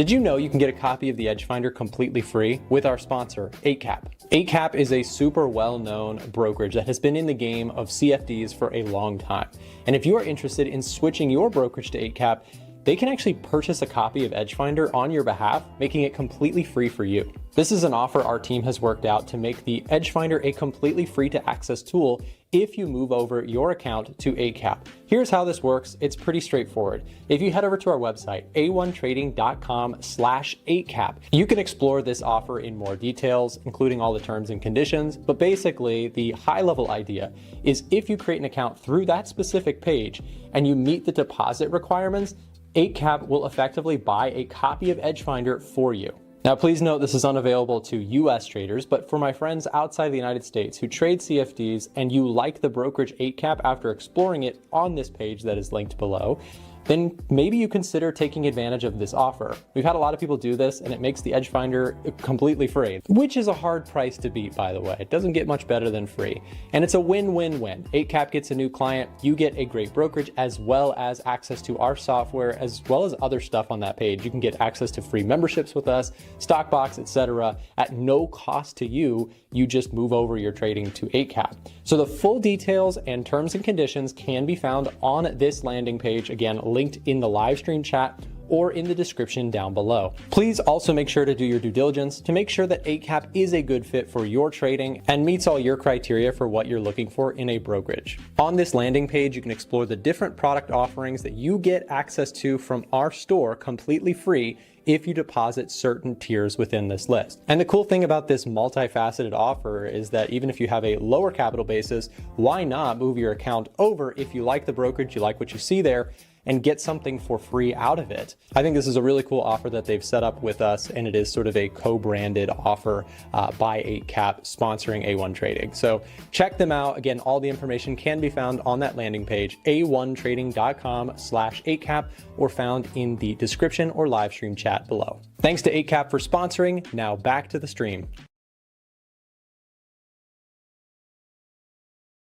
Did you know you can get a copy of the Edge Finder completely free with our sponsor, 8cap? 8cap is a super well-known brokerage that has been in the game of CFDs for a long time. And if you are interested in switching your brokerage to 8cap, they can actually purchase a copy of Edge Finder on your behalf, making it completely free for you. This is an offer our team has worked out to make the Edge Finder a completely free to access tool if you move over your account to 8cap. Here's how this works. It's pretty straightforward. If you head over to our website, a1trading.com/8cap, you can explore this offer in more details, including all the terms and conditions. But basically, the high level idea is if you create an account through that specific page and you meet the deposit requirements, 8cap will effectively buy a copy of Edge Finder for you. Now, please note this is unavailable to US traders, but for my friends outside the United States who trade CFDs and you like the brokerage 8cap after exploring it on this page that is linked below, then maybe you consider taking advantage of this offer. We've had a lot of people do this and it makes the Edge Finder completely free, which is a hard price to beat, by the way. It doesn't get much better than free. And it's a win-win-win. 8cap gets a new client, you get a great brokerage, as well as access to our software, as well as other stuff on that page. You can get access to free memberships with us, Stockbox, etc. at no cost to you. You just move over your trading to 8cap. So the full details and terms and conditions can be found on this landing page, again, linked in the live stream chat or in the description down below. Please also make sure to do your due diligence to make sure that 8cap is a good fit for your trading and meets all your criteria for what you're looking for in a brokerage. On this landing page, you can explore the different product offerings that you get access to from our store completely free if you deposit certain tiers within this list. And the cool thing about this multifaceted offer is that even if you have a lower capital basis, why not move your account over if you like the brokerage, you like what you see there, and get something for free out of it. I think this is a really cool offer that they've set up with us, and it is sort of a co-branded offer by 8cap sponsoring A1 Trading. So check them out. Again, all the information can be found on that landing page, a1trading.com/8cap, or found in the description or live stream chat below. Thanks to 8cap for sponsoring. Now back to the stream.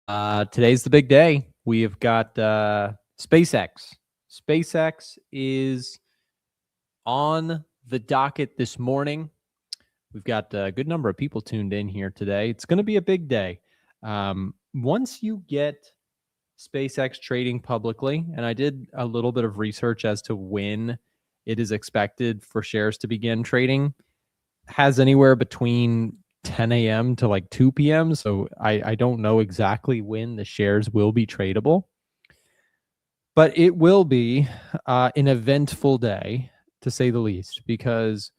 Today's the big day. We have got SPACEX. SPACEX is on the docket this morning. We've got a good number of people tuned in here today. It's going to be a big day. Once you get SPACEX trading publicly, and I did a little bit of research as to when it is expected for shares to begin trading, has anywhere between 10 a.m. to like 2 p.m. So I don't know exactly when the shares will be tradable. But it will be an eventful day, to say the least, because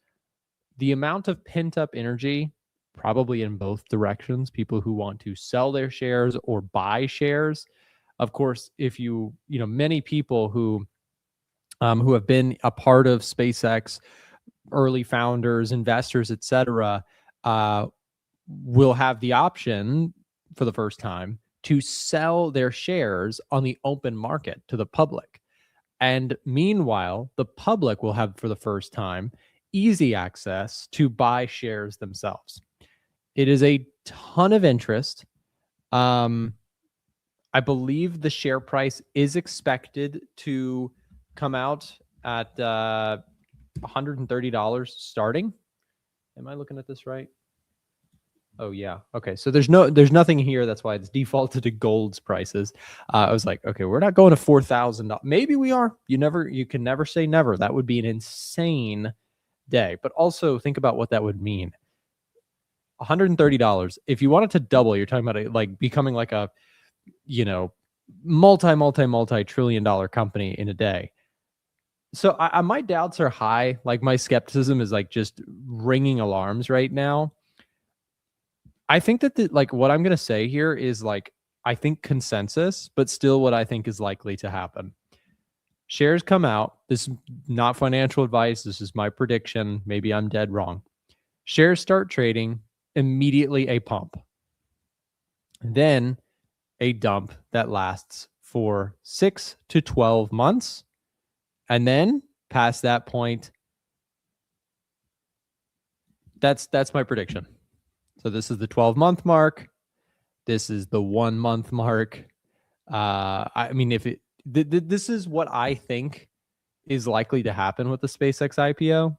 the amount of pent-up energy, probably in both directions, people who want to sell their shares or buy shares. Of course, if many people who have been a part of SPACEX, early founders, investors, etc., will have the option for the first time to sell their shares on the open market to the public. And meanwhile, the public will have, for the first time, easy access to buy shares themselves. It is a ton of interest. I believe the share price is expected to come out at $130 starting. Am I looking at this right? Oh yeah. Okay. So there's nothing here. That's why it's defaulted to gold's prices. I was like, okay, we're not going to $4,000. Maybe we are. You can never say never. That would be an insane day. But also think about what that would mean. $130. If you wanted to double, you're talking about it like becoming like a, multi-trillion dollar company in a day. So my doubts are high. Like my skepticism is like just ringing alarms right now. I think that what I'm going to say here is I think consensus, but still what I think is likely to happen. Shares come out. This is not financial advice. This is my prediction. Maybe I'm dead wrong. Shares start trading, immediately a pump. Then a dump that lasts for 6 to 12 months. And then past that point, that's my prediction. So this is the 12-month mark. This is the 1 month mark. I mean, this is what I think is likely to happen with the SPACEX IPO.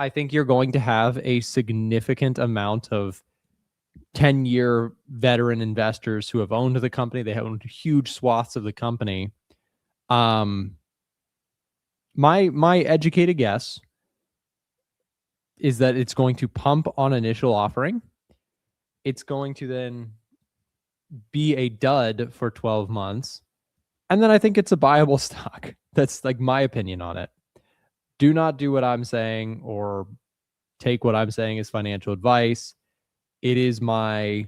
I think you're going to have a significant amount of 10-year veteran investors who have owned the company. They own huge swaths of the company. My educated guess is that it's going to pump on initial offering. It's going to then be a dud for 12 months. And then I think it's a buyable stock. That's like my opinion on it. Do not do what I'm saying or take what I'm saying as financial advice. It is my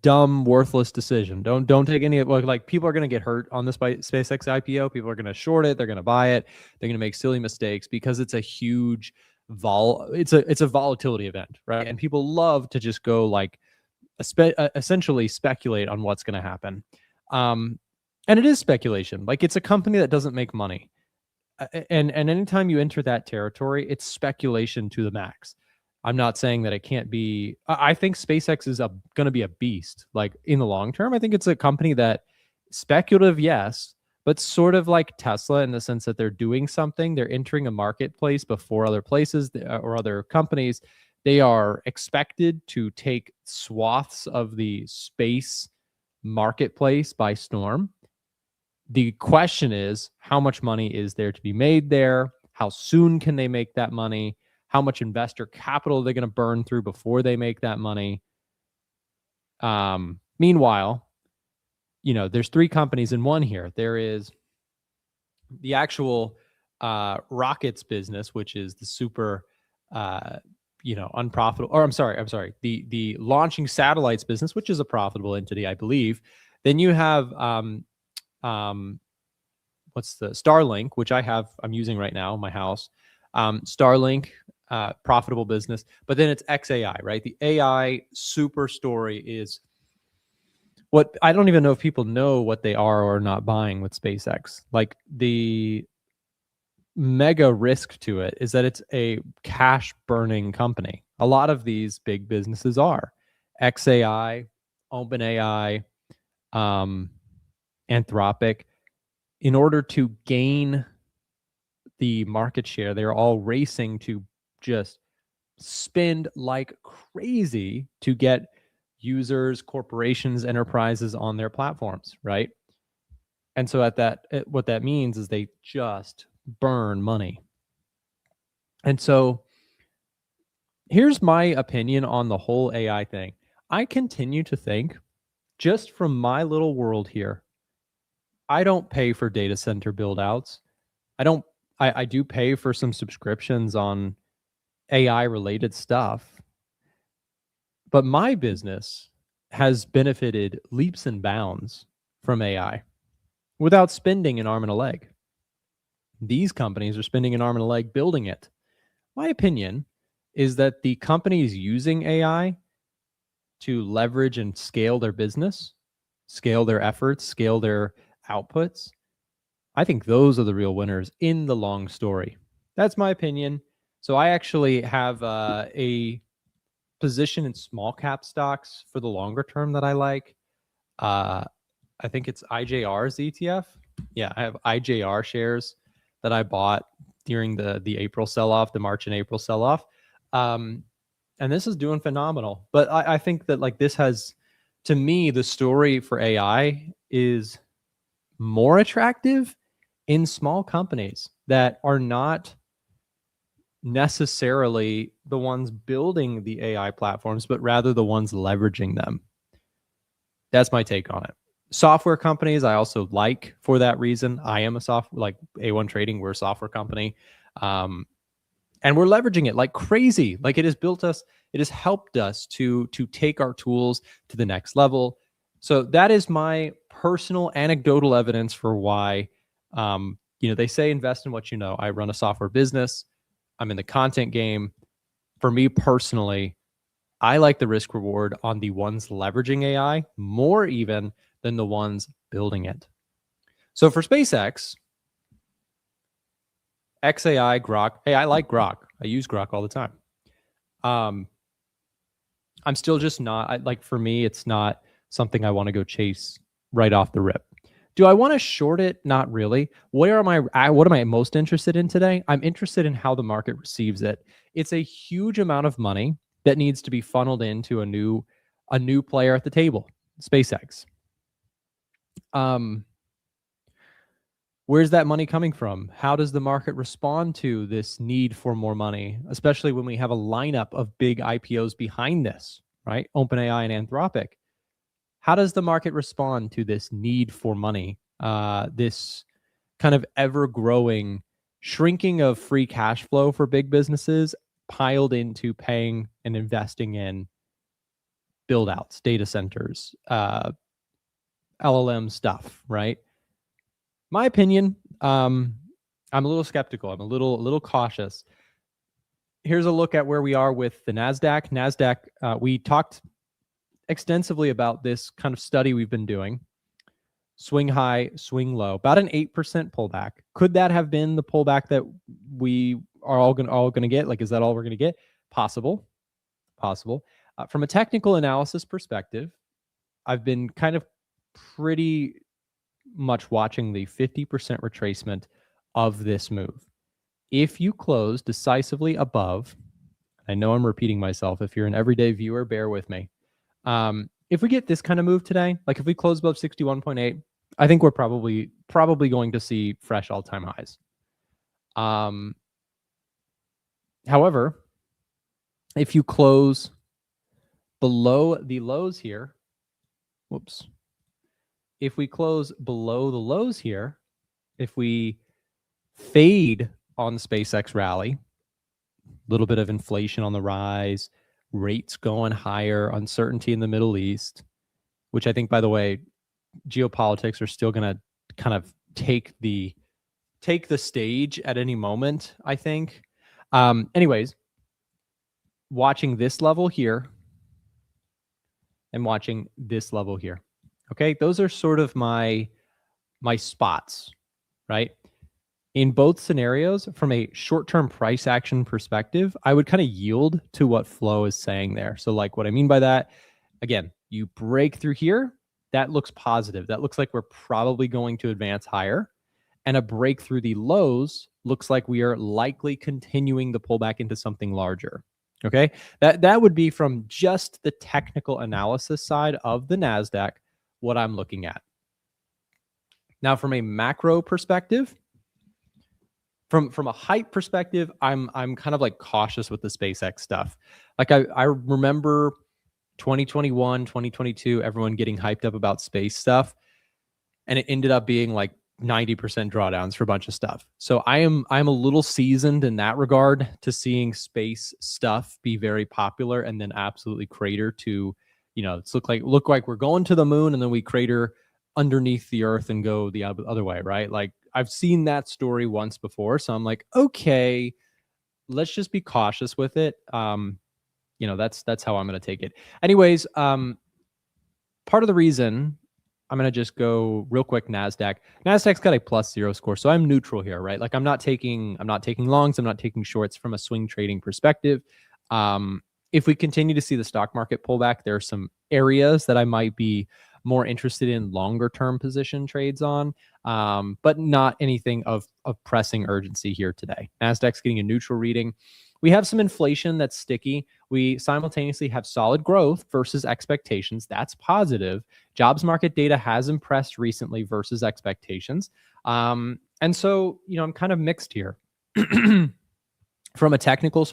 dumb, worthless decision. Don't take any, like people are going to get hurt on this SpaceX IPO. People are going to short it. They're going to buy it. They're going to make silly mistakes because it's a huge it's a volatility event, right? And people love to just go like essentially speculate on what's going to happen. And it is speculation. Like it's a company that doesn't make money. And anytime you enter that territory, it's speculation to the max. I'm not saying that it can't be. I think SpaceX is going to be a beast. Like in the long term, I think it's a company that speculative, yes, but sort of like Tesla in the sense that they're doing something. They're entering a marketplace before other places or other companies. They are expected to take swaths of the space marketplace by storm. The question is, how much money is there to be made there? How soon can they make that money? How much investor capital are they going to burn through before they make that money? Meanwhile, there's three companies in one here. There is the actual rockets business, which is the super, unprofitable. Or I'm sorry. The launching satellites business, which is a profitable entity, I believe. Then you have what's the Starlink, which I'm using right now in my house. Starlink, profitable business, but then it's XAI, right? The AI super story is what I don't even know if people know what they are or not buying with SpaceX. Like the mega risk to it is that it's a cash burning company. A lot of these big businesses are XAI, OpenAI, Anthropic. In order to gain the market share, they're all racing to just spend like crazy to get users, corporations, enterprises on their platforms, right? And so what that means is they just burn money. And so here's my opinion on the whole AI thing. I continue to think, just from my little world here, I don't pay for data center build outs. I do pay for some subscriptions on AI related stuff, but my business has benefited leaps and bounds from AI without spending an arm and a leg. These companies are spending an arm and a leg building it. My opinion is that the companies using AI to leverage and scale their business, scale their efforts, scale their outputs, I think those are the real winners in the long story. That's my opinion. So I actually have a position in small cap stocks for the longer term that I like. I think it's IJR's ETF. Yeah, I have IJR shares that I bought during the April sell-off, the March and April sell-off. And this is doing phenomenal. But I think that like this has, to me, the story for AI is more attractive in small companies that are not necessarily the ones building the AI platforms, but rather the ones leveraging them. That's my take on it. Software companies, I also like for that reason. I am like A1 Trading, we're a software company. And we're leveraging it like crazy. Like it has helped us to take our tools to the next level. So that is my personal anecdotal evidence for why, they say invest in what you know. I run a software business. I'm in the content game. For me personally, I like the risk reward on the ones leveraging AI more even than the ones building it. So for SpaceX, XAI, Grok. Hey, I like Grok. I use Grok all the time. I'm still just not, for me, it's not something I want to go chase right off the rip. Do I want to short it? Not really. What am I most interested in today? I'm interested in how the market receives it. It's a huge amount of money that needs to be funneled into a new player at the table, SpaceX. Where's that money coming from? How does the market respond to this need for more money, especially when we have a lineup of big IPOs behind this, right? OpenAI and Anthropic. How does the market respond to this need for money, this kind of ever-growing shrinking of free cash flow for big businesses piled into paying and investing in build-outs, data centers, LLM stuff, right? My opinion, I'm a little skeptical. I'm a little cautious. Here's a look at where we are with the NASDAQ. NASDAQ, we talked extensively about this kind of study we've been doing. Swing high, swing low, about an 8% pullback. Could that have been the pullback that we are all going to get? Like, is that all we're going to get? Possible. From a technical analysis perspective, I've been kind of pretty much watching the 50% retracement of this move. If you close decisively above, I know I'm repeating myself. If you're an everyday viewer, bear with me. If we get this kind of move today, like if we close above 61.8, I think we're probably going to see fresh all-time highs. However, if you close below the lows here, if we close below the lows here, if we fade on the SpaceX rally, a little bit of inflation on the rise, rates going higher, uncertainty in the Middle East, which I think, by the way, geopolitics are still going to kind of take the stage at any moment, I think. Anyways, watching this level here and watching this level here. Okay, those are sort of my spots, right? In both scenarios, from a short-term price action perspective, I would kind of yield to what Flo is saying there. So like what I mean by that, again, you break through here, that looks positive. That looks like we're probably going to advance higher. And a break through the lows looks like we are likely continuing the pullback into something larger. Okay, that would be from just the technical analysis side of the NASDAQ, what I'm looking at. Now, from a macro perspective, from a hype perspective, I'm kind of like cautious with the SpaceX stuff. Like I remember 2021, 2022, everyone getting hyped up about space stuff, and it ended up being like 90% drawdowns for a bunch of stuff. So I'm a little seasoned in that regard to seeing space stuff be very popular and then absolutely crater to, you know, it's look like we're going to the moon and then we crater underneath the earth and go the other way, right? Like I've seen that story once before, so I'm like, okay, let's just be cautious with it. You know, that's how I'm going to take it. Anyways, part of the reason I'm going to just go real quick. NASDAQ's got a +0 score, so I'm neutral here, right? Like I'm not taking longs, I'm not taking shorts from a swing trading perspective. If we continue to see the stock market pull back, there are some areas that I might be more interested in longer term position trades on, but not anything of pressing urgency here today. NASDAQ's getting a neutral reading. We have some inflation that's sticky. We simultaneously have solid growth versus expectations. That's positive. Jobs market data has impressed recently versus expectations. And so, you know, I'm kind of mixed here. From a technical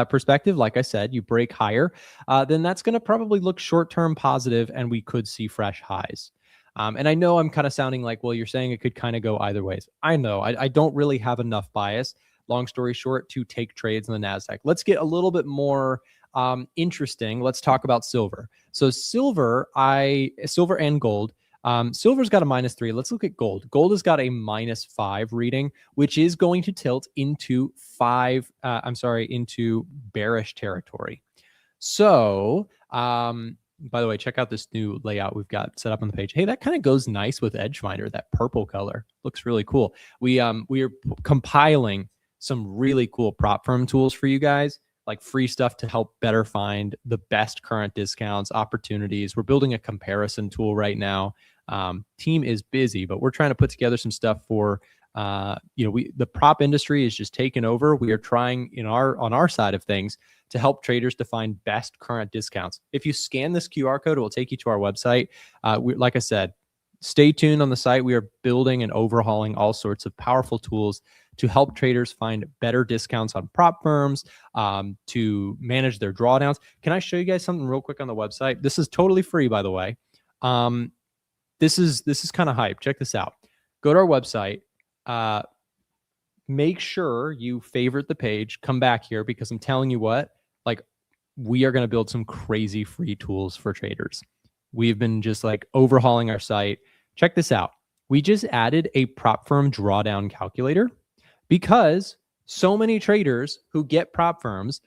perspective, like I said, you break higher, then that's going to probably look short-term positive and we could see fresh highs. And I know I'm kind of sounding like, well, you're saying it could kind of go either ways. I know I don't really have enough bias, long story short, to take trades in the NASDAQ. Let's get a little bit more interesting. Let's talk about silver. So silver and gold. Silver's got a -3. Let's look at gold. Gold has got a -5 reading, which is going to tilt into into bearish territory. So, by the way, check out this new layout we've got set up on the page. Hey, that kind of goes nice with Edgefinder. That purple color looks really cool. We are compiling some really cool prop firm tools for you guys, like free stuff to help better find the best current discounts, opportunities. We're building a comparison tool right now. Team is busy, but we're trying to put together some stuff for the prop industry is just taken over. We are trying on our side of things to help traders to find best current discounts. If you scan this QR code, it will take you to our website. Like I said, stay tuned on the site. We are building and overhauling all sorts of powerful tools to help traders find better discounts on prop firms, to manage their drawdowns. Can I show you guys something real quick on the website? This is totally free, by the way. This is kind of hype. Check this out. Go to our website. Make sure you favorite the page. Come back here because I'm telling you what, like, we are going to build some crazy free tools for traders. We've been just like overhauling our site. Check this out. We just added a prop firm drawdown calculator because so many traders who get prop firms,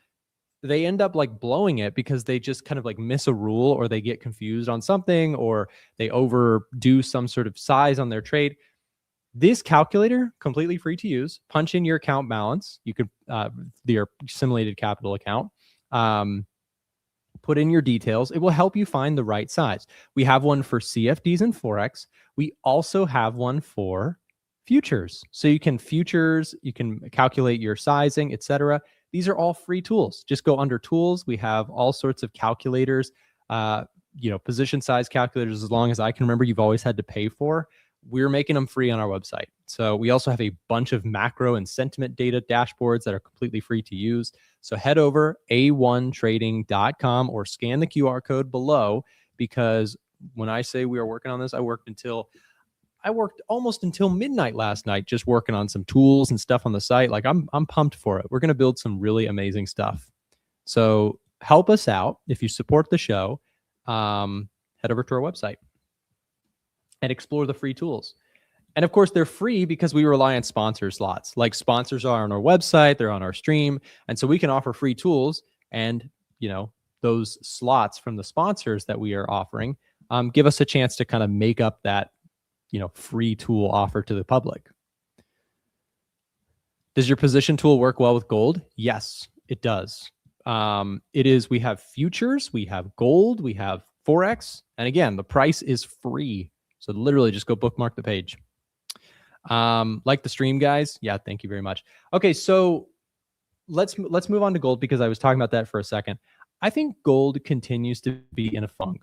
they end up like blowing it because they just kind of like miss a rule, or they get confused on something, or they overdo some sort of size on their trade. This calculator, completely free to use. Punch in your account balance. You could your simulated capital account. Put in your details. It will help you find the right size. We have one for CFDs and Forex. We also have one for futures. So you can calculate your sizing, etc. These are all free tools. Just go under tools. We have all sorts of calculators, position size calculators. As long as I can remember, you've always had to pay for. We're making them free on our website. So we also have a bunch of macro and sentiment data dashboards that are completely free to use. So head over a1trading.com or scan the QR code below, because when I say we are working on this, I worked almost until midnight last night just working on some tools and stuff on the site. Like I'm pumped for it. We're going to build some really amazing stuff. So help us out. If you support the show, head over to our website and explore the free tools. And of course, they're free because we rely on sponsor slots. Like sponsors are on our website, they're on our stream. And so we can offer free tools, and, those slots from the sponsors that we are offering give us a chance to kind of make up that, free tool offer to the public. Does your position tool work well with gold? Yes, it does. We have futures, we have gold, we have Forex. And again, the price is free. So literally just go bookmark the page. Like the stream, guys. Yeah, thank you very much. Okay, so let's move on to gold, because I was talking about that for a second. I think gold continues to be in a funk.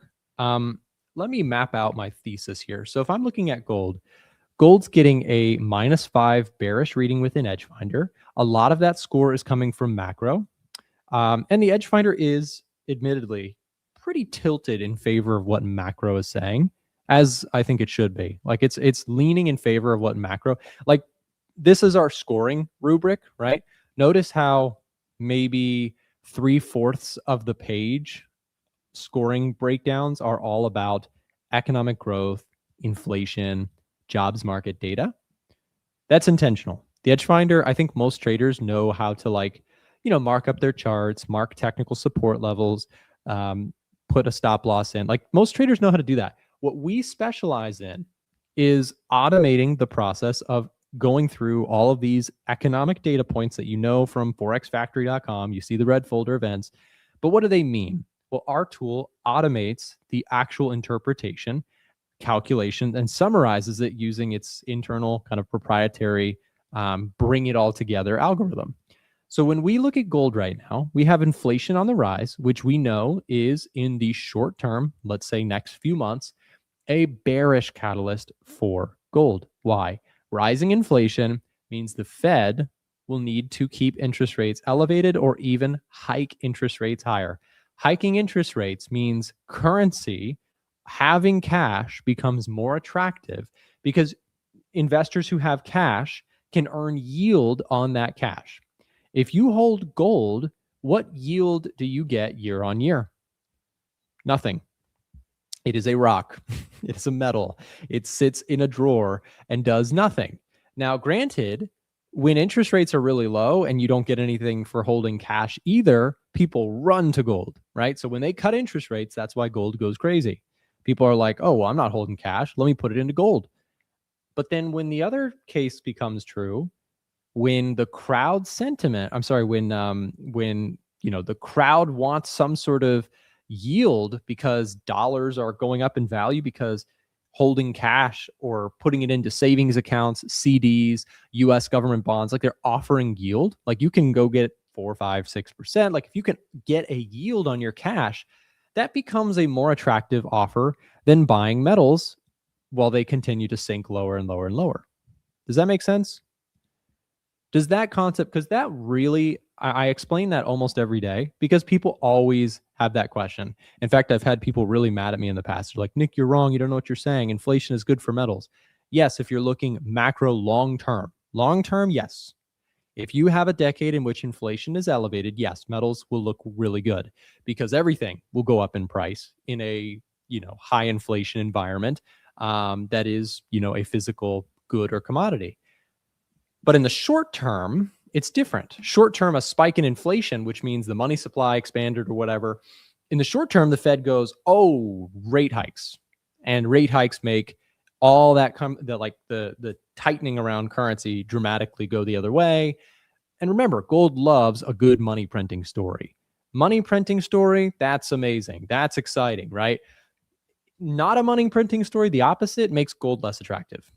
Let me map out my thesis here. So if I'm looking at gold's getting a -5 bearish reading within Edgefinder. A lot of that score is coming from macro. And the Edgefinder is admittedly pretty tilted in favor of what macro is saying, as I think it should be. Like it's leaning in favor of what macro, like this is our scoring rubric, right? Notice how maybe 3/4 of the page scoring breakdowns are all about economic growth, inflation, jobs market data. That's intentional. The Edgefinder, I think most traders know how to mark up their charts, mark technical support levels, put a stop loss in. Like most traders know how to do that. What we specialize in is automating the process of going through all of these economic data points that you know from forexfactory.com. You see the red folder events, but what do they mean? Well, our tool automates the actual interpretation, calculation, and summarizes it using its internal kind of proprietary bring it all together algorithm. So when we look at gold right now, we have inflation on the rise, which we know is in the short term, let's say next few months, a bearish catalyst for gold. Why? Rising inflation means the Fed will need to keep interest rates elevated or even hike interest rates higher. Hiking interest rates means currency, having cash, becomes more attractive because investors who have cash can earn yield on that cash. If you hold gold, what yield do you get year on year? Nothing. It is a rock. It's a metal. It sits in a drawer and does nothing. Now, granted, when interest rates are really low and you don't get anything for holding cash either, people run to gold, right? So when they cut interest rates, that's why gold goes crazy. People are like, oh, well, I'm not holding cash. Let me put it into gold. But then when the other case becomes true, when the crowd sentiment, when the crowd wants some sort of yield because dollars are going up in value because holding cash or putting it into savings accounts, CDs, US government bonds, like they're offering yield. Like you can go get 4, 5, 6%. Like if you can get a yield on your cash, that becomes a more attractive offer than buying metals while they continue to sink lower and lower and lower. Does that make sense? Does that concept, because that really, I explain that almost every day because people always have that question. In fact, I've had people really mad at me in the past. They're like, Nick, you're wrong. You don't know what you're saying. Inflation is good for metals. Yes, if you're looking macro long term, yes. If you have a decade in which inflation is elevated, yes, metals will look really good because everything will go up in price in a high inflation environment that is a physical good or commodity. But in the short term, it's different. Short term, a spike in inflation, which means the money supply expanded or whatever. In the short term, the Fed goes, oh, rate hikes. And rate hikes make all that the tightening around currency dramatically go the other way. And remember, gold loves a good money printing story. Money printing story, that's amazing. That's exciting, right? Not a money printing story, the opposite makes gold less attractive.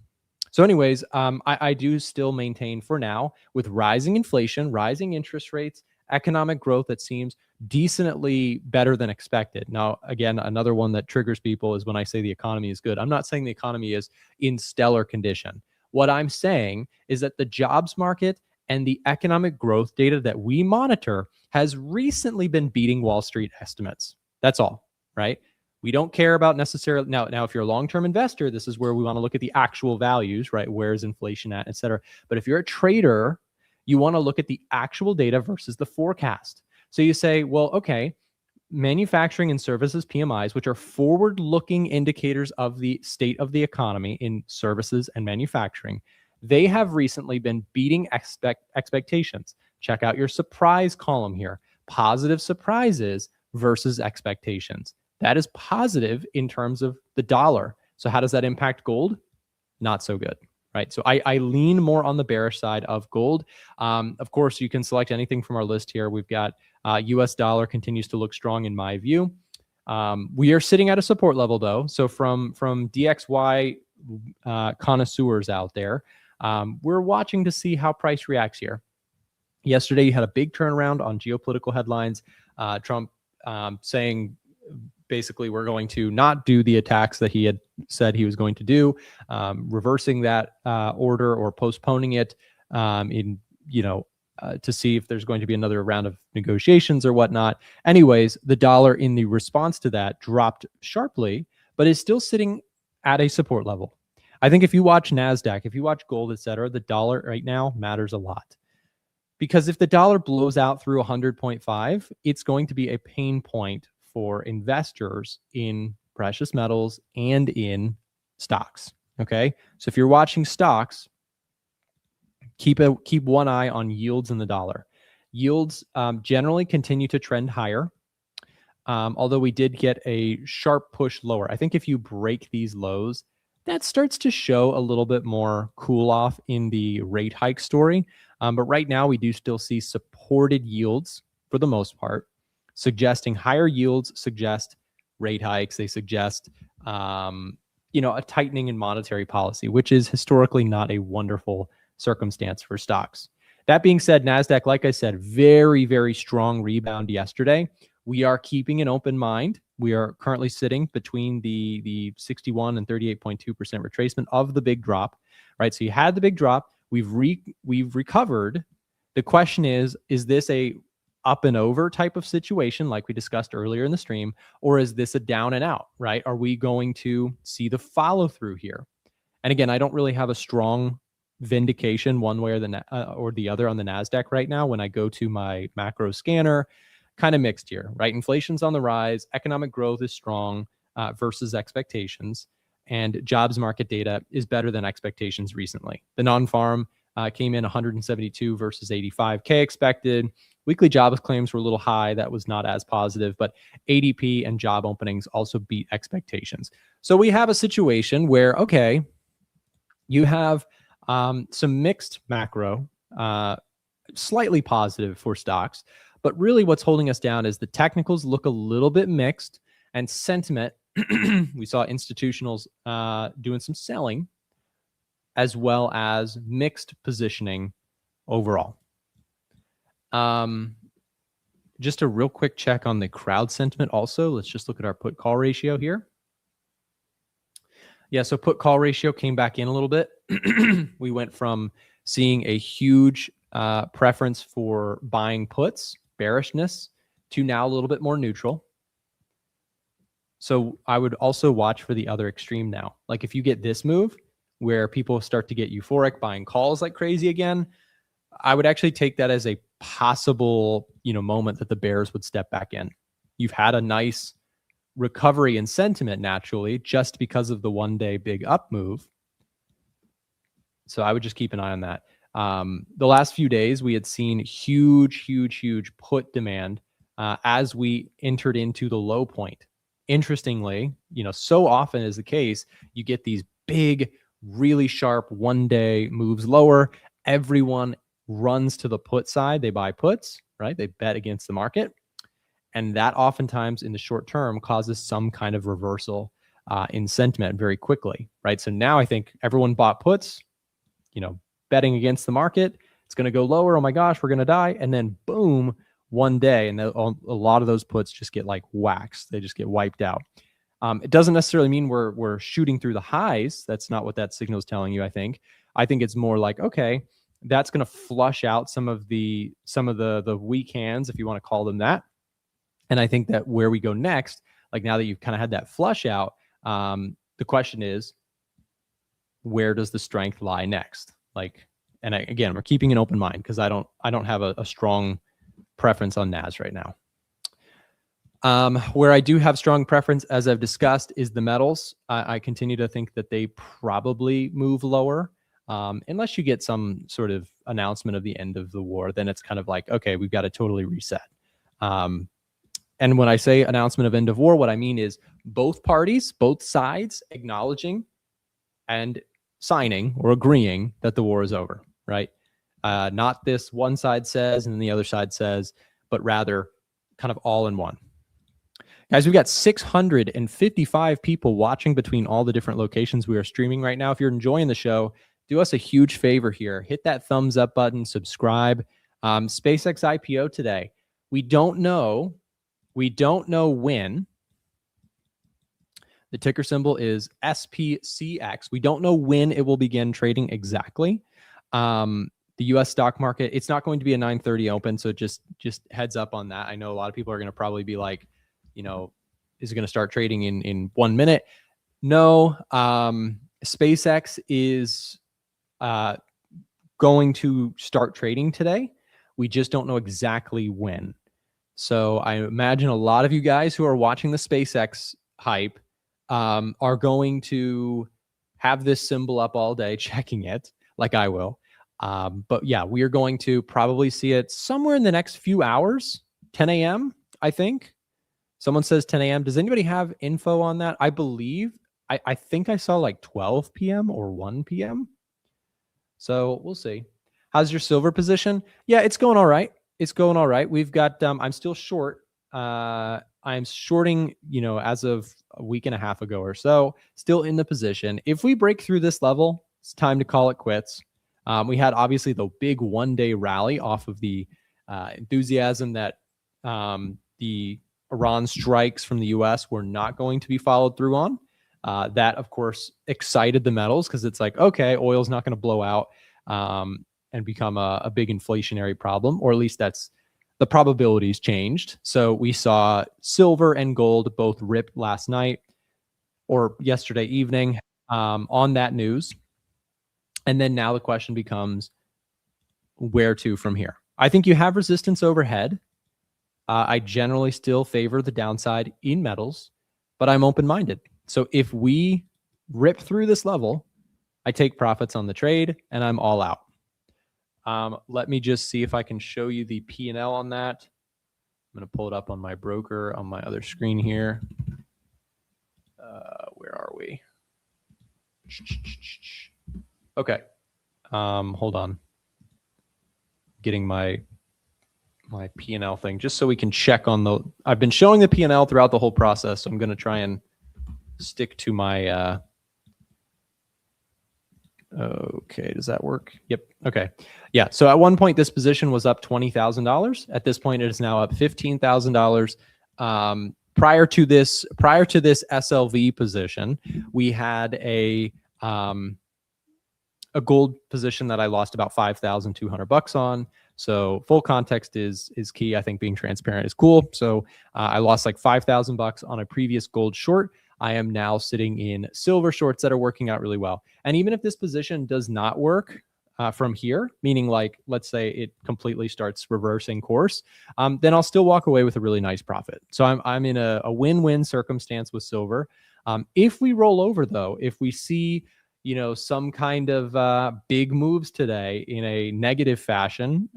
So anyways, I do still maintain for now, with rising inflation, rising interest rates, economic growth that seems decently better than expected. Now, again, another one that triggers people is when I say the economy is good. I'm not saying the economy is in stellar condition. What I'm saying is that the jobs market and the economic growth data that we monitor has recently been beating Wall Street estimates. That's all, right? We don't care about necessarily now. If you're a long-term investor, this is where we want to look at the actual values, right? Where is inflation at, et cetera. But if you're a trader, you want to look at the actual data versus the forecast. So you say, well, okay, manufacturing and services PMIs, which are forward-looking indicators of the state of the economy in services and manufacturing, they have recently been beating expectations. Check out your surprise column here. Positive surprises versus expectations. That is positive in terms of the dollar. So how does that impact gold? Not so good, right? So I lean more on the bearish side of gold. Of course, you can select anything from our list here. We've got US dollar continues to look strong in my view. We are sitting at a support level though. So from DXY connoisseurs out there, we're watching to see how price reacts here. Yesterday, you had a big turnaround on geopolitical headlines. Trump saying, basically, we're going to not do the attacks that he had said he was going to do, reversing that order or postponing it to see if there's going to be another round of negotiations or whatnot. Anyways, the dollar in the response to that dropped sharply, but is still sitting at a support level. I think if you watch NASDAQ, if you watch gold, et cetera, the dollar right now matters a lot. Because if the dollar blows out through 100.5, it's going to be a pain point for investors in precious metals and in stocks. Okay. So if you're watching stocks, keep one eye on yields in the dollar. Yields generally continue to trend higher. Although we did get a sharp push lower. I think if you break these lows, that starts to show a little bit more cool off in the rate hike story. But right now we do still see supported yields for the most part. Suggesting higher yields suggest rate hikes. They suggest, a tightening in monetary policy, which is historically not a wonderful circumstance for stocks. That being said, NASDAQ, like I said, very, very strong rebound yesterday. We are keeping an open mind. We are currently sitting between the 61 and 38.2% retracement of the big drop, right? So you had the big drop. We've recovered. The question is this a up and over type of situation like we discussed earlier in the stream, or is this a down and out, right? Are we going to see the follow through here? And again, I don't really have a strong vindication one way or the other on the NASDAQ right now. When I go to my macro scanner, kind of mixed here, right? Inflation's on the rise, economic growth is strong versus expectations, and jobs market data is better than expectations recently. The non-farm came in 172 versus 85K expected. Weekly jobs claims were a little high. That was not as positive, but ADP and job openings also beat expectations. So we have a situation where, okay, you have some mixed macro, slightly positive for stocks, but really what's holding us down is the technicals look a little bit mixed and sentiment We saw institutionals doing some selling, as well as mixed positioning overall. Just a real quick check on the crowd sentiment also. Let's just look at our put call ratio here. Yeah, so put call ratio came back in a little bit. We went from seeing a huge preference for buying puts, bearishness, to now a little bit more neutral. So I would also watch for the other extreme now. Like if you get this move where people start to get euphoric buying calls like crazy again, I would actually take that as a possible, moment that the bears would step back in. You've had a nice recovery in sentiment naturally just because of the one-day big up move. So I would just keep an eye on that. The last few days, we had seen huge put demand as we entered into the low point. Interestingly, so often is the case, you get these big, really sharp one-day moves lower. Everyone runs to the put side. They buy puts, right? They bet against the market. And that oftentimes in the short term causes some kind of reversal in sentiment very quickly, right? So now I think everyone bought puts, betting against the market. It's going to go lower. Oh my gosh, we're going to die. And then boom, one day. And a lot of those puts just get like waxed. They just get wiped out. It doesn't necessarily mean we're shooting through the highs. That's not what that signal is telling you, I think. I think it's more like, okay, that's going to flush out some of the weak hands, if you want to call them that. And I think that where we go next, like now that you've kind of had that flush out, the question is, where does the strength lie next? Again, we're keeping an open mind because I don't have a strong preference on NAS right now. Where I do have strong preference, as I've discussed, is the metals. I continue to think that they probably move lower. Unless you get some sort of announcement of the end of the war, then it's kind of like, okay, we've got to totally reset. And when I say announcement of end of war, what I mean is both parties, both sides acknowledging and signing or agreeing that the war is over, right? Not this one side says and then the other side says, but rather kind of all in one. Guys, we've got 655 people watching between all the different locations we are streaming right now. If you're enjoying the show, do us a huge favor here. Hit that thumbs up button, subscribe. SpaceX IPO today. We don't know when. The ticker symbol is SPCX. We don't know when it will begin trading exactly. The U.S. stock market, it's not going to be a 9:30 open, so just heads up on that. I know a lot of people are going to probably be like, is it going to start trading in 1 minute? No. SpaceX is going to start trading today. We just don't know exactly when. So I imagine a lot of you guys who are watching the SpaceX hype are going to have this symbol up all day checking it, like I will. But yeah, we are going to probably see it somewhere in the next few hours, 10 a.m., I think. Someone says 10 a.m. Does anybody have info on that? I believe, I think I saw like 12 p.m. or 1 p.m. So we'll see. How's your silver position? Yeah, it's going all right. It's going all right. We've got, I'm still short. I'm shorting, as of a week and a half ago or so, still in the position. If we break through this level, it's time to call it quits. We had obviously the big one-day rally off of the enthusiasm that the Iran strikes from the U.S. were not going to be followed through on. That, of course, excited the metals because it's like, okay, oil's not going to blow out and become a big inflationary problem, or at least that's the probabilities changed. So we saw silver and gold both rip last night or yesterday evening on that news. And then now the question becomes, where to from here? I think you have resistance overhead. I generally still favor the downside in metals, but I'm open-minded. So if we rip through this level, I take profits on the trade and I'm all out. Let me just see if I can show you the P&L on that. I'm going to pull it up on my broker on my other screen here. Where are we? Okay. Hold on. Getting my P&L thing just so we can check on the, I've been showing the P&L throughout the whole process. So I'm going to try and stick to my okay, does that work? Yep. Okay. Yeah. So at one point, this position was up $20,000. At this point, it is now up $15,000. Prior to this SLV position, we had a gold position that I lost about $5,200 on. So full context is key. I think being transparent is cool. So I lost like $5,000 on a previous gold short. I am now sitting in silver shorts that are working out really well. And even if this position does not work from here, meaning like, let's say it completely starts reversing course, then I'll still walk away with a really nice profit. So I'm in a win-win circumstance with silver. If we roll over though, if we see, some kind of big moves today in a negative fashion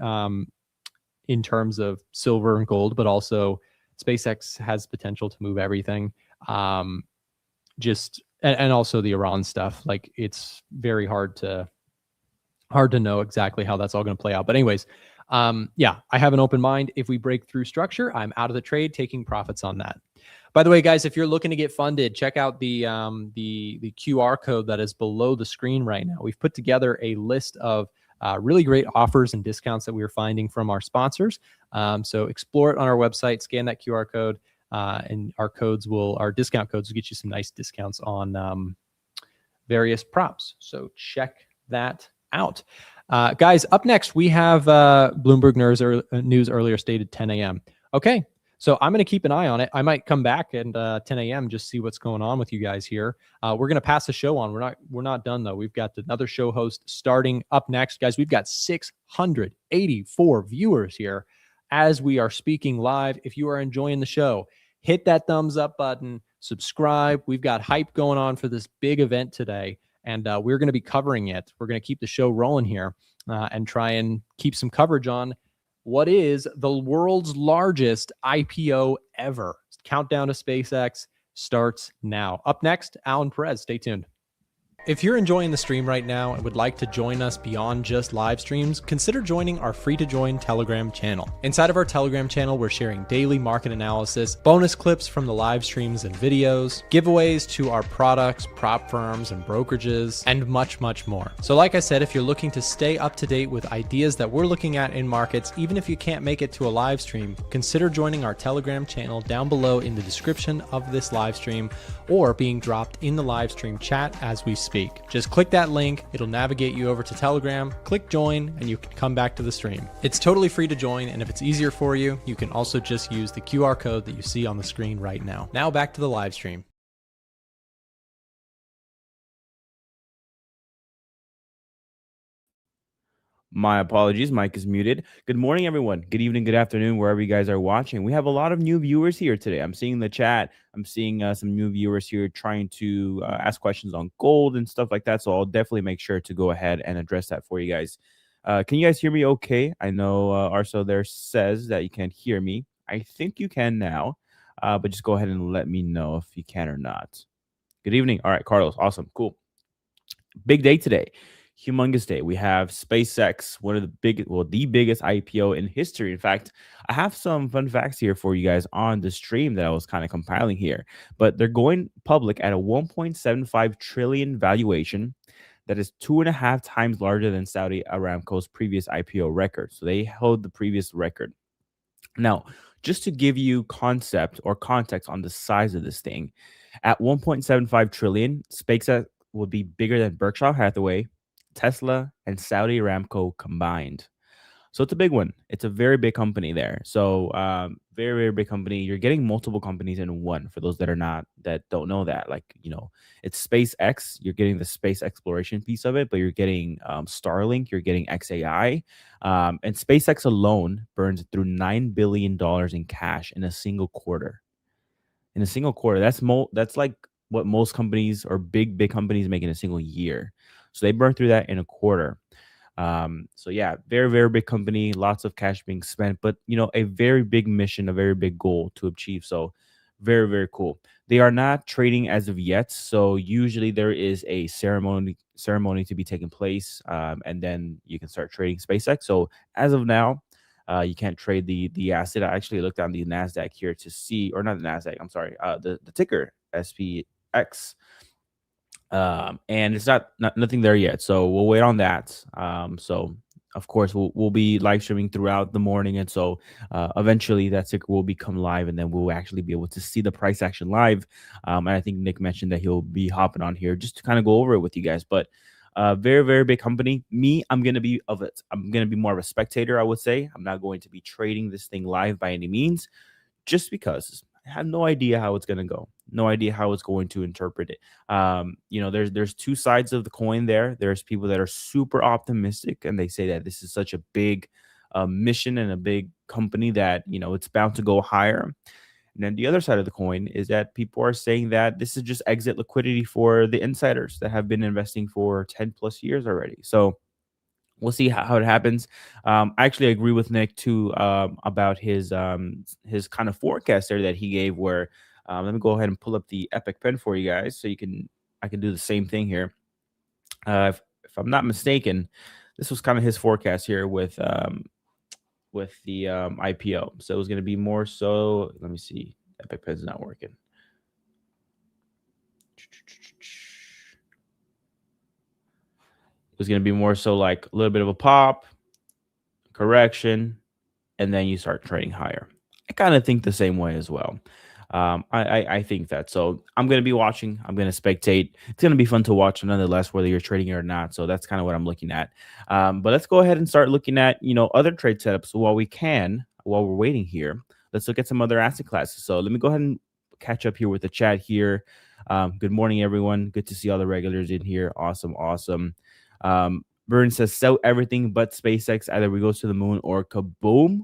in terms of silver and gold, but also SpaceX has potential to move everything. And also the Iran stuff. Like it's very hard to know exactly how that's all going to play out. But anyways, yeah, I have an open mind. If we break through structure, I'm out of the trade, taking profits on that. By the way, guys, if you're looking to get funded, check out the QR code that is below the screen right now. We've put together a list of really great offers and discounts that we are finding from our sponsors. So explore it on our website, scan that QR code, and our discount codes will get you some nice discounts on various props. So check that out. Guys, up next, we have Bloomberg News earlier stated 10 a.m. Okay. So I'm going to keep an eye on it. I might come back at 10 a.m. just see what's going on with you guys here. We're going to pass the show on. We're not done though. We've got another show host starting up next, guys. We've got 684 viewers here as we are speaking live. If you are enjoying the show, hit that thumbs up button, subscribe. We've got hype going on for this big event today, and we're going to be covering it. We're going to keep the show rolling here and try and keep some coverage on what is the world's largest IPO ever. Countdown to SpaceX starts now. Up next, Alan Perez. Stay tuned. If you're enjoying the stream right now and would like to join us beyond just live streams, consider joining our free-to-join Telegram channel. Inside of our Telegram channel, we're sharing daily market analysis, bonus clips from the live streams and videos, giveaways to our products, prop firms, and brokerages, and much, much more. So like I said, if you're looking to stay up to date with ideas that we're looking at in markets, even if you can't make it to a live stream, consider joining our Telegram channel down below in the description of this live stream, or being dropped in the live stream chat as we speak. Just click that link, it'll navigate you over to Telegram, click join, and you can come back to the stream. It's totally free to join, and if it's easier for you, you can also just use the QR code that you see on the screen right now. Now back to the live stream. My apologies, mic is muted. Good morning, everyone. Good evening, good afternoon, wherever you guys are watching. We have a lot of new viewers here today. I'm seeing the chat. I'm seeing some new viewers here trying to ask questions on gold and stuff like that. So I'll definitely make sure to go ahead and address that for you guys. Can you guys hear me okay? I know Arso there says that you can't hear me. I think you can now, but just go ahead and let me know if you can or not. Good evening. All right, Carlos. Awesome. Cool. Big day today. Humongous day. We have SpaceX, one of the biggest IPO in history. In fact, I have some fun facts here for you guys on the stream that I was kind of compiling here. But they're going public at a 1.75 trillion valuation. That is 2.5 times larger than Saudi Aramco's previous IPO record. So they hold the previous record. Now, just to give you concept or context on the size of this thing, at 1.75 trillion, SpaceX would be bigger than Berkshire Hathaway, Tesla, and Saudi Aramco combined. So it's a big one. It's a very big company there. So very, very big company. You're getting multiple companies in one. For those that don't know that, like, it's SpaceX. You're getting the space exploration piece of it, but you're getting Starlink. You're getting XAI. And SpaceX alone burns through $9 billion in cash in a single quarter. In a single quarter, that's like what most companies or big companies make in a single year. So they burn through that in a quarter. So yeah, very, very big company, lots of cash being spent, but a very big mission, a very big goal to achieve. So very, very cool. They are not trading as of yet. So usually there is a ceremony to be taking place, and then you can start trading SpaceX. So as of now, you can't trade the asset. I actually looked on the NASDAQ here to see, or not the NASDAQ, I'm sorry, the ticker SPACEX. And it's nothing there yet, so we'll wait on that. So of course we'll be live streaming throughout the morning, and so eventually that ticker will become live, and then we'll actually be able to see the price action live. And I think Nick mentioned that he'll be hopping on here just to kind of go over it with you guys. But very, very big company. I'm gonna be more of a spectator, I would say. I'm not going to be trading this thing live by any means, just because I have no idea how it's going to go. No idea how it's going to interpret it. There's two sides of the coin there. There's people that are super optimistic, and they say that this is such a big mission and a big company that, it's bound to go higher. And then the other side of the coin is that people are saying that this is just exit liquidity for the insiders that have been investing for 10 plus years already. So we'll see how it happens. I actually agree with Nick too about his kind of forecast there that he gave. Where let me go ahead and pull up the Epic Pen for you guys, so I can do the same thing here. If I'm not mistaken, this was kind of his forecast here with the IPO. So it was going to be more so. Let me see. Epic Pen's not working. It was going to be more so like a little bit of a pop, correction, and then you start trading higher. I kind of think the same way as well. I think that. So I'm going to be watching. I'm going to spectate. It's going to be fun to watch nonetheless, whether you're trading it or not. So that's kind of what I'm looking at. But let's go ahead and start looking at, other trade setups while we're waiting here. Let's look at some other asset classes. So let me go ahead and catch up here with the chat here. Good morning, everyone. Good to see all the regulars in here. Awesome. Burn says, sell everything but SpaceX. Either we go to the moon or kaboom.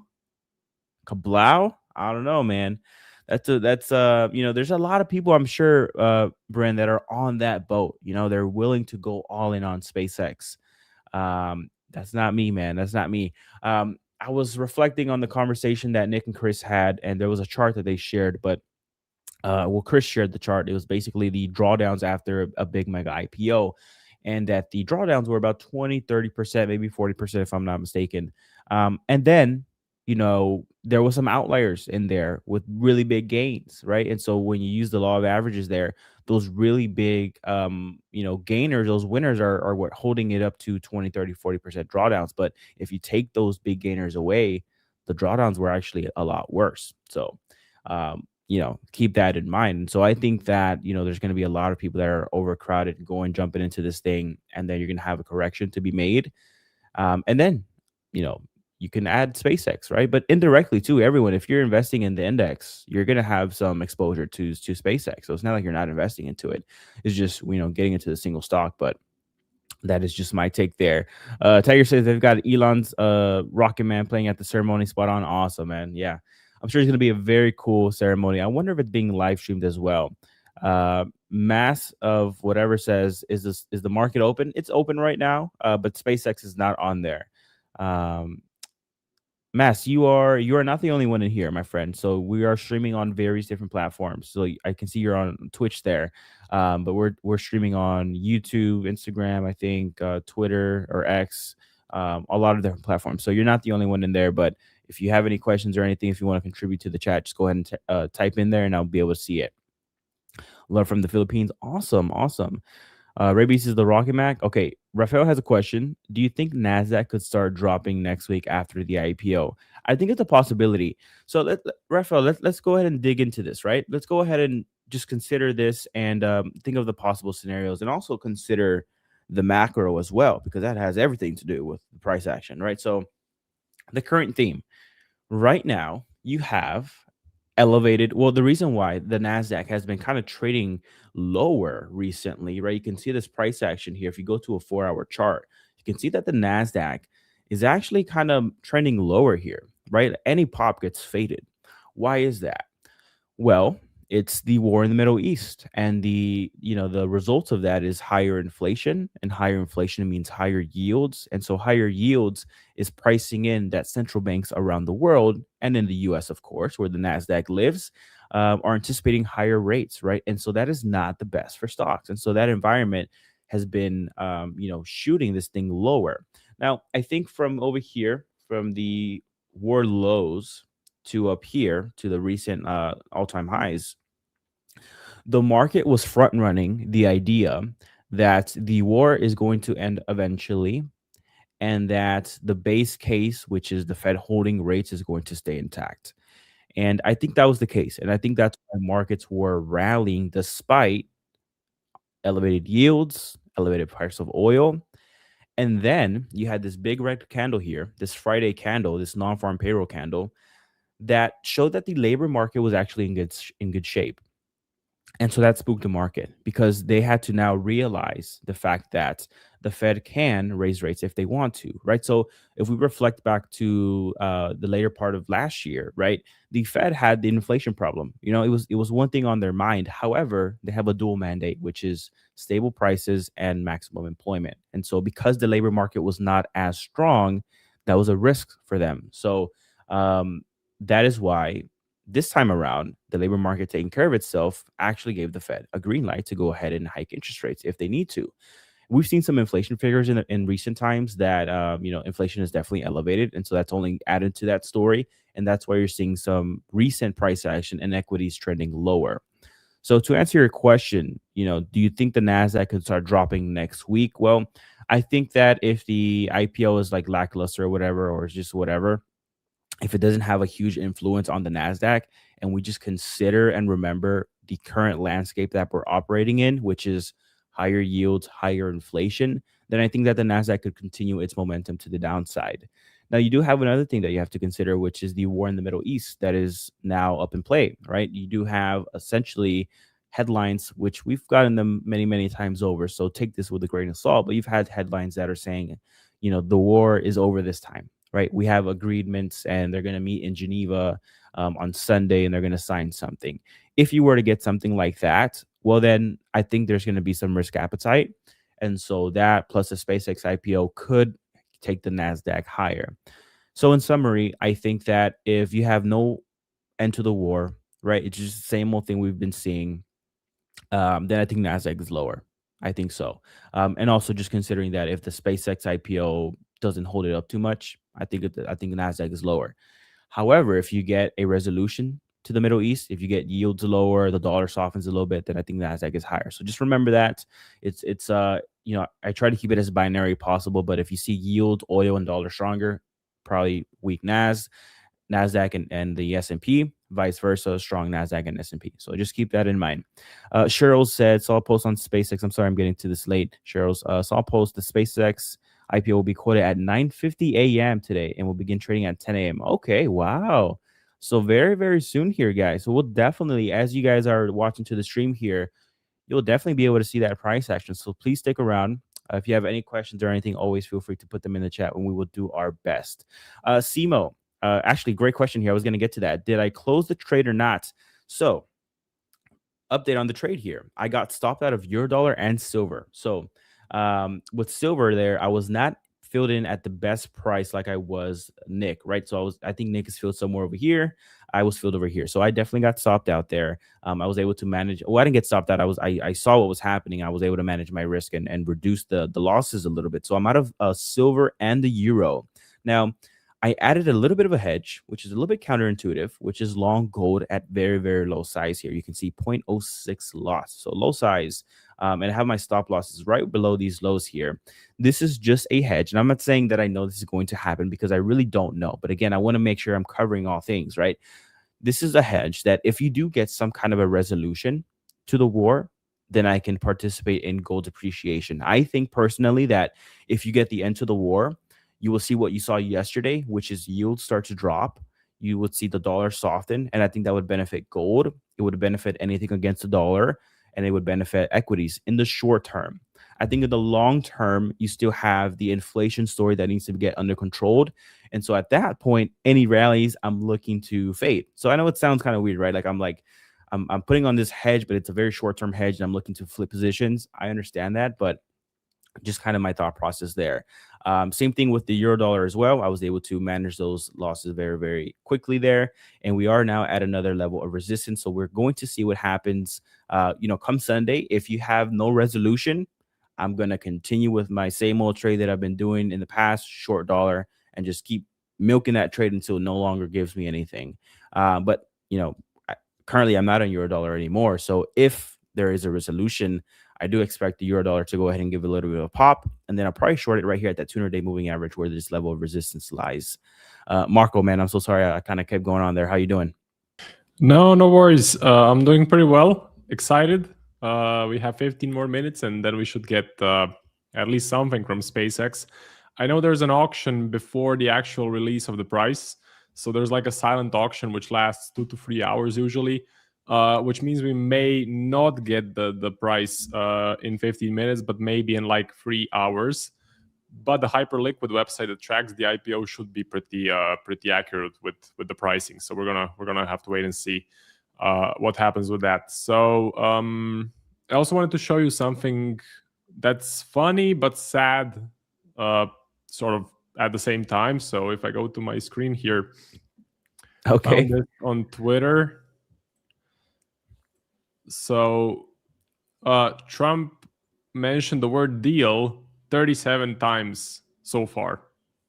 Kablow. I don't know, man. There's a lot of people, I'm sure, Bren, that are on that boat. They're willing to go all in on SpaceX. That's not me, man. That's not me. I was reflecting on the conversation that Nick and Chris had, and there was a chart that they shared, but Chris shared the chart. It was basically the drawdowns after a big mega IPO, and that the drawdowns were about 20, 30%, maybe 40%, if I'm not mistaken. And then, there was some outliers in there with really big gains, right? And so when you use the law of averages there, those really big, gainers, those winners are what holding it up to 20, 30, 40% drawdowns. But if you take those big gainers away, the drawdowns were actually a lot worse. So, keep that in mind. And so I think that, there's going to be a lot of people that are overcrowded jumping into this thing, and then you're going to have a correction to be made. And then, you can add SpaceX, right? But indirectly too, everyone, if you're investing in the index, you're going to have some exposure to SpaceX. So it's not like you're not investing into it. It's just, getting into the single stock. But that is just my take there. Tiger says they've got Elon's Rocket Man playing at the ceremony. Spot on. Awesome, man. Yeah. I'm sure it's going to be a very cool ceremony. I wonder if it's being live streamed as well. Mass of whatever says, is the market open? It's open right now, but SpaceX is not on there. Mass, you are not the only one in here, my friend. So we are streaming on various different platforms. So I can see you're on Twitch there, but we're streaming on YouTube, Instagram, I think, Twitter or X, a lot of different platforms. So you're not the only one in there. But if you have any questions or anything, if you want to contribute to the chat, just go ahead and type in there, and I'll be able to see it. Love from the Philippines. Awesome. Rabies is the Rocket Mac. Okay, Rafael has a question. Do you think NASDAQ could start dropping next week after the IPO? I think it's a possibility. So, Rafael, let's go ahead and dig into this, right? Let's go ahead and just consider this and think of the possible scenarios, and also consider the macro as well, because that has everything to do with the price action, right? So the current theme right now, you have elevated. Well, the reason why the NASDAQ has been kind of trading lower recently, right? You can see this price action here. If you go to a 4-hour chart, you can see that the NASDAQ is actually kind of trending lower here, right? Any pop gets faded. Why is that? Well, it's the war in the Middle East, and the results of that is higher inflation, and higher inflation means higher yields. And so higher yields is pricing in that central banks around the world, and in the US, of course, where the NASDAQ lives, are anticipating higher rates, right? And so that is not the best for stocks. And so that environment has been, shooting this thing lower. Now, I think from over here, from the war lows to up here to the recent all-time highs, The market was front running the idea that the war is going to end eventually, and that the base case, which is the Fed holding rates, is going to stay intact. And I think that was the case. And I think that's why markets were rallying despite elevated yields, elevated price of oil. And then you had this big red candle here, this Friday candle, this non-farm payroll candle that showed that the labor market was actually in good shape. And so that spooked the market because they had to now realize the fact that the Fed can raise rates if they want to, right? So if we reflect back to the later part of last year, right, the Fed had the inflation problem. You know, it was one thing on their mind. However, they have a dual mandate, which is stable prices and maximum employment. And so because the labor market was not as strong, that was a risk for them. So that is why this time around, the labor market taking care of itself actually gave the Fed a green light to go ahead and hike interest rates if they need to. We've seen some inflation figures in recent times that inflation is definitely elevated, and so that's only added to that story, and that's why you're seeing some recent price action and equities trending lower. So to answer your question, do you think the NASDAQ could start dropping next week? Well, I think that if the IPO is like lackluster or whatever, or it's just whatever, if it doesn't have a huge influence on the NASDAQ, and we just consider and remember the current landscape that we're operating in, which is higher yields, higher inflation, then I think that the NASDAQ could continue its momentum to the downside. Now, you do have another thing that you have to consider, which is the war in the Middle East that is now up in play, right? You do have essentially headlines, which we've gotten them many, many times over. So take this with a grain of salt, but you've had headlines that are saying, the war is over this time. Right, we have agreements, and they're going to meet in Geneva on Sunday, and they're going to sign something. If you were to get something like that, well, then I think there's going to be some risk appetite, and so that plus the SpaceX IPO could take the NASDAQ higher. So in summary, I think that if you have no end to the war, right, it's just the same old thing we've been seeing, then I think NASDAQ is lower. I think so. And also just considering that if the SpaceX IPO doesn't hold it up too much, I think NASDAQ is lower. However, if you get a resolution to the Middle East, if you get yields lower, the dollar softens a little bit, then I think NASDAQ is higher. So just remember that it's I try to keep it as binary possible, but if you see yield, oil, and dollar stronger, probably weak NASDAQ and the S&P, vice versa, strong NASDAQ and S&P. So just keep that in mind. Cheryl said, saw a post on SpaceX. I'm sorry, I'm getting to this late. Cheryl saw a post, the SpaceX IPO will be quoted at 9:50 a.m. today and will begin trading at 10 a.m. Okay, wow. So very, very soon here, guys. So we'll definitely, as you guys are watching to the stream here, you'll definitely be able to see that price action. So please stick around. If you have any questions or anything, always feel free to put them in the chat and we will do our best. Simo, actually, great question here. I was going to get to that. Did I close the trade or not? So update on the trade here. I got stopped out of Eurodollar and silver. So with silver there, I was not filled in at the best price like I was Nick, right? So I think Nick is filled somewhere over here. I was filled over here. So I definitely got stopped out there. I was able to manage. Well, I didn't get stopped out. I saw what was happening. I was able to manage my risk and reduce the losses a little bit. So I'm out of silver and the euro. Now, I added a little bit of a hedge, which is a little bit counterintuitive, which is long gold at very, very low size here. You can see 0.06 loss. So low size. And I have my stop losses right below these lows here. This is just a hedge. And I'm not saying that I know this is going to happen because I really don't know. But again, I want to make sure I'm covering all things, right? This is a hedge that if you do get some kind of a resolution to the war, then I can participate in gold appreciation. I think personally that if you get the end to the war, you will see what you saw yesterday, which is yields start to drop. You would see the dollar soften, and I think that would benefit gold. It would benefit anything against the dollar, and it would benefit equities in the short term. I think in the long term, you still have the inflation story that needs to get under controlled. And so at that point, any rallies I'm looking to fade. So I know it sounds kind of weird, right? I'm putting on this hedge, but it's a very short-term hedge, and I'm looking to flip positions. I understand that, but just kind of my thought process there. Same thing with the euro dollar as well. I was able to manage those losses very, very quickly there. And we are now at another level of resistance. So we're going to see what happens, come Sunday. If you have no resolution, I'm going to continue with my same old trade that I've been doing in the past, short dollar, and just keep milking that trade until it no longer gives me anything. But currently I'm not on euro dollar anymore. So if there is a resolution, I do expect the euro dollar to go ahead and give a little bit of a pop, and then I'll probably short it right here at that 200-day moving average where this level of resistance lies. Marco, man, I'm so sorry I kind of kept going on there. How you doing? No worries. I'm doing pretty well. Excited. We have 15 more minutes, and then we should get at least something from SpaceX. I know there's an auction before the actual release of the price. So there's like a silent auction which lasts 2 to 3 hours usually, which means we may not get the price in 15 minutes, but maybe in like 3 hours. But the Hyperliquid website that tracks the IPO should be pretty accurate with the pricing. So we're gonna have to wait and see what happens with that. So I also wanted to show you something that's funny but sad, sort of at the same time. So if I go to my screen here, Okay. found this on Twitter. So Trump mentioned the word deal 37 times so far.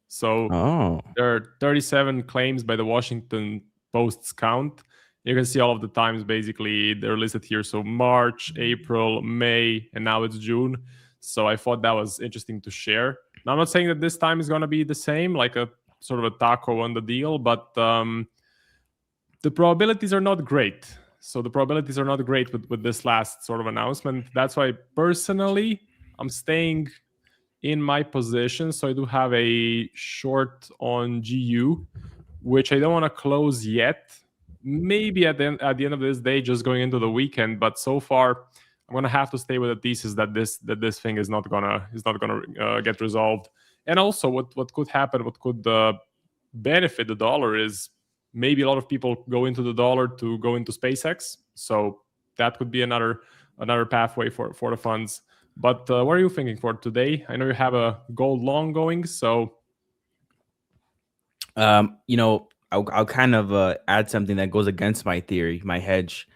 So there are 37 claims by the Washington Post's count. You can see all of the times basically they're listed here. So March, April, May, and now it's June. So I thought that was interesting to share. Now I'm not saying that this time is going to be the same, like a sort of a taco on the deal, but the probabilities are not great. So the probabilities are not great with this last sort of announcement. That's why personally I'm staying in my position. So I do have a short on GU, which I don't want to close yet. Maybe at the end of this day, just going into the weekend. But so far, I'm gonna have to stay with the thesis that this thing is not gonna get resolved. And also, what could happen, what could benefit the dollar is maybe a lot of people go into the dollar to go into SpaceX. So that could be another pathway for the funds. But what are you thinking for today? I know you have a gold long going, so I'll kind of add something that goes against my theory, my hedge.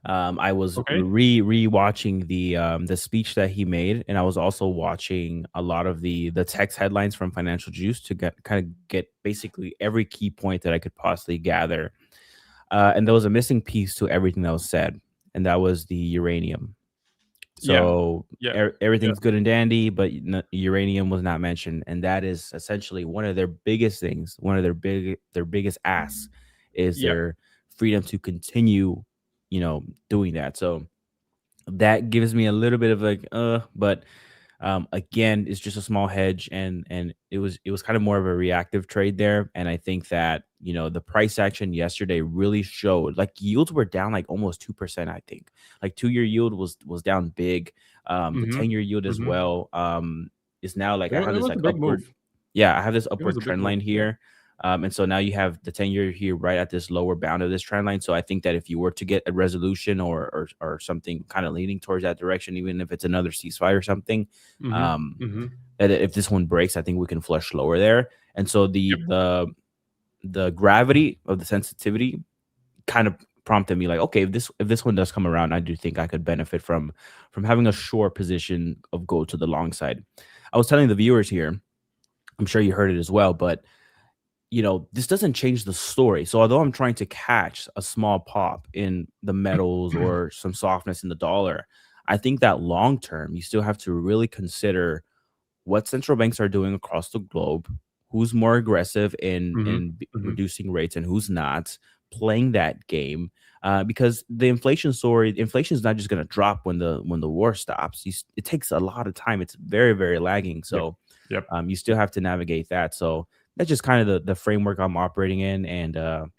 I was re-watching the speech that he made, and I was also watching a lot of the text headlines from Financial Juice to get basically every key point that I could possibly gather. And there was a missing piece to everything that was said, and that was the uranium. So everything's good and dandy, but uranium was not mentioned, and that is essentially one of their biggest things. One of their biggest asks is their freedom to continue, doing that. So that gives me a little bit of like, but again, it's just a small hedge, and it was kind of more of a reactive trade there. And I think that the price action yesterday really showed, like, yields were down like almost 2%. I think like 2-year yield was down big. The 10-year yield as well is now like, I have this like upward move. I have this upward trend line here. And so now you have the 10-year here right at this lower bound of this trend line. So I think that if you were to get a resolution or something kind of leaning towards that direction, even if it's another ceasefire or something, that if this one breaks, I think we can flush lower there. And so the gravity of the sensitivity kind of prompted me like, okay, if this one does come around, I do think I could benefit from having a short position of gold to the long side. I was telling the viewers here, I'm sure you heard it as well, but this doesn't change the story. So although I'm trying to catch a small pop in the metals or some softness in the dollar, I think that long term, you still have to really consider what central banks are doing across the globe, who's more aggressive in reducing rates and who's not, playing that game. Because the inflation is not just going to drop when the war stops. It takes a lot of time. It's very, very lagging. So you still have to navigate that. So that's just kind of the framework I'm operating in. And the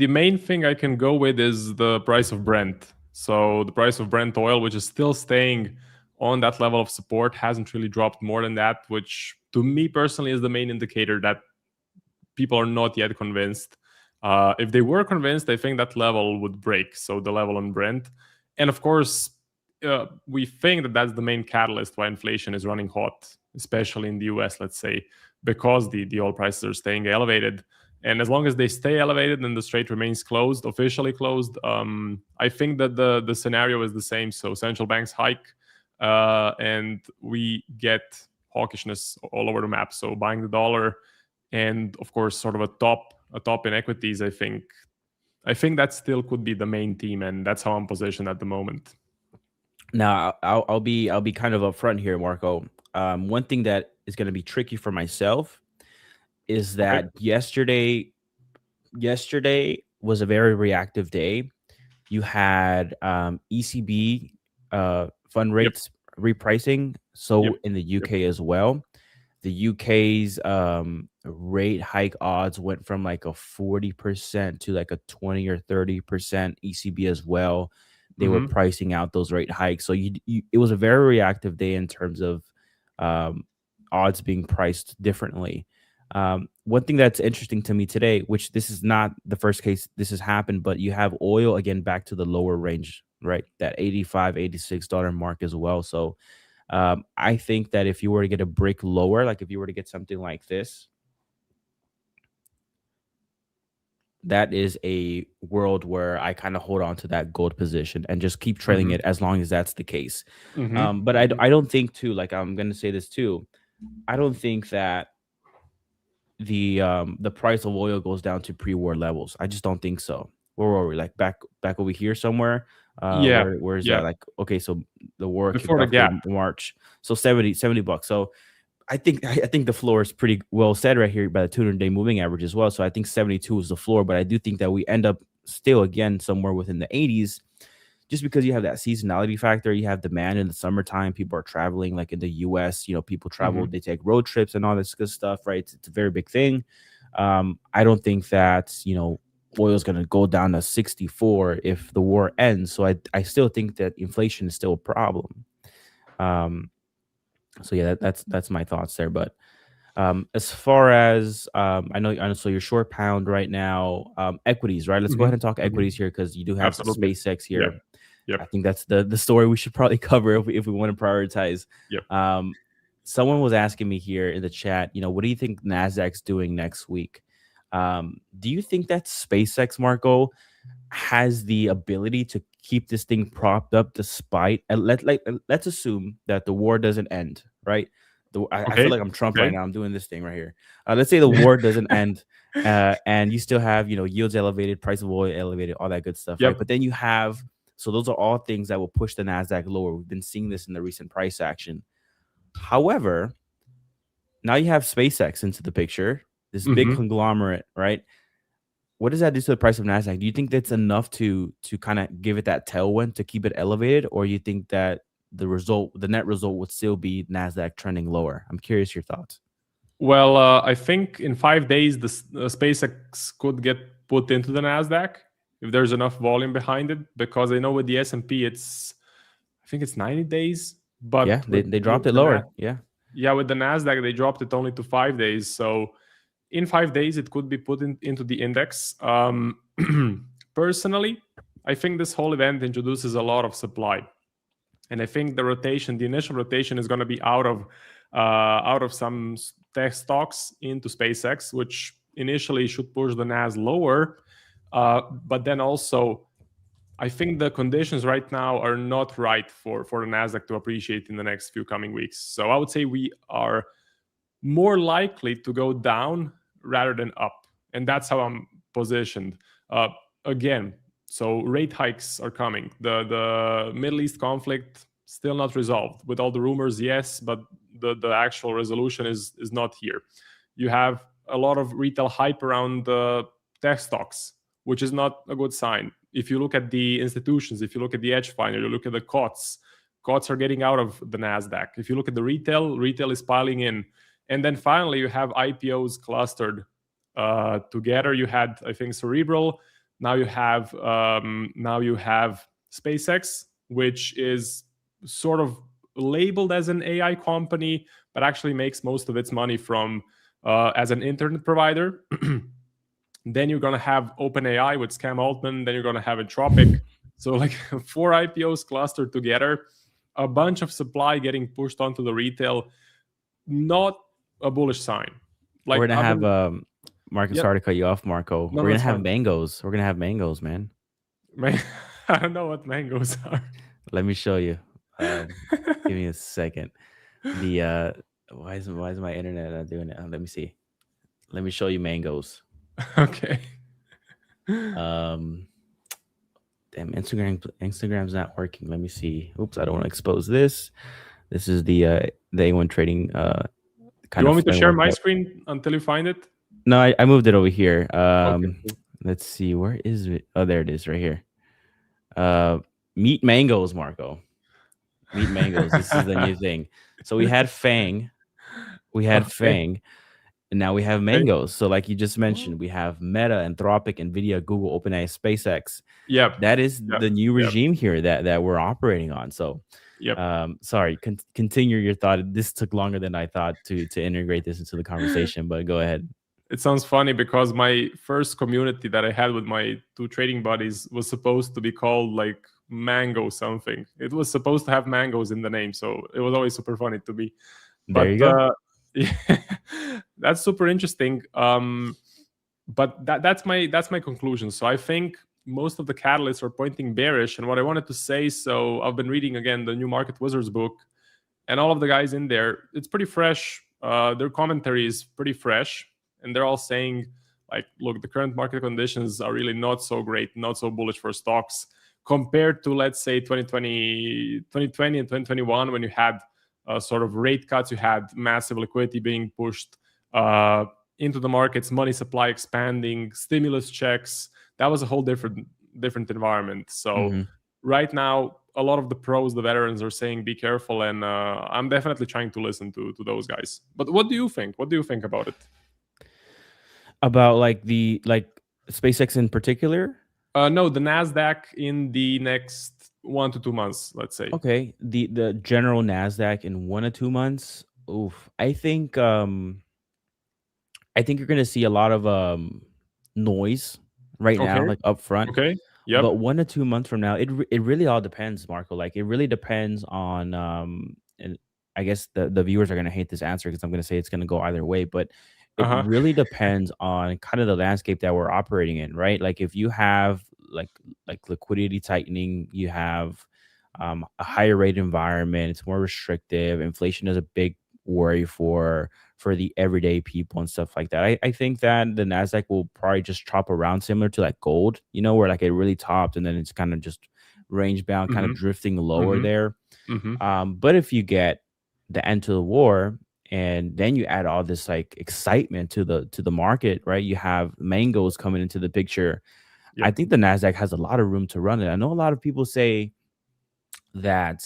main thing I can go with is the price of Brent. So the price of Brent oil, which is still staying on that level of support, hasn't really dropped more than that, which to me personally is the main indicator that people are not yet convinced. If they were convinced, I think that level would break. So the level on Brent. And of course, we think that that's the main catalyst why inflation is running hot, especially in the US, let's say, because the oil prices are staying elevated. And as long as they stay elevated and the strait remains closed, officially closed, I think that the scenario is the same. So central banks hike, and we get hawkishness all over the map. So buying the dollar, and of course, sort of a top in equities. I think I think that still could be the main theme, and that's how I'm positioned at the moment. Now, I'll be kind of upfront here, Marco. One thing that is going to be tricky for myself is that yesterday was a very reactive day. You had ECB fund rates repricing, so in the UK as well. The UK's rate hike odds went from like a 40% to like a 20 or 30% ECB as well. They were pricing out those rate hikes. So it was a very reactive day in terms of odds being priced differently. One thing that's interesting to me today, which this is not the first case this has happened, but you have oil again back to the lower range, right? That $85, $86 mark as well. So I think that if you were to get a break lower, like if you were to get something like this, that is a world where I kind of hold on to that gold position and just keep trailing it as long as that's the case. But I don't think too, like I'm going to say this too, I don't think that the price of oil goes down to pre-war levels. I just don't think so. Where were we? Like back over here somewhere? Where is that? Like, okay, so the war before the gap in March. So $70. So I think the floor is pretty well set right here by the 200-day moving average as well. So I think 72 is the floor, but I do think that we end up still again somewhere within the 80s, just because you have that seasonality factor. You have demand in the summertime. People are traveling, like in the US, you know, people travel, they take road trips and all this good stuff, right? It's a very big thing. I don't think that, you know, oil is going to go down to 64 if the war ends. So I still think that inflation is still a problem. So yeah, that's my thoughts there. But as far as I know, so you're short pound right now. Equities, right? Let's go ahead and talk equities here, because you do have SpaceX here. I think that's the story we should probably cover if we want to prioritize. Someone was asking me here in the chat, you know, what do you think NASDAQ's doing next week? Do you think that SpaceX, Marco, has the ability to keep this thing propped up despite, and let's assume that the war doesn't end, right? I feel like I'm Trump right now. I'm doing this thing right here. Let's say the war doesn't end, and you still have, you know, yields elevated, price of oil elevated, all that good stuff, right? But then you have, so those are all things that will push the NASDAQ lower. We've been seeing this in the recent price action. However, now you have SpaceX into the picture, this big conglomerate, right? What does that do to the price of NASDAQ? Do you think that's enough to kind of give it that tailwind to keep it elevated, or you think that the net result would still be NASDAQ trending lower? I'm curious your thoughts. Well, I think in 5 days, the SpaceX could get put into the NASDAQ if there's enough volume behind it, because I know with the S&P, I think it's 90 days. But yeah, they dropped it lower. Yeah, with the NASDAQ, they dropped it only to 5 days. So in 5 days, it could be put into the index. Personally, I think this whole event introduces a lot of supply. And I think the initial rotation is going to be out of some tech stocks into SpaceX, which initially should push the NAS lower. But then also, I think the conditions right now are not right for the NASDAQ to appreciate in the next few coming weeks. So I would say we are more likely to go down rather than up. And that's how I'm positioned. Again, so rate hikes are coming. The Middle East conflict still not resolved. With all the rumors, yes, but the actual resolution is not here. You have a lot of retail hype around the tech stocks, which is not a good sign. If you look at the institutions, if you look at the edge finder, you look at the COTS are getting out of the NASDAQ. If you look at the retail is piling in. And then finally, you have IPOs clustered together. You had, I think, Cerebral. Now you have SpaceX, which is sort of labeled as an AI company, but actually makes most of its money from as an internet provider. Then you're going to have OpenAI with Cam Altman. Then you're going to have Anthropic. So like 4 IPOs clustered together, a bunch of supply getting pushed onto the retail. Not a bullish sign. Like, we're going to have, Marcus, sorry to cut you off, Marco. We're going to have mangoes. We're going to have mangoes, man. I don't know what mangoes are. Let me show you. Give me a second. Why is my internet not doing it? Let me see. Let me show you mangoes. Okay. Damn, Instagram's not working. Let me see. Oops, I don't want to expose this. This is the A1 Trading kind You of want me to share framework. my screen until you find it? No, I moved it over here. Okay, cool. Let's see. Where is it? Oh, there it is, right here. Meat mangoes, Marco. Meat mangoes. This is the new thing. So we had Fang. Okay. And now we have Okay. mangoes. So like you just mentioned, we have Meta, Anthropic, Nvidia, Google, OpenAI, SpaceX. Yep. That is Yep. the new Yep. regime here that we're operating on. So Yep. Sorry, continue your thought. This took longer than I thought to integrate this into the conversation, but go ahead. It sounds funny because my first community that I had with my 2 trading buddies was supposed to be called like Mango something. It was supposed to have mangoes in the name, so it was always super funny to me. There But you go. yeah, that's super interesting. But that's my conclusion. So I think most of the catalysts are pointing bearish. And what I wanted to say, so I've been reading again the new Market Wizards book, and all of the guys in there, it's pretty fresh. Their commentary is pretty fresh, and they're all saying like, look, the current market conditions are really not so great, not so bullish for stocks compared to, let's say, 2020 and 2021, when you had sort of rate cuts, you had massive liquidity being pushed into the markets, money supply expanding, stimulus checks. That was a whole different environment. So right now, a lot of the pros, the veterans, are saying be careful, and I'm definitely trying to listen to those guys. But what do you think? What do you think about it? About like SpaceX in particular? No, the NASDAQ in the next 1 to 2 months, let's say. Okay, the general NASDAQ in 1 to 2 months. Oof, I think you're gonna see a lot of noise right now, like up front. Okay. Yep. But 1 to 2 months from now, it really all depends, Marco. Like it really depends on and I guess the viewers are gonna hate this answer because I'm gonna say it's gonna go either way, but it really depends on kind of the landscape that we're operating in, right? Like if you have like liquidity tightening, you have a higher rate environment, it's more restrictive, inflation is a big worry for the everyday people and stuff like that. I think that the NASDAQ will probably just chop around similar to like gold, where like it really topped and then it's kind of just range bound, kind of drifting lower there. But if you get the end to the war and then you add all this like excitement to the market, right? You have mangoes coming into the picture. I think the NASDAQ has a lot of room to run it. I know a lot of people say that,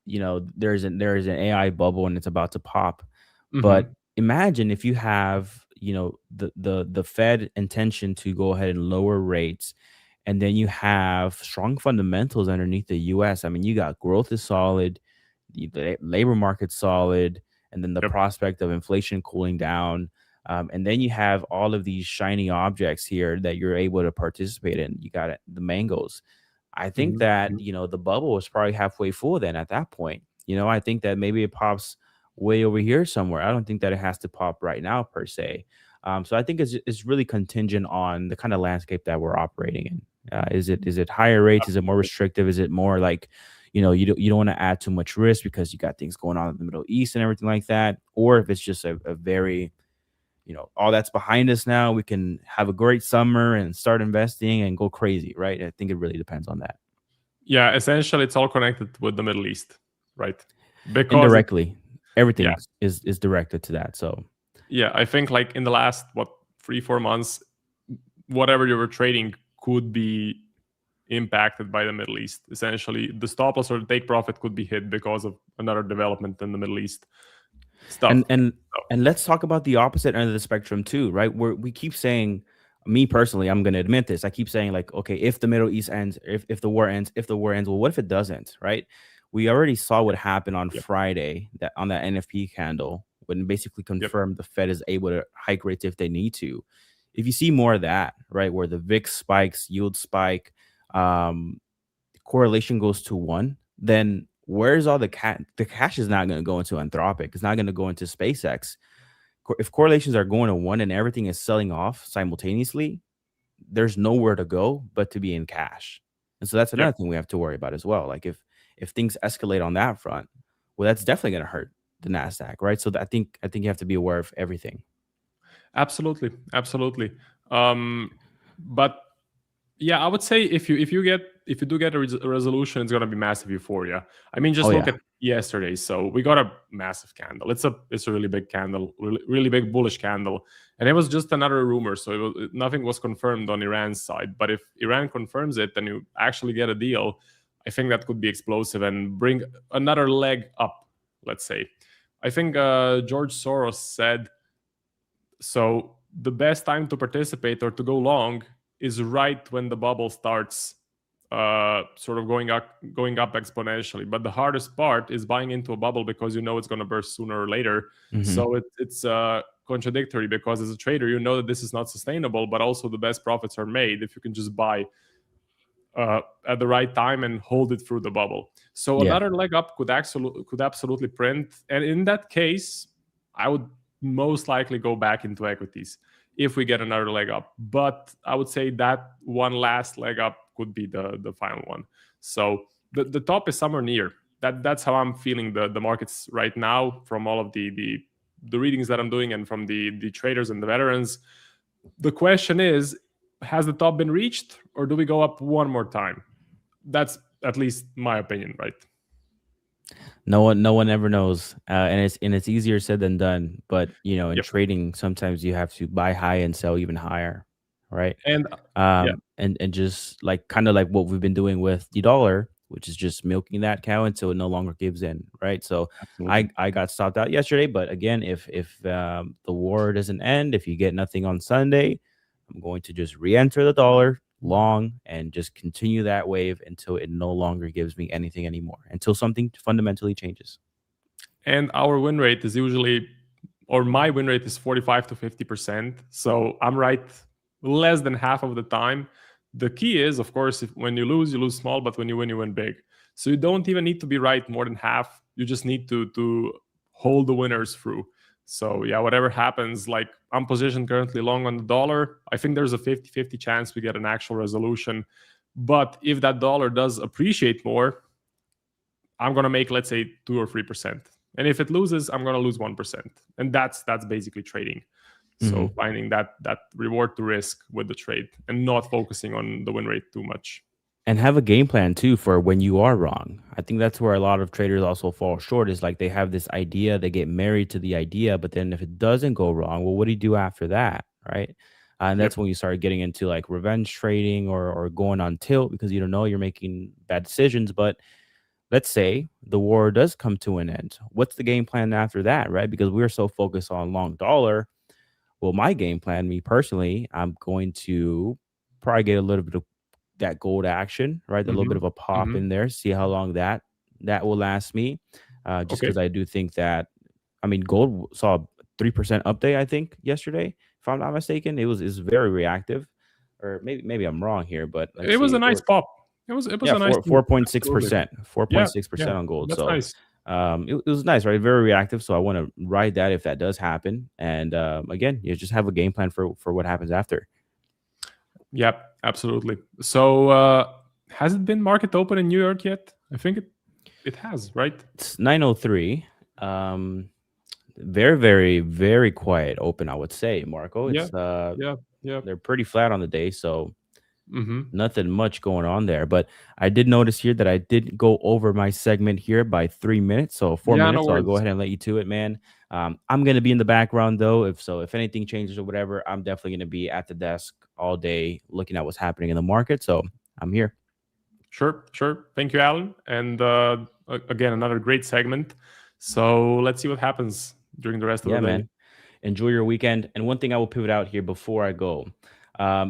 there's an AI bubble and it's about to pop. But imagine if you have, the Fed intention to go ahead and lower rates, and then you have strong fundamentals underneath the US. I mean, you got growth is solid, the labor market's solid, and then the prospect of inflation cooling down. And then you have all of these shiny objects here that you're able to participate in. You got the mangoes. I think that, the bubble is probably halfway full then at that point. I think that maybe it pops way over here somewhere. I don't think that it has to pop right now per se. So I think it's really contingent on the kind of landscape that we're operating in. Is it higher rates? Is it more restrictive? Is it more like, you don't want to add too much risk because you got things going on in the Middle East and everything like that? Or if it's just a very, all that's behind us now, we can have a great summer and start investing and go crazy, right? I think it really depends on that. Yeah, essentially it's all connected with the Middle East, right? Because indirectly, everything is directed to that. So yeah, I think like in the last 3-4 months, whatever you were trading could be impacted by the Middle East. Essentially, the stop loss or the take profit could be hit because of another development in the Middle East stuff. And let's talk about the opposite end of the spectrum too, right? Where we keep saying, me personally, I'm going to admit this, I keep saying like, okay, if the Middle East ends, if the war ends, well, what if it doesn't, right? We already saw what happened on Friday, that on that NFP candle, when it basically confirmed the Fed is able to hike rates if they need to. If you see more of that, right, where the VIX spikes, yield spike, correlation goes to 1, then where's all the cash? The cash is not going to go into Anthropic. It's not going to go into SpaceX. If correlations are going to 1 and everything is selling off simultaneously, there's nowhere to go but to be in cash. And so that's another thing we have to worry about as well. Like if things escalate on that front, well, that's definitely going to hurt the NASDAQ, right? So I think you have to be aware of everything. Absolutely. But Yeah, I would say if you do get a resolution, it's gonna be massive euphoria. I mean, just look at yesterday. So we got a massive candle. It's a really big candle, really big bullish candle, and it was just another rumor. So nothing was confirmed on Iran's side. But if Iran confirms it, then you actually get a deal. I think that could be explosive and bring another leg up. Let's say, I think George Soros said, so the best time to participate or to go long is right when the bubble starts sort of going up exponentially. But the hardest part is buying into a bubble because you know it's going to burst sooner or later. So it's contradictory, because as a trader, you know that this is not sustainable, but also the best profits are made if you can just buy at the right time and hold it through the bubble. So another leg up could absolutely print. And in that case, I would most likely go back into equities if we get another leg up. But I would say that one last leg up could be the final one. So the top is somewhere near. That's how I'm feeling the markets right now, from all of the readings that I'm doing and from the traders and the veterans. The question is, has the top been reached, or do we go up one more time? That's at least my opinion, right? No one ever knows, and it's easier said than done. But in trading, sometimes you have to buy high and sell even higher, right? And and just kind of like what we've been doing with the dollar, which is just milking that cow until it no longer gives in, right? So I got stopped out yesterday, but again, if the war doesn't end, if you get nothing on Sunday, I'm going to just re-enter the dollar long and just continue that wave until it no longer gives me anything anymore, until something fundamentally changes. And our win rate is usually, or my win rate is 45 to 50%. So I'm right less than half of the time. The key is, of course, when you lose small, but when you win big. So you don't even need to be right more than half. You just need to hold the winners through. So yeah, whatever happens, like I'm positioned currently long on the dollar. I think there's a 50-50 chance we get an actual resolution. But if that dollar does appreciate more, I'm going to make, let's say, 2 or 3%. And if it loses, I'm going to lose 1%. And that's basically trading. So finding that reward to risk with the trade and not focusing on the win rate too much. And have a game plan too for when you are wrong. I think that's where a lot of traders also fall short, is like they have this idea, they get married to the idea, but then if it doesn't go wrong, well, what do you do after that, right? And that's when you start getting into like revenge trading or going on tilt, because you don't know, you're making bad decisions. But let's say the war does come to an end. What's the game plan after that, right? Because we're so focused on long dollar. Well, my game plan, me personally, I'm going to probably get a little bit of that gold action, right? A little bit of a pop in there, see how long that will last me. Just because I do think that, I mean, gold saw a 3% update, I think, yesterday, if I'm not mistaken. It was very reactive, or maybe I'm wrong here, but it was a nice pop. It was a nice 4.6%, 4.6% on gold. That's so nice. It was nice, right? Very reactive. So I want to ride that if that does happen. And again, you just have a game plan for what happens after. Yep, absolutely. So has it been market open in New York yet? I think it has, right? It's 9:03. Very, very, very quiet open, I would say, Marco. It's they're pretty flat on the day, so nothing much going on there. But I did notice here that I did go over my segment here by 3 minutes, so 4 minutes. So I'll go ahead and let you to it, man. I'm gonna be in the background though. If anything changes or whatever, I'm definitely gonna be at the desk all day looking at what's happening in the market. So I'm here. Sure. Thank you, Alan. And again, another great segment. So let's see what happens during the rest of the day. Man. Enjoy your weekend. And one thing I will pivot out here before I go.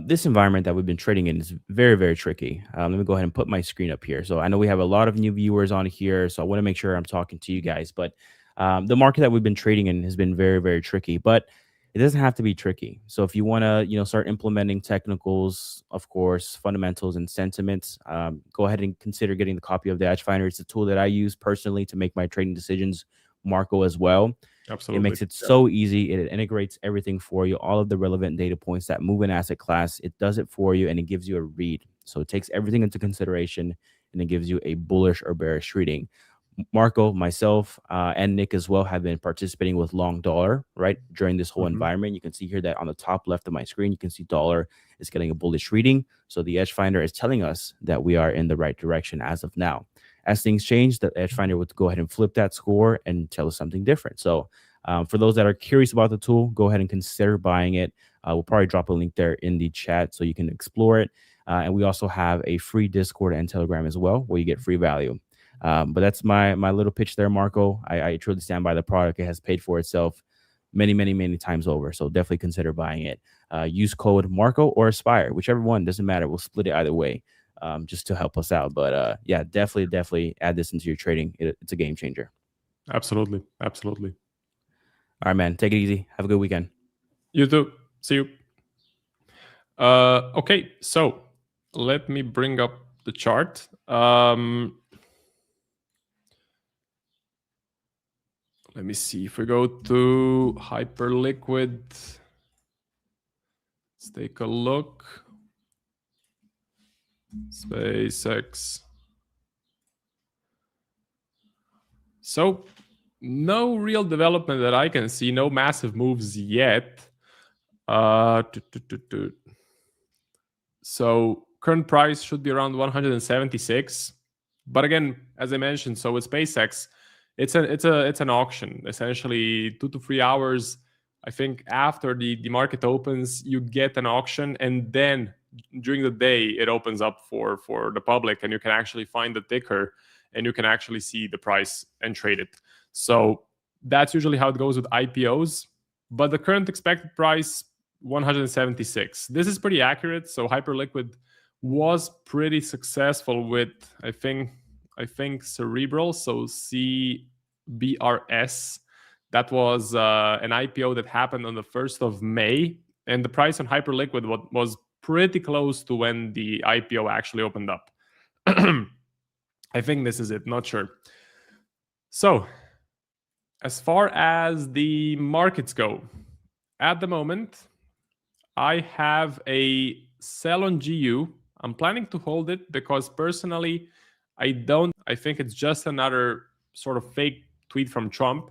This environment that we've been trading in is very, very tricky. Let me go ahead and put my screen up here. So I know we have a lot of new viewers on here, so I want to make sure I'm talking to you guys. But the market that we've been trading in has been very, very tricky. But it doesn't have to be tricky. So if you want to, start implementing technicals, of course, fundamentals and sentiments, go ahead and consider getting the copy of the Edge Finder. It's a tool that I use personally to make my trading decisions. Marco as well. Absolutely. It makes it so easy. It integrates everything for you, all of the relevant data points that move an asset class. It does it for you, and it gives you a read. So it takes everything into consideration, and it gives you a bullish or bearish reading. Marco, myself, and Nick as well have been participating with long dollar, right, during this whole environment. You can see here that on the top left of my screen, you can see dollar is getting a bullish reading. So the Edge Finder is telling us that we are in the right direction as of now. As things change, the Edge Finder would go ahead and flip that score and tell us something different. So for those that are curious about the tool, go ahead and consider buying it. We'll probably drop a link there in the chat so you can explore it. And we also have a free Discord and Telegram as well, where you get free value. But that's my little pitch there, Marco. I truly stand by the product. It has paid for itself many times over. So definitely consider buying it. Use code Marco or Aspire, whichever one, doesn't matter. We'll split it either way, just to help us out. But yeah, definitely add this into your trading. It's a game changer. Absolutely. All right, man. Take it easy. Have a good weekend. You too. See you. Okay, so let me bring up the chart. Let me see if we go to Hyperliquid. Let's take a look. SPACEX. So no real development that I can see. No massive moves yet. So current price should be around 176. But again, as I mentioned, so with SPACEX, it's an auction. Essentially 2 to 3 hours, I think, after the market opens, you get an auction, and then during the day it opens up for the public, and you can actually find the ticker and you can actually see the price and trade it. So that's usually how it goes with IPOs. But the current expected price, 176. This is pretty accurate. So Hyperliquid was pretty successful with, I think Cerebral, so CBRS. That was an IPO that happened on the 1st of May. And the price on Hyperliquid was pretty close to when the IPO actually opened up. I think this is it, not sure. So as far as the markets go, at the moment, I have a sell on GU. I'm planning to hold it because personally, I think it's just another sort of fake tweet from Trump.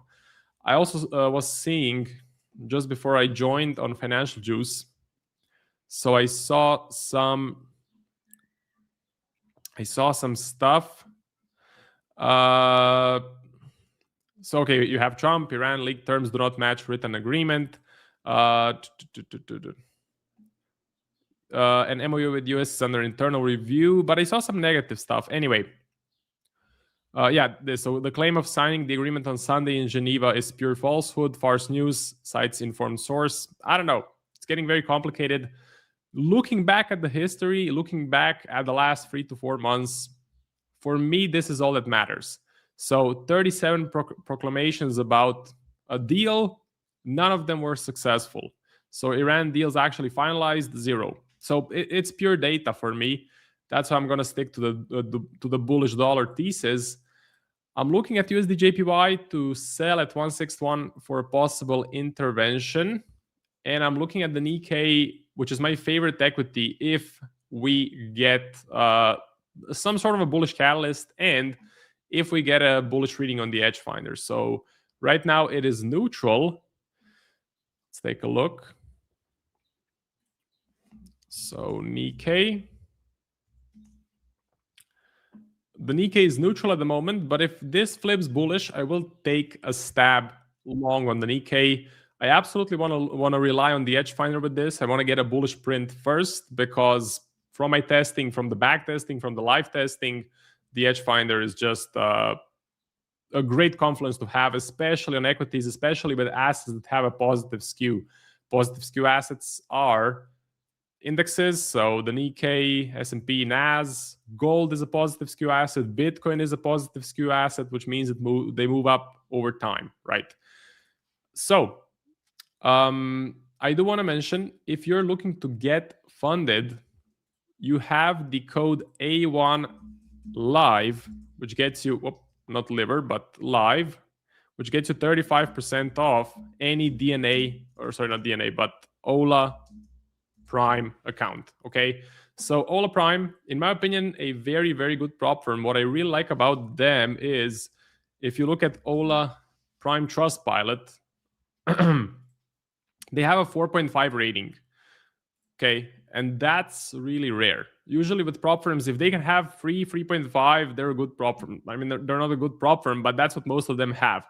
I also was seeing just before I joined on Financial Juice. So I saw some stuff. So okay, you have Trump, Iran leaked terms do not match written agreement. An MOU with US is under internal review, but I saw some negative stuff. Anyway, so the claim of signing the agreement on Sunday in Geneva is pure falsehood. Farce news, cites informed source. I don't know. It's getting very complicated. Looking back at the history, looking back at the last 3 to 4 months, for me, this is all that matters. So 37 proclamations about a deal, none of them were successful. So Iran deals actually finalized, 0. So it's pure data for me. That's why I'm going to stick to the bullish dollar thesis. I'm looking at USD JPY to sell at 161 for a possible intervention. And I'm looking at the Nikkei, which is my favorite equity, if we get some sort of a bullish catalyst and if we get a bullish reading on the Edge Finder. So right now it is neutral. Let's take a look. So Nikkei. The Nikkei is neutral at the moment, but if this flips bullish, I will take a stab long on the Nikkei. I absolutely want to rely on the Edge Finder with this. I want to get a bullish print first because from my testing, from the back testing, from the live testing, the Edge Finder is just a great confluence to have, especially on equities, especially with assets that have a positive skew. Positive skew assets are indexes, so the Nikkei, S&P, NAS, gold is a positive skew asset, Bitcoin is a positive skew asset, which means they move up over time, right? So I do want to mention, if you're looking to get funded, you have the code A1 live, which gets you, not liver, but live, which gets you 35% off any Ola Prime account. Okay, so Ola Prime, in my opinion, a very, very good prop firm. What I really like about them is if you look at Ola Prime Trustpilot, they have a 4.5 rating. Okay, and that's really rare. Usually with prop firms, if they can have 3.5, they're a good prop firm. I mean, they're not a good prop firm, but that's what most of them have.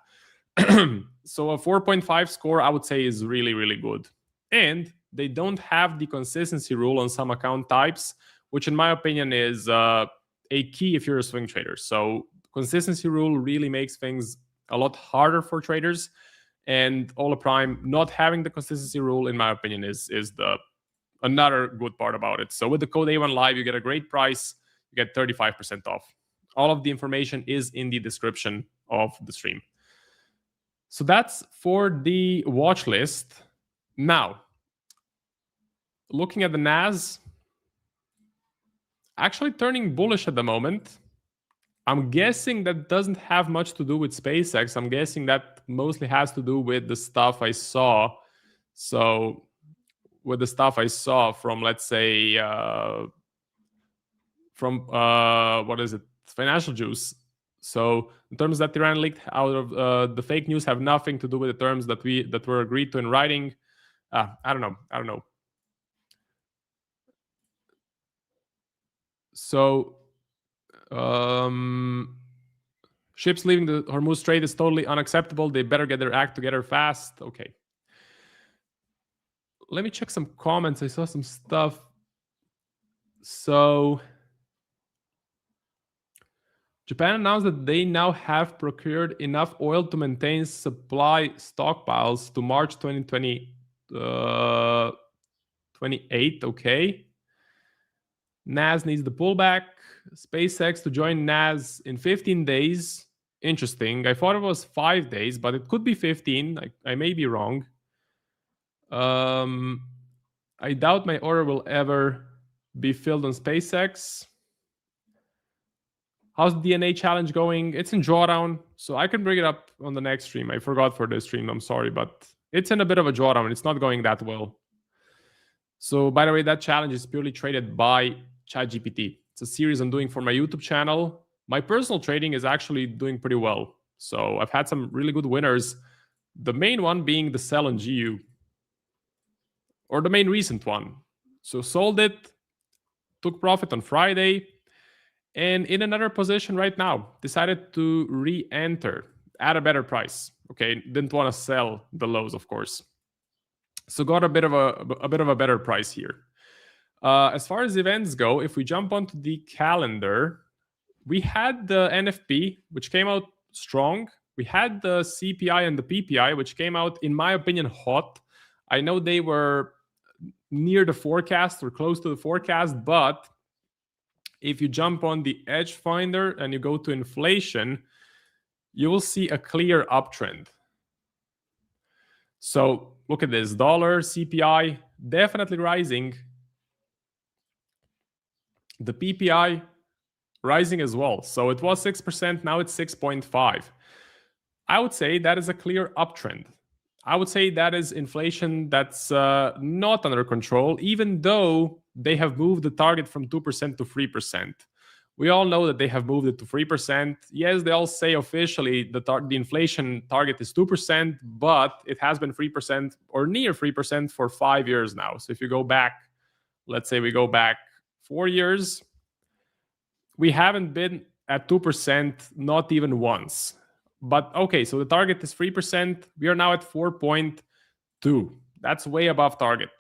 So a 4.5 score, I would say, is really, really good. And they don't have the consistency rule on some account types, which in my opinion is a key if you're a swing trader. So consistency rule really makes things a lot harder for traders. And Ola Prime not having the consistency rule, in my opinion, is another good part about it. So with the code A1 Live, you get a great price. You get 35% off. All of the information is in the description of the stream. So that's for the watch list. Now, looking at the NAS, actually turning bullish at the moment. I'm guessing that doesn't have much to do with SPACEX. I'm guessing that mostly has to do with the stuff I saw. So with the stuff I saw from, let's say, what is it? Financial Juice. So the terms that Iran leaked out of the fake news have nothing to do with the terms that were agreed to in writing. I don't know. So ships leaving the Hormuz Strait is totally unacceptable. They better get their act together fast. Okay. Let me check some comments. I saw some stuff. So Japan announced that they now have procured enough oil to maintain supply stockpiles to March 2028. Okay. NAS needs the pullback. SpaceX to join NAS in 15 days. Interesting. I thought it was 5 days, but it could be 15. I may be wrong. I doubt my order will ever be filled on SpaceX. How's the DNA challenge going? It's in drawdown, so I can bring it up on the next stream. I forgot for this stream, I'm sorry, but it's in a bit of a drawdown. It's not going that well. So by the way, that challenge is purely traded by ChatGPT. It's a series I'm doing for my YouTube channel. My personal trading is actually doing pretty well. So I've had some really good winners. The main one being the sell on GU, or the main recent one. So sold it, took profit on Friday, and in another position right now, decided to re-enter at a better price. Okay, didn't want to sell the lows, of course. So got a bit of a better price here. As far as events go, if we jump onto the calendar, we had the NFP, which came out strong. We had the CPI and the PPI, which came out, in my opinion, hot. I know they were near the forecast or close to the forecast, but if you jump on the Edge Finder and you go to inflation, you will see a clear uptrend. So look at this, dollar, CPI, definitely rising. The PPI rising as well. So it was 6%, now it's 6.5. I would say that is a clear uptrend. I would say that is inflation that's not under control, even though they have moved the target from 2% to 3%. We all know that they have moved it to 3%. Yes, they all say officially the inflation target is 2%, but it has been 3% or near 3% for 5 years now. So if you go back, let's say we go back 4 years, we haven't been at 2%, not even once. But okay, so the target is 3%. We are now at 4.2. That's way above target.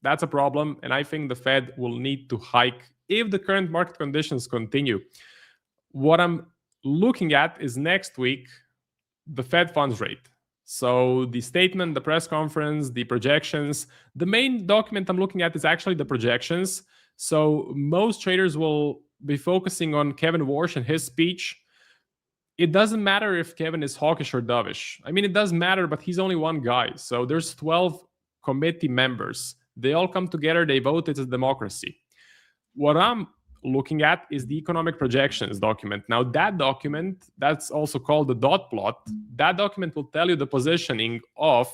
That's a problem. And I think the Fed will need to hike if the current market conditions continue. What I'm looking at is next week, the Fed funds rate. So the statement, the press conference, the projections. The main document I'm looking at is actually the projections. So most traders will be focusing on Kevin Warsh and his speech. It doesn't matter if Kevin is hawkish or dovish. I mean, it does matter, but he's only one guy. So there's 12 committee members. They all come together. They vote. It's a democracy. What I'm looking at is the economic projections document. Now, that document, that's also called the dot plot. That document will tell you the positioning of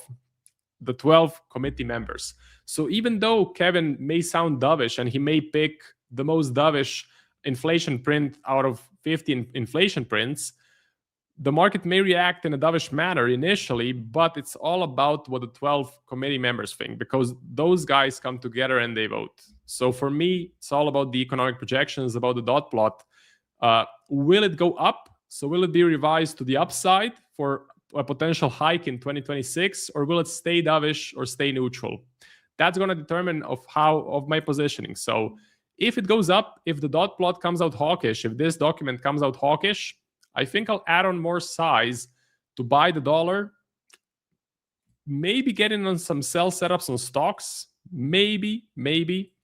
the 12 committee members. So even though Kevin may sound dovish and he may pick the most dovish inflation print out of 15 inflation prints, the market may react in a dovish manner initially, but it's all about what the 12 committee members think, because those guys come together and they vote. So for me, it's all about the economic projections, about the dot plot. Will it go up? So will it be revised to the upside for a potential hike in 2026, or will it stay dovish or stay neutral? That's going to determine of my positioning. So if it goes up, if the dot plot comes out hawkish, if this document comes out hawkish, I think I'll add on more size to buy the dollar, maybe getting on some sell setups on stocks, maybe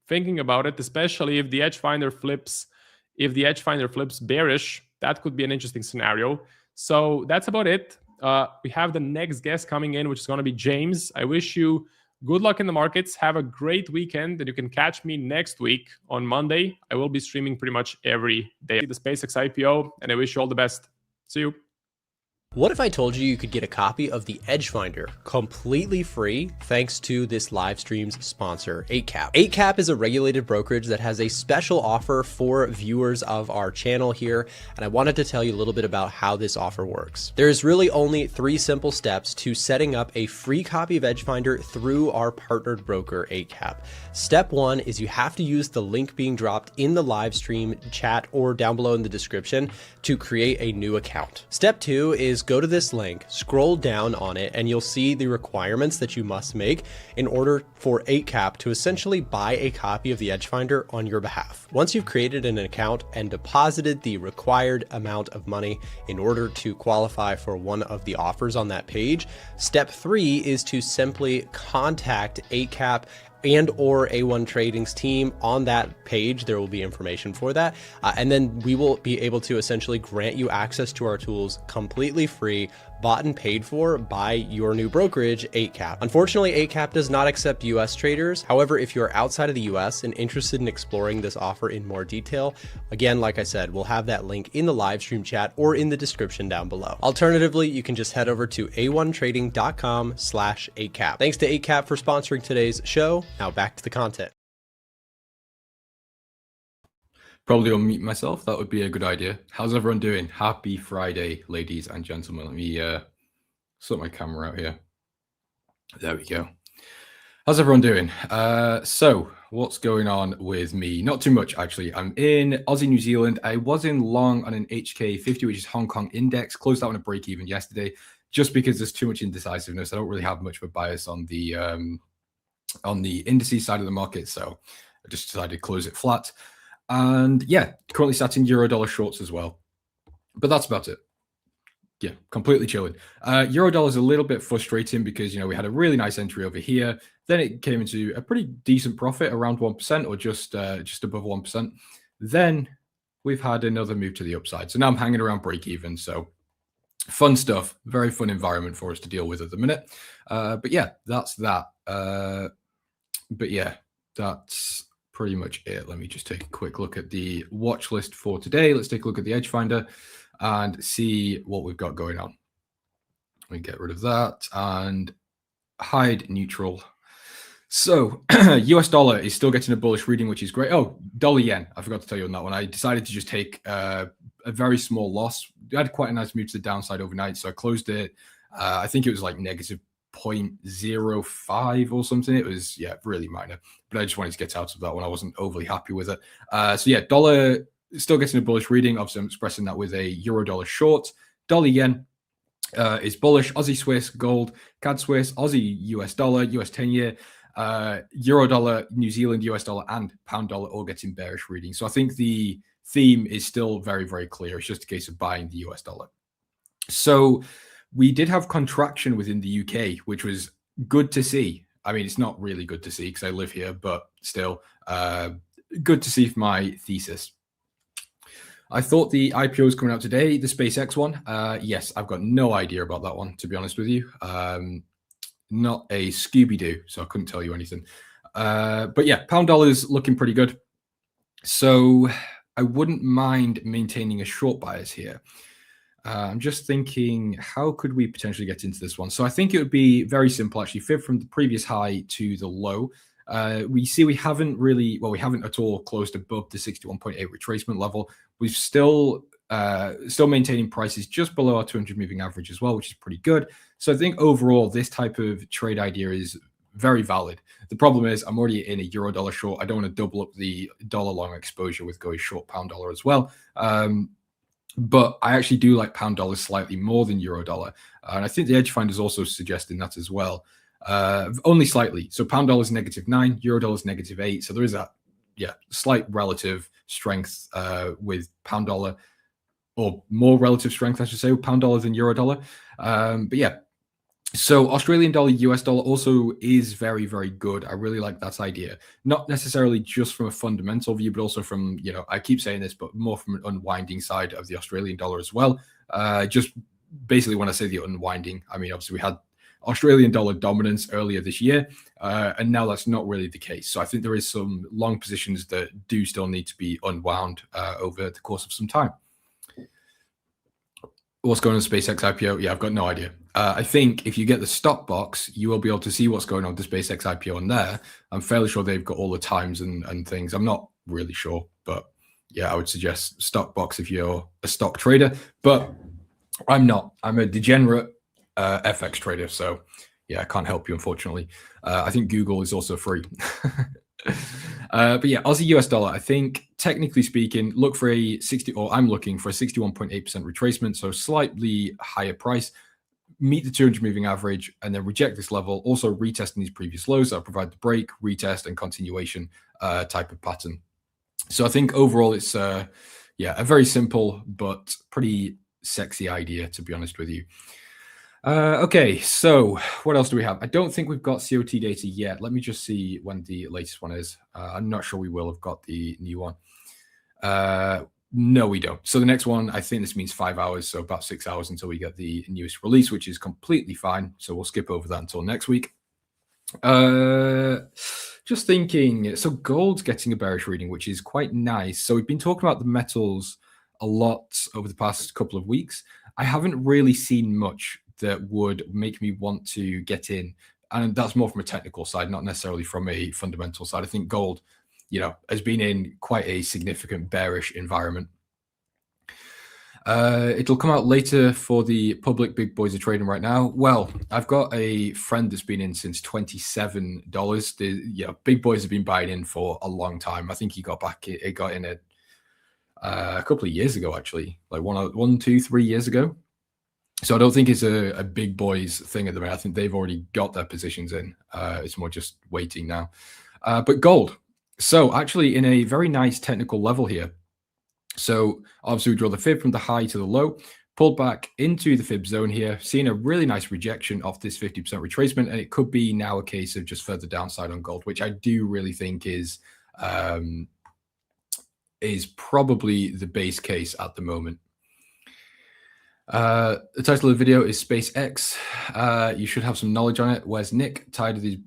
thinking about it, especially if the edge finder flips. If the edge finder flips bearish, that could be an interesting scenario. So that's about it. We have the next guest coming in, which is going to be James. I wish you good luck in the markets. Have a great weekend, and you can catch me next week on Monday. I will be streaming pretty much every day. The SPACEX IPO, and I wish you all the best. See you. What if I told you you could get a copy of the Edge Finder completely free thanks to this live stream's sponsor, 8cap? 8cap is a regulated brokerage that has a special offer for viewers of our channel here, and I wanted to tell you a little bit about how this offer works. There's really only 3 simple steps to setting up a free copy of Edge Finder through our partnered broker, 8cap. Step 1 is you have to use the link being dropped in the live stream chat or down below in the description to create a new account. Step 2 is go to this link, scroll down on it, and you'll see the requirements that you must make in order for 8cap to essentially buy a copy of the Edge Finder on your behalf. Once you've created an account and deposited the required amount of money in order to qualify for one of the offers on that page, step 3 is to simply contact 8cap and or A1 Trading's team. On that page, there will be information for that. And then we will be able to essentially grant you access to our tools completely free, bought and paid for by your new brokerage, 8cap. Unfortunately, 8cap does not accept US traders. However, if you're outside of the US and interested in exploring this offer in more detail, again, like I said, we'll have that link in the live stream chat or in the description down below. Alternatively, you can just head over to a1trading.com/8cap. Thanks to 8cap for sponsoring today's show. Now back to the content. Probably unmute myself. That would be a good idea. How's everyone doing? Happy Friday, ladies and gentlemen. Let me sort my camera out here. There we go. How's everyone doing? So what's going on with me? Not too much, actually. I'm in Aussie, New Zealand. I was in long on an HK50, which is Hong Kong index. Closed out on a break even yesterday, just because there's too much indecisiveness. I don't really have much of a bias on the indices side of the market, so I just decided to close it flat. And yeah, currently sat in euro-dollar shorts as well. But that's about it. Yeah, completely chilling. Euro-dollar is a little bit frustrating because, you know, we had a really nice entry over here. Then it came into a pretty decent profit, around 1% or just above 1%. Then we've had another move to the upside. So now I'm hanging around break even. So fun stuff. Very fun environment for us to deal with at the minute. But yeah, that's that. But yeah, that's pretty much it. Let me just take a quick look at the watch list for today. Let's take a look at the Edge Finder and see what we've got going on. Let me get rid of that and hide neutral. So US dollar is still getting a bullish reading, which is great. Oh, dollar yen. I forgot to tell you on that one. I decided to just take a very small loss. We had quite a nice move to the downside overnight, so I closed it. I think it was like negative 0.05 or something. It was, yeah, really minor, but I just wanted to get out of that one. I wasn't overly happy with it. So yeah, dollar still getting a bullish reading. Obviously I'm expressing that with a euro dollar short. Dollar yen is bullish. Aussie Swiss, gold, CAD Swiss, Aussie US dollar, US 10-year, euro dollar, New Zealand US dollar, and pound dollar all getting bearish reading. So I think the theme is still very, very clear. It's just a case of buying the US dollar. So we did have contraction within the UK, which was good to see. I mean, it's not really good to see because I live here, but still good to see for my thesis. I thought the IPO was coming out today, the SPACEX one. Yes, I've got no idea about that one, to be honest with you. Not a Scooby-Doo, so I couldn't tell you anything. But yeah, pound dollar is looking pretty good. So I wouldn't mind maintaining a short bias here. I'm just thinking, how could we potentially get into this one? So I think it would be very simple, actually. Fib from the previous high to the low. We see we haven't really, well, we haven't at all closed above the 61.8 retracement level. We've still still maintaining prices just below our 200 moving average as well, which is pretty good. So I think overall, this type of trade idea is very valid. The problem is I'm already in a euro dollar short. I don't want to double up the dollar long exposure with going short pound dollar as well. But I actually do like pound dollar slightly more than euro dollar. And I think the Edge Finder is also suggesting that as well. Only slightly. So pound dollar is -9, euro dollar is -8. So there is that, slight relative strength with pound dollar, or more relative strength, I should say, with pound dollar than euro dollar. But yeah. So Australian dollar, US dollar also is very, very good. I really like that idea. Not necessarily just from a fundamental view, but also from, I keep saying this, but more from an unwinding side of the Australian dollar as well. Just basically when I say the unwinding, I mean, obviously we had Australian dollar dominance earlier this year, and now that's not really the case. So I think there is some long positions that do still need to be unwound over the course of some time. What's going on SpaceX IPO? Yeah, I've got no idea. I think if you get the stock box, you will be able to see what's going on with the SpaceX IPO on there. I'm fairly sure they've got all the times and things. I'm not really sure, but yeah, I would suggest stock box if you're a stock trader, but I'm not. I'm a degenerate FX trader, so yeah, I can't help you, unfortunately. I think Google is also free. But yeah, Aussie US dollar, I think technically speaking, look for a 60, or I'm looking for a 61.8% retracement, so slightly higher price, meet the 200 moving average, and then reject this level, also retesting these previous lows that provide the break, retest, and continuation type of pattern. So I think overall it's a very simple but pretty sexy idea, to be honest with you. Okay, so what else do we have? I don't think we've got COT data yet. Let me just see when the latest one is. I'm not sure we will have got the new one. No, we don't. So the next one, I think this means 5 hours, so about 6 hours until we get the newest release, which is completely fine. So we'll skip over that until next week. Just thinking, so gold's getting a bearish reading, which is quite nice. So we've been talking about the metals a lot over the past couple of weeks. I haven't really seen much that would make me want to get in. And that's more from a technical side, not necessarily from a fundamental side. I think gold, has been in quite a significant bearish environment. It'll come out later for the public. Big boys are trading right now. Well, I've got a friend that's been in since $27. The big boys have been buying in for a long time. I think he got in it a couple of years ago, actually, like 1, 2, 3 years ago. So I don't think it's a big boys thing at the moment. I think they've already got their positions in. It's more just waiting now. But gold. So actually in a very nice technical level here. So obviously we draw the fib from the high to the low, pulled back into the fib zone here, seeing a really nice rejection of this 50% retracement. And it could be now a case of just further downside on gold, which I do really think is probably the base case at the moment. The title of the video is SpaceX. You should have some knowledge on it. Where's Nick? Tired of these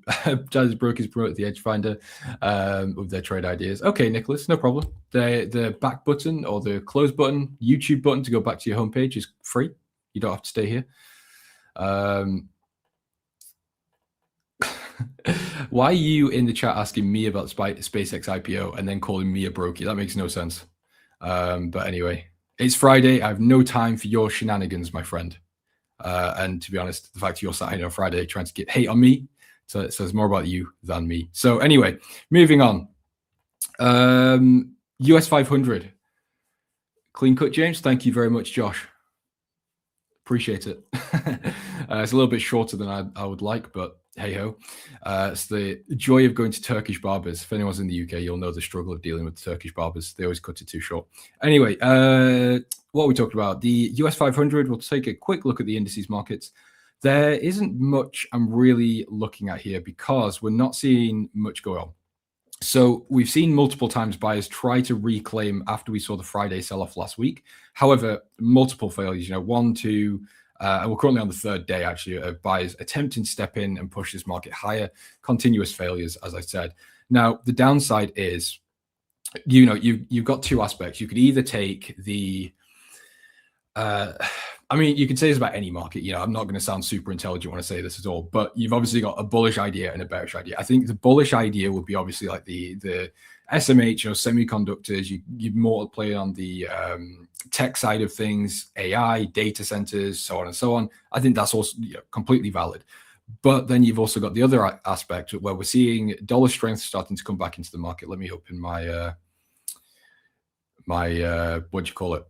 brokers promote the Edge Finder with their trade ideas. Okay, Nicholas, no problem. The back button or the close button, YouTube button to go back to your homepage is free. You don't have to stay here. Why are you in the chat asking me about SpaceX IPO and then calling me a brokey? That makes no sense. But anyway. It's Friday. I have no time for your shenanigans, my friend. And to be honest, the fact you're sat here on Friday trying to get hate on me, so it says more about you than me. So anyway, moving on. US 500. Clean cut, James. Thank you very much, Josh. Appreciate it. It's a little bit shorter than I would like, but hey ho. It's the joy of going to Turkish barbers. If anyone's in the UK, you'll know the struggle of dealing with Turkish barbers. They always cut it too short. Anyway, what we talked about, the US 500, we'll take a quick look at the indices markets. There isn't much I'm really looking at here because we're not seeing much go on. So we've seen multiple times buyers try to reclaim after we saw the Friday sell-off last week. However, multiple failures, 1, 2, and we're currently on the third day, actually, of buyers attempting to step in and push this market higher. Continuous failures, as I said. Now, the downside is, you've got two aspects. You could either take the I mean, you could say this about any market. You know, I'm not going to sound super intelligent when I say this at all, but you've obviously got a bullish idea and a bearish idea. I think the bullish idea would be obviously like the SMH, semiconductors. You more play on the tech side of things, AI, data centers, so on and so on. I think that's also completely valid. But then you've also got the other aspect where we're seeing dollar strength starting to come back into the market. Let me open my what do you call it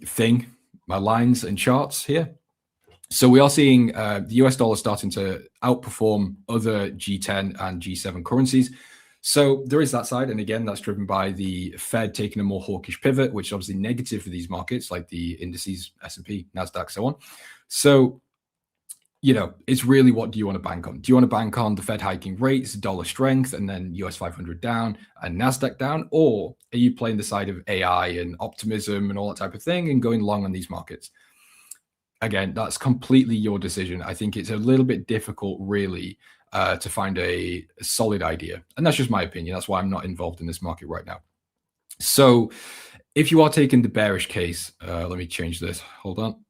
thing, my lines and charts here. So we are seeing the US dollar starting to outperform other G10 and G7 currencies. So there is that side. And again, that's driven by the Fed taking a more hawkish pivot, which is obviously negative for these markets like the indices, S&P, NASDAQ, so on. So, it's really, what do you want to bank on? Do you want to bank on the Fed hiking rates, dollar strength, and then US 500 down and NASDAQ down? Or are you playing the side of AI and optimism and all that type of thing and going long on these markets? Again, that's completely your decision. I think it's a little bit difficult, really, to find a solid idea. And that's just my opinion. That's why I'm not involved in this market right now. So if you are taking the bearish case, let me change this. Hold on.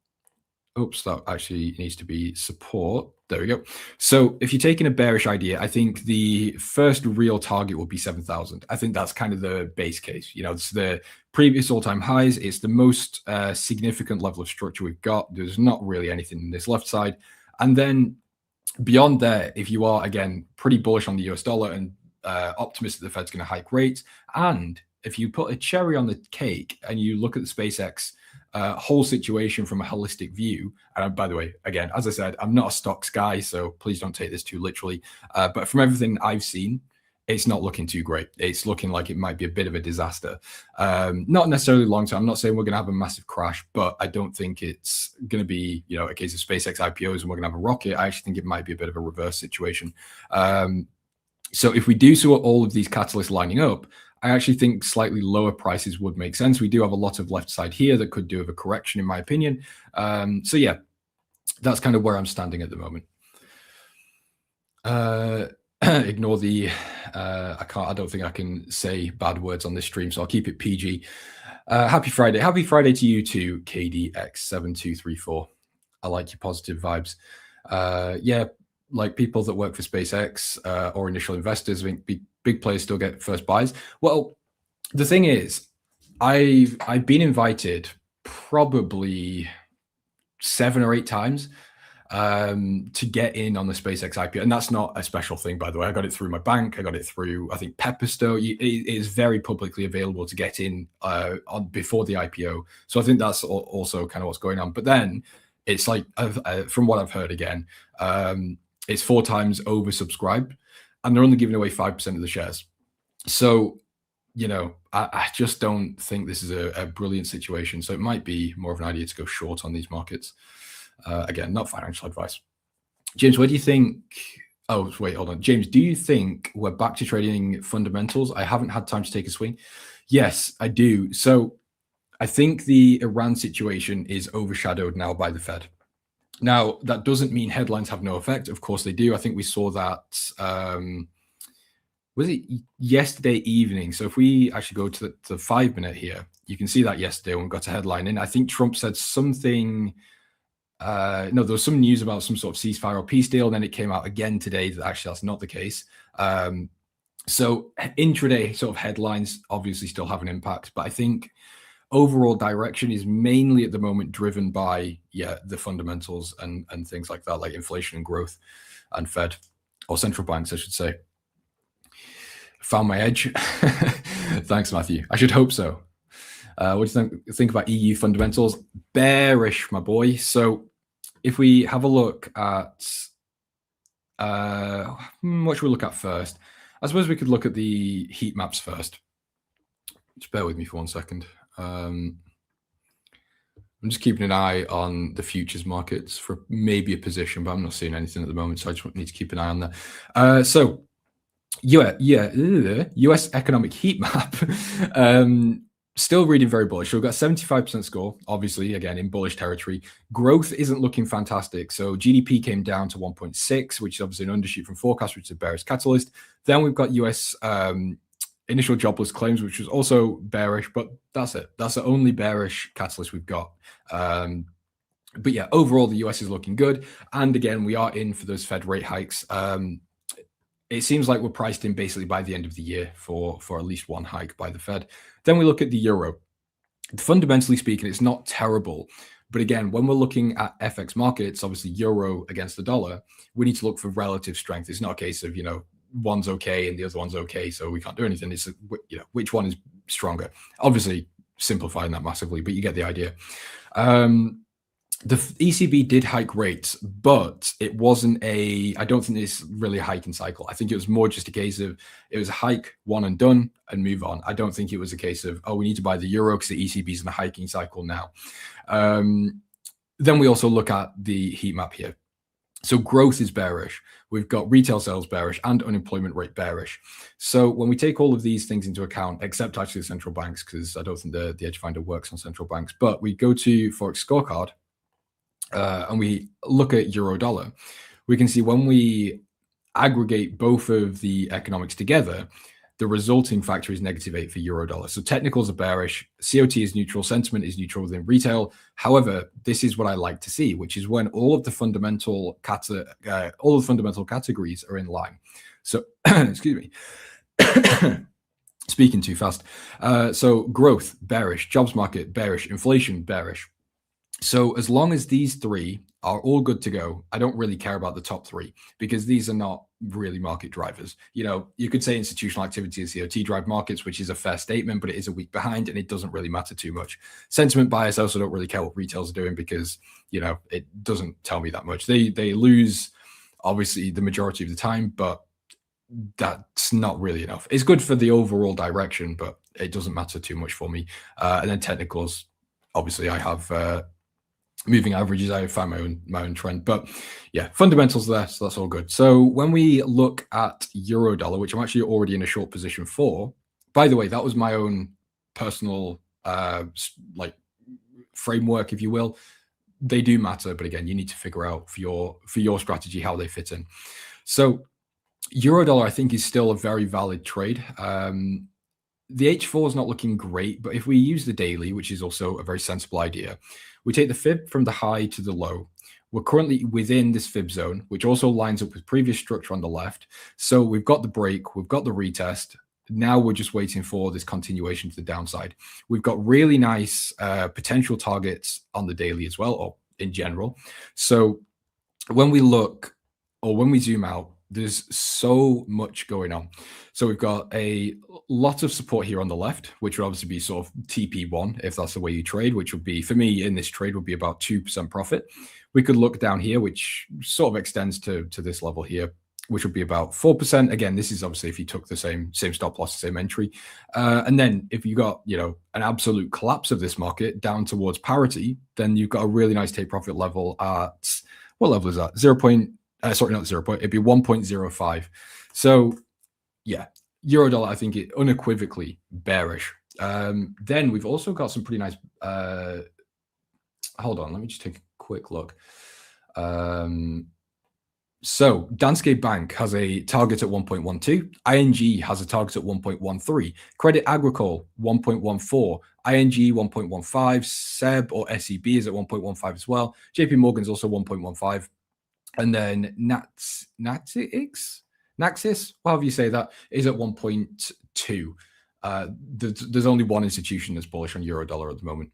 Oops, that actually needs to be support. There we go. So if you're taking a bearish idea, I think the first real target will be 7,000. I think that's kind of the base case. It's the previous all-time highs. It's the most significant level of structure we've got. There's not really anything in this left side. And then beyond there, if you are, again, pretty bullish on the US dollar and optimistic the Fed's going to hike rates, and if you put a cherry on the cake and you look at the SpaceX whole situation from a holistic view, and by the way, again, as I said, I'm not a stocks guy, so please don't take this too literally. But from everything I've seen, it's not looking too great. It's looking like it might be a bit of a disaster. Not necessarily long term. I'm not saying we're going to have a massive crash, but I don't think it's going to be, a case of SpaceX IPOs and we're going to have a rocket. I actually think it might be a bit of a reverse situation. So if we do see all of these catalysts lining up, I actually think slightly lower prices would make sense. We do have a lot of left side here that could do with a correction, in my opinion. So yeah, that's kind of where I'm standing at the moment. Ignore the, I don't think I can say bad words on this stream, so I'll keep it PG. Happy Friday. Happy Friday to you too, KDX7234. I like your positive vibes. Yeah, like people that work for SpaceX or initial investors, I think big players still get first buys. Well, the thing is, I've been invited probably 7 or 8 times to get in on the SpaceX IPO. And that's not a special thing, by the way. I got it through my bank. I got it through, I think, Pepperstone. It is very publicly available to get in before the IPO. So I think that's also kind of what's going on. But then it's like, from what I've heard again, it's 4 times oversubscribed, and they're only giving away 5% of the shares. So, I just don't think this is a brilliant situation. So it might be more of an idea to go short on these markets. Again, not financial advice. James, where do you think? Oh, wait, hold on. James, do you think we're back to trading fundamentals? I haven't had time to take a swing. Yes, I do. So I think the Iran situation is overshadowed now by the Fed. Now, that doesn't mean headlines have no effect. Of course they do. I think we saw that, was it yesterday evening? So if we actually go to the 5-minute here, you can see that yesterday when we got a headline in. I think Trump said something, no, there was some news about some sort of ceasefire or peace deal. And then it came out again today that actually that's not the case. So intraday sort of headlines obviously still have an impact, but I think overall direction is mainly at the moment driven by, the fundamentals and things like that, like inflation and growth and Fed, or central banks, I should say. Found my edge. Thanks, Matthew. I should hope so. What do you think about EU fundamentals? Bearish, my boy. So if we have a look at, what should we look at first? I suppose we could look at the heat maps first. Just bear with me for 1 second. I'm just keeping an eye on the futures markets for maybe a position, but I'm not seeing anything at the moment, so I just need to keep an eye on that. So, US economic heat map. Still reading very bullish. So we've got 75% score, obviously, again, in bullish territory. Growth isn't looking fantastic. So GDP came down to 1.6, which is obviously an undershoot from forecast, which is a bearish catalyst. Then we've got US initial jobless claims, which was also bearish, but that's it. That's the only bearish catalyst we've got. But yeah, overall, the US is looking good. And again, we are in for those Fed rate hikes. It seems like we're priced in basically by the end of the year for at least one hike by the Fed. Then we look at the euro. Fundamentally speaking, it's not terrible. But again, when we're looking at FX markets, obviously euro against the dollar, we need to look for relative strength. It's not a case of, one's okay and the other one's okay, so we can't do anything. It's, which one is stronger? Obviously, simplifying that massively, but you get the idea. The ECB did hike rates, but it wasn't I don't think it's really a hiking cycle. I think it was more just a case of it was a hike, one and done, and move on. I don't think it was a case of, we need to buy the euro because the ECB is in a hiking cycle now. Then we also look at the heat map here. So growth is bearish. We've got retail sales bearish and unemployment rate bearish. So when we take all of these things into account, except actually the central banks, because I don't think the edge finder works on central banks, but we go to Forex scorecard, and we look at euro dollar, we can see when we aggregate both of the economics together, the resulting factor is -8 for euro dollar. So technicals are bearish, COT is neutral, sentiment is neutral within retail. However, this is what I like to see, which is when all of the fundamental categories are in line. So excuse me. Speaking too fast. So growth bearish, jobs market bearish, inflation bearish. So as long as these three are all good to go, I don't really care about the top three because these are not really market drivers. You could say institutional activity and COT drive markets, which is a fair statement, but it is a week behind and it doesn't really matter too much. Sentiment bias, I also don't really care what retails are doing because, it doesn't tell me that much. They lose obviously the majority of the time, but that's not really enough. It's good for the overall direction, but it doesn't matter too much for me. And then technicals, obviously I have moving averages, I found my own trend, but yeah, fundamentals there, so that's all good. So when we look at euro dollar, which I'm actually already in a short position for, by the way, that was my own personal framework, if you will. They do matter, but again, you need to figure out for your strategy how they fit in. So euro dollar, I think, is still a very valid trade. The H4 is not looking great, but if we use the daily, which is also a very sensible idea, we take the fib from the high to the low. We're currently within this fib zone, which also lines up with previous structure on the left. So we've got the break, we've got the retest. Now we're just waiting for this continuation to the downside. We've got really nice potential targets on the daily as well, or in general. So when we look, or when we zoom out, there's so much going on. So we've got a lot of support here on the left, which would obviously be sort of TP1, if that's the way you trade, which would be, for me in this trade, would be about 2% profit. We could look down here, which sort of extends to this level here, which would be about 4%. Again, this is obviously if you took the same stop loss, same entry. And then if you got, an absolute collapse of this market down towards parity, then you've got a really nice take profit level at, what level is that? It'd be 1.05. So yeah, euro dollar, I think it unequivocally bearish. Then we've also got some pretty nice, hold on, let me just take a quick look. So Danske Bank has a target at 1.12. ING has a target at 1.13. Credit Agricole 1.14. ING 1.15. SEB or SEB is at 1.15 as well. JP Morgan's also 1.15. And then Naxis, however you say that, is at 1.2. There's only one institution that's bullish on euro dollar at the moment,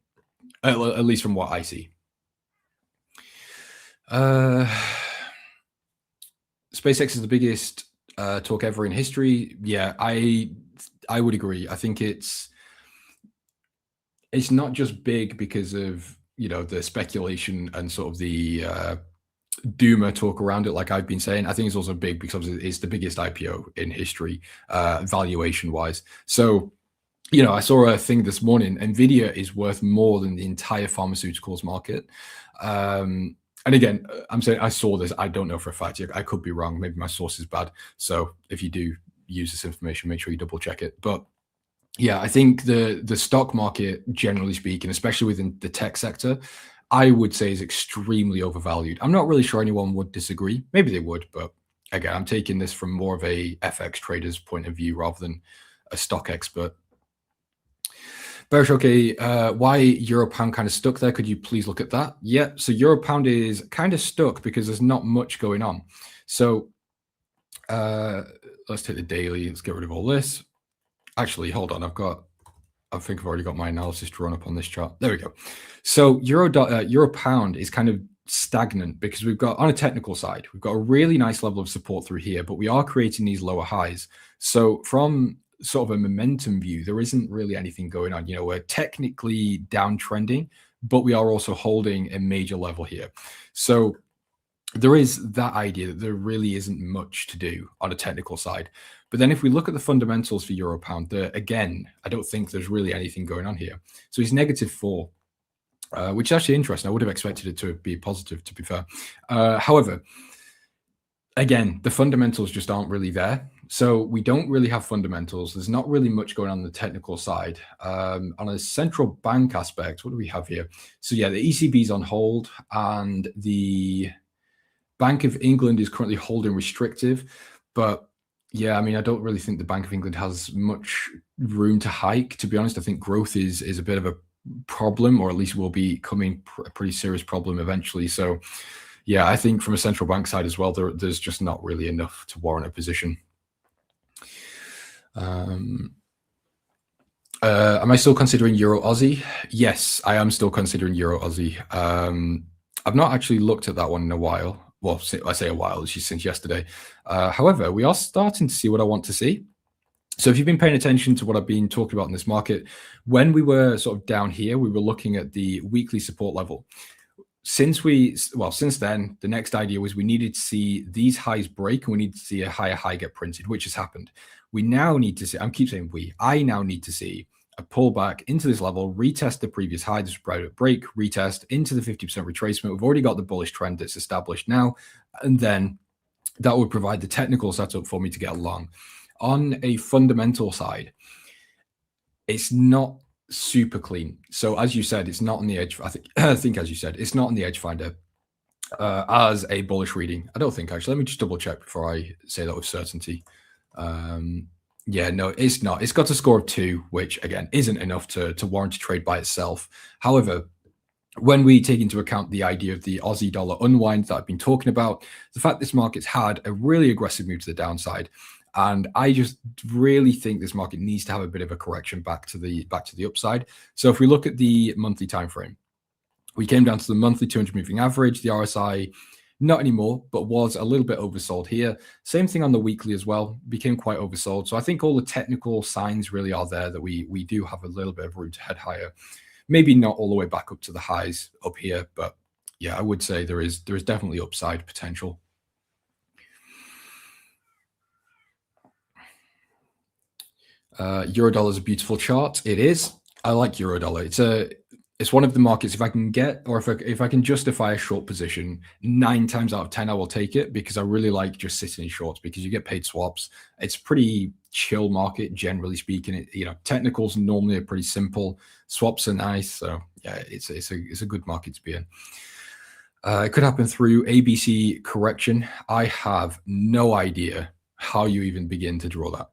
at least from what I see. SpaceX is the biggest talk ever in history. Yeah, I would agree. I think it's not just big because of the speculation and sort of the doomer talk around it, like I've been saying. I think it's also big because it's the biggest IPO in history, valuation wise. So, I saw a thing this morning. Nvidia is worth more than the entire pharmaceuticals market. And again, I'm saying I saw this. I don't know for a fact. I could be wrong. Maybe my source is bad. So if you do use this information, make sure you double check it. But yeah, I think the stock market, generally speaking, especially within the tech sector, I would say is extremely overvalued. I'm not really sure anyone would disagree. Maybe they would, but again, I'm taking this from more of a FX trader's point of view rather than a stock expert. Bearish, okay. Why euro pound kind of stuck there? Could you please look at that? Yeah, so euro pound is kind of stuck because there's not much going on. So let's take the daily. Let's get rid of all this. Actually, hold on. I think I've already got my analysis drawn up on this chart. There we go. So euro pound is kind of stagnant because we've got, on a technical side, we've got a really nice level of support through here, but we are creating these lower highs. So from sort of a momentum view, there isn't really anything going on. You know, we're technically downtrending, but we are also holding a major level here. So there is that idea that there really isn't much to do on a technical side. But then if we look at the fundamentals for euro pound, again, I don't think there's really anything going on here. So he's -4, which is actually interesting. I would have expected it to be positive, to be fair. However, again, the fundamentals just aren't really there. So we don't really have fundamentals. There's not really much going on the technical side. On a central bank aspect, what do we have here? So yeah, the ECB is on hold, and the Bank of England is currently holding restrictive. But yeah, I mean, I don't really think the Bank of England has much room to hike, to be honest. I think growth is a bit of a problem, or at least will be coming a pretty serious problem eventually. So yeah, I think from a central bank side as well, there's just not really enough to warrant a position. Am I still considering Euro Aussie? Yes, I am still considering Euro Aussie. I've not actually looked at that one in a while. Well, I say a while, since yesterday. However, we are starting to see what I want to see. So if you've been paying attention to what I've been talking about in this market, when we were sort of down here, we were looking at the weekly support level. Since then, the next idea was we needed to see these highs break, and we need to see a higher high get printed, which has happened. We now need to see, I now need to see a pullback into this level, retest the previous high, this break, retest into the 50% retracement. We've already got the bullish trend that's established now, and then that would provide the technical setup for me to get along. On a fundamental side, it's not super clean. So as you said, it's not on the edge. I think as you said, it's not on the edge finder as a bullish reading. I don't think, actually. Let me just double check before I say that with certainty. Yeah, no, it's not. It's got a score of 2, which again isn't enough to warrant a trade by itself. However, when we take into account the idea of the Aussie dollar unwind that I've been talking about, the fact this market's had a really aggressive move to the downside, and I just really think this market needs to have a bit of a correction back to the upside. So if we look at the monthly time frame, we came down to the monthly 200 moving average, the RSI. Not anymore, but was a little bit oversold here. Same thing on the weekly as well, became quite oversold. So I think all the technical signs really are there that we do have a little bit of room to head higher. Maybe not all the way back up to the highs up here, but yeah, I would say there is definitely upside potential. Eurodollar is a beautiful chart. It is. I like Eurodollar. It's one of the markets, if I can get, or if I can justify a short position, 9 times out of 10, I will take it, because I really like just sitting in shorts, because you get paid swaps. It's pretty chill market, generally speaking. Technicals normally are pretty simple. Swaps are nice. So yeah, it's a good market to be in. It could happen through ABC correction. I have no idea how you even begin to draw that.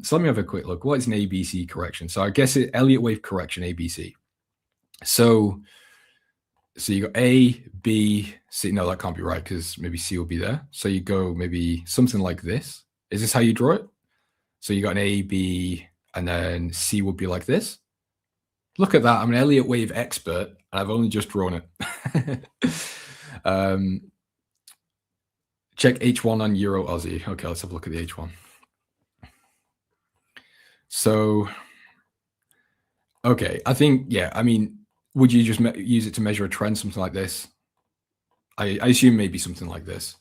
So let me have a quick look. What is an ABC correction? So I guess Elliott wave correction, ABC. So you got A, B, C. No, that can't be right, because maybe C will be there. So you go maybe something like this. Is this how you draw it? So you got an A, B, and then C would be like this. Look at that. I'm an Elliott wave expert, and I've only just drawn it. Check H1 on Euro Aussie. Okay, let's have a look at the H1. So, okay, I think, yeah, I mean, would you just use it to measure a trend, something like this? I assume maybe something like this.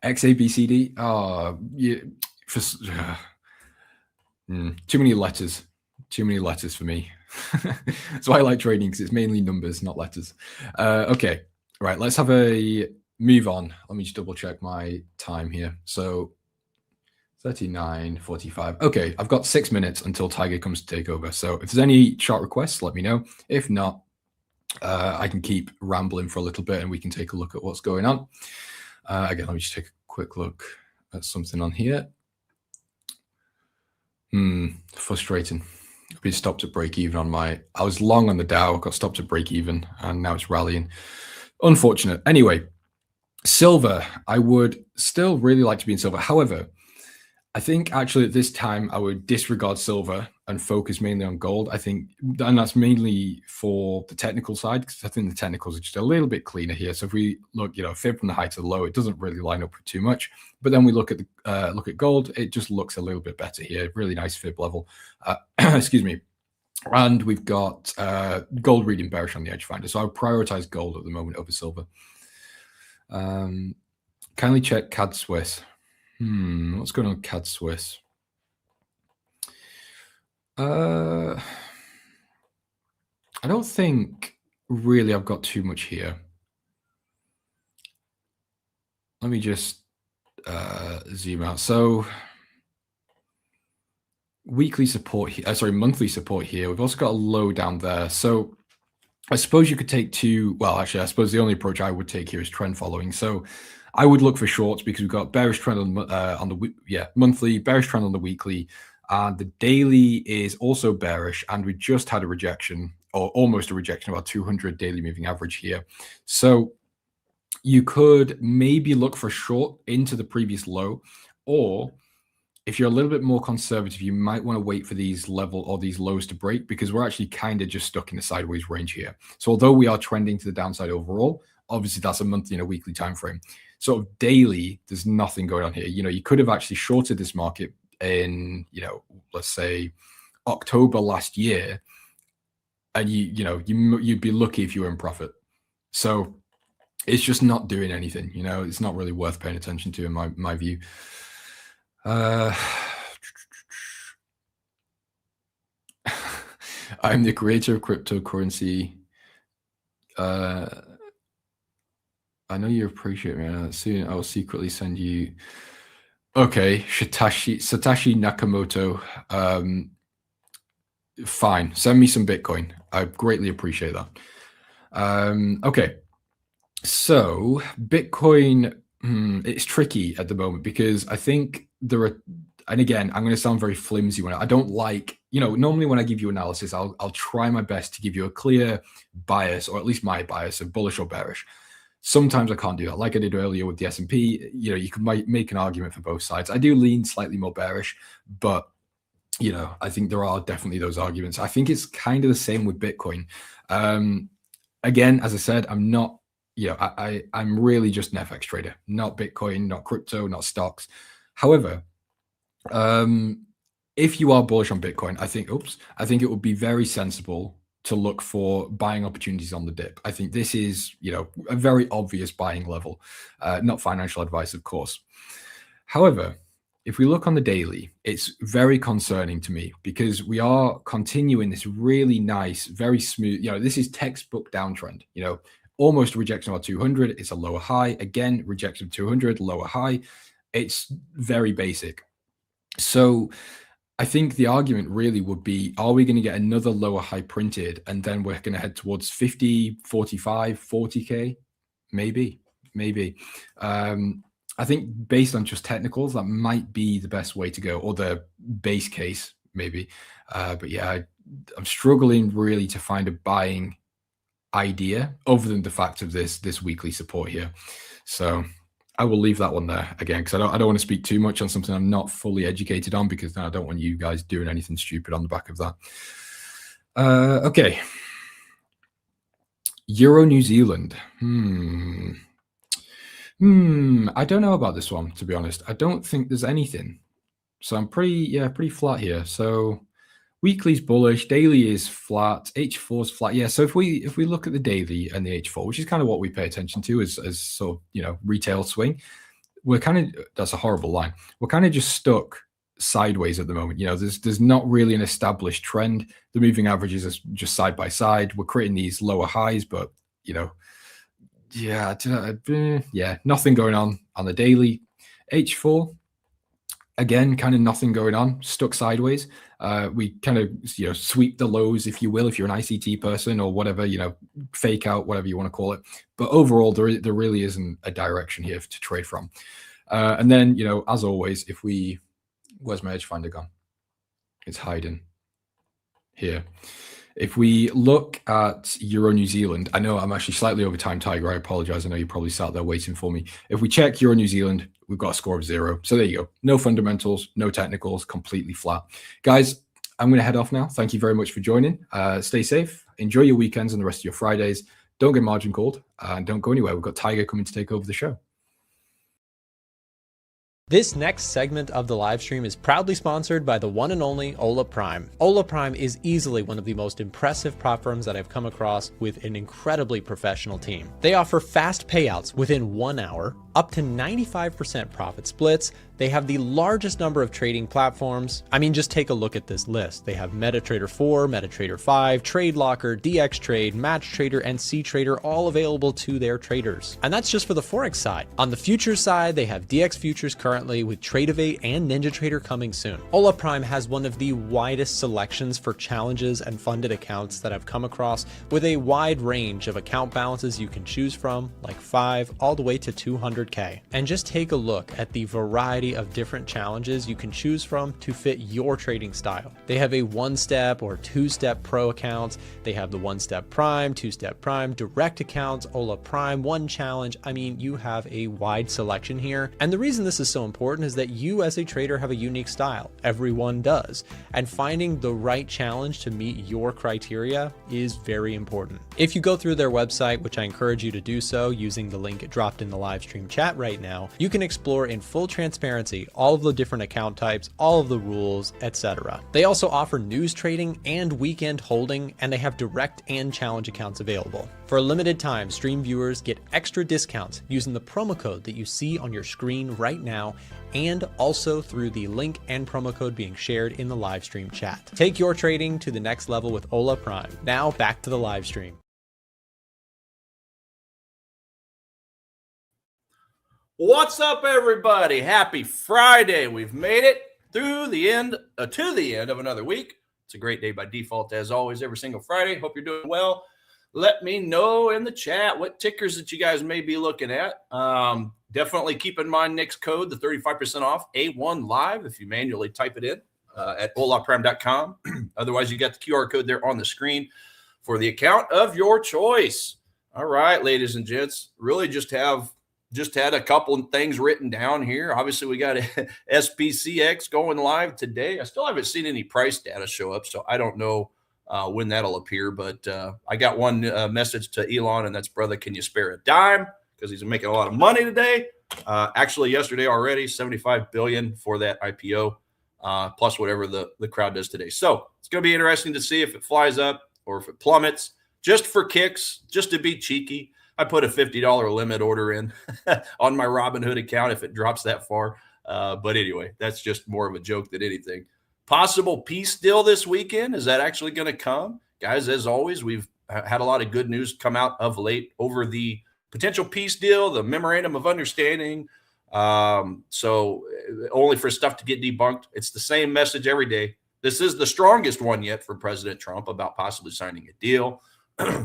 XABCD? Oh, yeah, too many letters. Too many letters for me. That's why I like trading, because it's mainly numbers, not letters. Okay, right, let's have a move on. Let me just double check my time here. So 39:45. Okay, I've got 6 minutes until Tiger comes to take over. So if there's any chart requests, let me know. If not, I can keep rambling for a little bit, and we can take a look at what's going on. Again, let me just take a quick look at something on here. Frustrating. I've been stopped at break even on my, I was long on the Dow, got stopped at break even, and now it's rallying. Unfortunate. Anyway, silver, I would still really like to be in silver. However, I think actually at this time I would disregard silver and focus mainly on gold. I think, and that's mainly for the technical side, because I think the technicals are just a little bit cleaner here. So if we look, fib from the high to the low, it doesn't really line up too much. But then we look at the gold, it just looks a little bit better here. Really nice fib level. Excuse me. And we've got gold reading bearish on the edge finder. So I would prioritize gold at the moment over silver. Kindly check CAD Swiss. What's going on with CAD Swiss? I don't think really I've got too much here. Let me just zoom out. So weekly support here, monthly support here. We've also got a low down there. So I suppose you could take two. Well, actually, I suppose the only approach I would take here is trend following. So I would look for shorts because we've got bearish trend on the monthly, bearish trend on the weekly, and the daily is also bearish. And we just had a rejection, or almost a rejection, of our 200 daily moving average here. So you could maybe look for short into the previous low, or if you're a little bit more conservative, you might want to wait for these lows to break, because we're actually kind of just stuck in a sideways range here. So although we are trending to the downside overall, obviously that's a monthly and a weekly time frame. Sort of daily, there's nothing going on here. You could have actually shorted this market in, let's say October last year, and you'd be lucky if you were in profit. So it's just not doing anything. It's not really worth paying attention to in my view. I'm the creator of cryptocurrency. I know you appreciate me. Soon I'll secretly send you. Okay, Satoshi Nakamoto. Fine, send me some Bitcoin. I greatly appreciate that. Okay, so Bitcoin, it's tricky at the moment because I think there are, and again, I'm going to sound very flimsy when I don't like, normally when I give you analysis, I'll try my best to give you a clear bias, or at least my bias of bullish or bearish. Sometimes I can't do that. Like I did earlier with the S&P, you could make an argument for both sides. I do lean slightly more bearish, but I think there are definitely those arguments. I think it's kind of the same with Bitcoin. Again, as I said, I'm not, I'm really just an FX trader, not Bitcoin, not crypto, not stocks. However, if you are bullish on Bitcoin, I think it would be very sensible to look for buying opportunities on the dip. I think this is, a very obvious buying level, not financial advice, of course. However, if we look on the daily, it's very concerning to me because we are continuing this really nice, very smooth, this is textbook downtrend, almost a rejection of our 200. It's a lower high. Again, rejection of 200, lower high. It's very basic. So I think the argument really would be, are we going to get another lower high printed and then we're going to head towards 50, 45, 40K? Maybe. I think based on just technicals, that might be the best way to go, or the base case, maybe. But yeah, I'm struggling really to find a buying idea other than the fact of this weekly support here. So I will leave that one there again, because I don't want to speak too much on something I'm not fully educated on, because then I don't want you guys doing anything stupid on the back of that. Okay. Euro New Zealand. I don't know about this one, to be honest. I don't think there's anything. So I'm pretty flat here. So weekly's bullish, daily is flat, H4 is flat. Yeah, so if we look at the daily and the H4, which is kind of what we pay attention to as sort of, retail swing, we're kind of, that's a horrible line. We're kind of just stuck sideways at the moment. There's not really an established trend. The moving averages are just side by side. We're creating these lower highs, but nothing going on the daily. H4, again, kind of nothing going on, stuck sideways. We kind of, sweep the lows, if you will, if you're an ICT person or whatever, fake out, whatever you want to call it. But overall, there really isn't a direction here to trade from. And then, as always, where's my edge finder gone? It's hiding. here. If we look at Euro New Zealand, I know I'm actually slightly over time, Tiger. I apologize. I know you probably sat there waiting for me. If we check Euro New Zealand, we've got a score of 0. So there you go. No fundamentals, no technicals, completely flat. Guys, I'm going to head off now. Thank you very much for joining. Stay safe. Enjoy your weekends and the rest of your Fridays. Don't get margin called and don't go anywhere. We've got Tiger coming to take over the show. This next segment of the live stream is proudly sponsored by the one and only Ola Prime. Ola Prime is easily one of the most impressive prop firms that I've come across with an incredibly professional team. They offer fast payouts within 1 hour, up to 95% profit splits. They have the largest number of trading platforms. I mean, just take a look at this list. They have MetaTrader 4, MetaTrader 5, TradeLocker, DXTrade, MatchTrader, and CTrader all available to their traders. And that's just for the Forex side. On the futures side, they have DX Futures currently with Tradeovate and NinjaTrader coming soon. Ola Prime has one of the widest selections for challenges and funded accounts that I've come across, with a wide range of account balances you can choose from, like 5 all the way to 200K. And just take a look at the variety of different challenges you can choose from to fit your trading style. They have a 1-step or 2-step pro accounts. They have the 1-step prime, 2-step prime, direct accounts, Ola Prime, 1 challenge. I mean, you have a wide selection here. And the reason this is so important is that you as a trader have a unique style. Everyone does. And finding the right challenge to meet your criteria is very important. If you go through their website, which I encourage you to do so using the link dropped in the live stream chat right now, you can explore in full transparency all of the different account types, all of the rules, etc. They also offer news trading and weekend holding, and they have direct and challenge accounts available. For a limited time, stream viewers get extra discounts using the promo code that you see on your screen right now, and also through the link and promo code being shared in the live stream chat. Take your trading to the next level with Ola Prime. Now back to the live stream. What's up, everybody? Happy Friday. We've made it through the end to the end of another week. It's a great day by default, as always, every single Friday. Hope you're doing well. Let me know in the chat what tickers that you guys may be looking at. Definitely keep in mind Nick's code, the 35% off A1 Live, if you manually type it in at olaprime.com. Otherwise, you got the QR code there on the screen for the account of your choice. All right, ladies and gents, really just had a couple of things written down here. Obviously, we got SPACEX going live today. I still haven't seen any price data show up, so I don't know when that'll appear. But I got one message to Elon, and that's, brother, can you spare a dime? Because he's making a lot of money today. Actually, yesterday already, $75 billion for that IPO, plus whatever the crowd does today. So it's going to be interesting to see if it flies up or if it plummets. Just for kicks, just to be cheeky, I put a $50 limit order in on my Robinhood account if it drops that far. But anyway, that's just more of a joke than anything. Possible peace deal this weekend. Is that actually going to come? Guys, as always, we've had a lot of good news come out of late over the potential peace deal, the memorandum of understanding. So only for stuff to get debunked. It's the same message every day. This is the strongest one yet for President Trump about possibly signing a deal.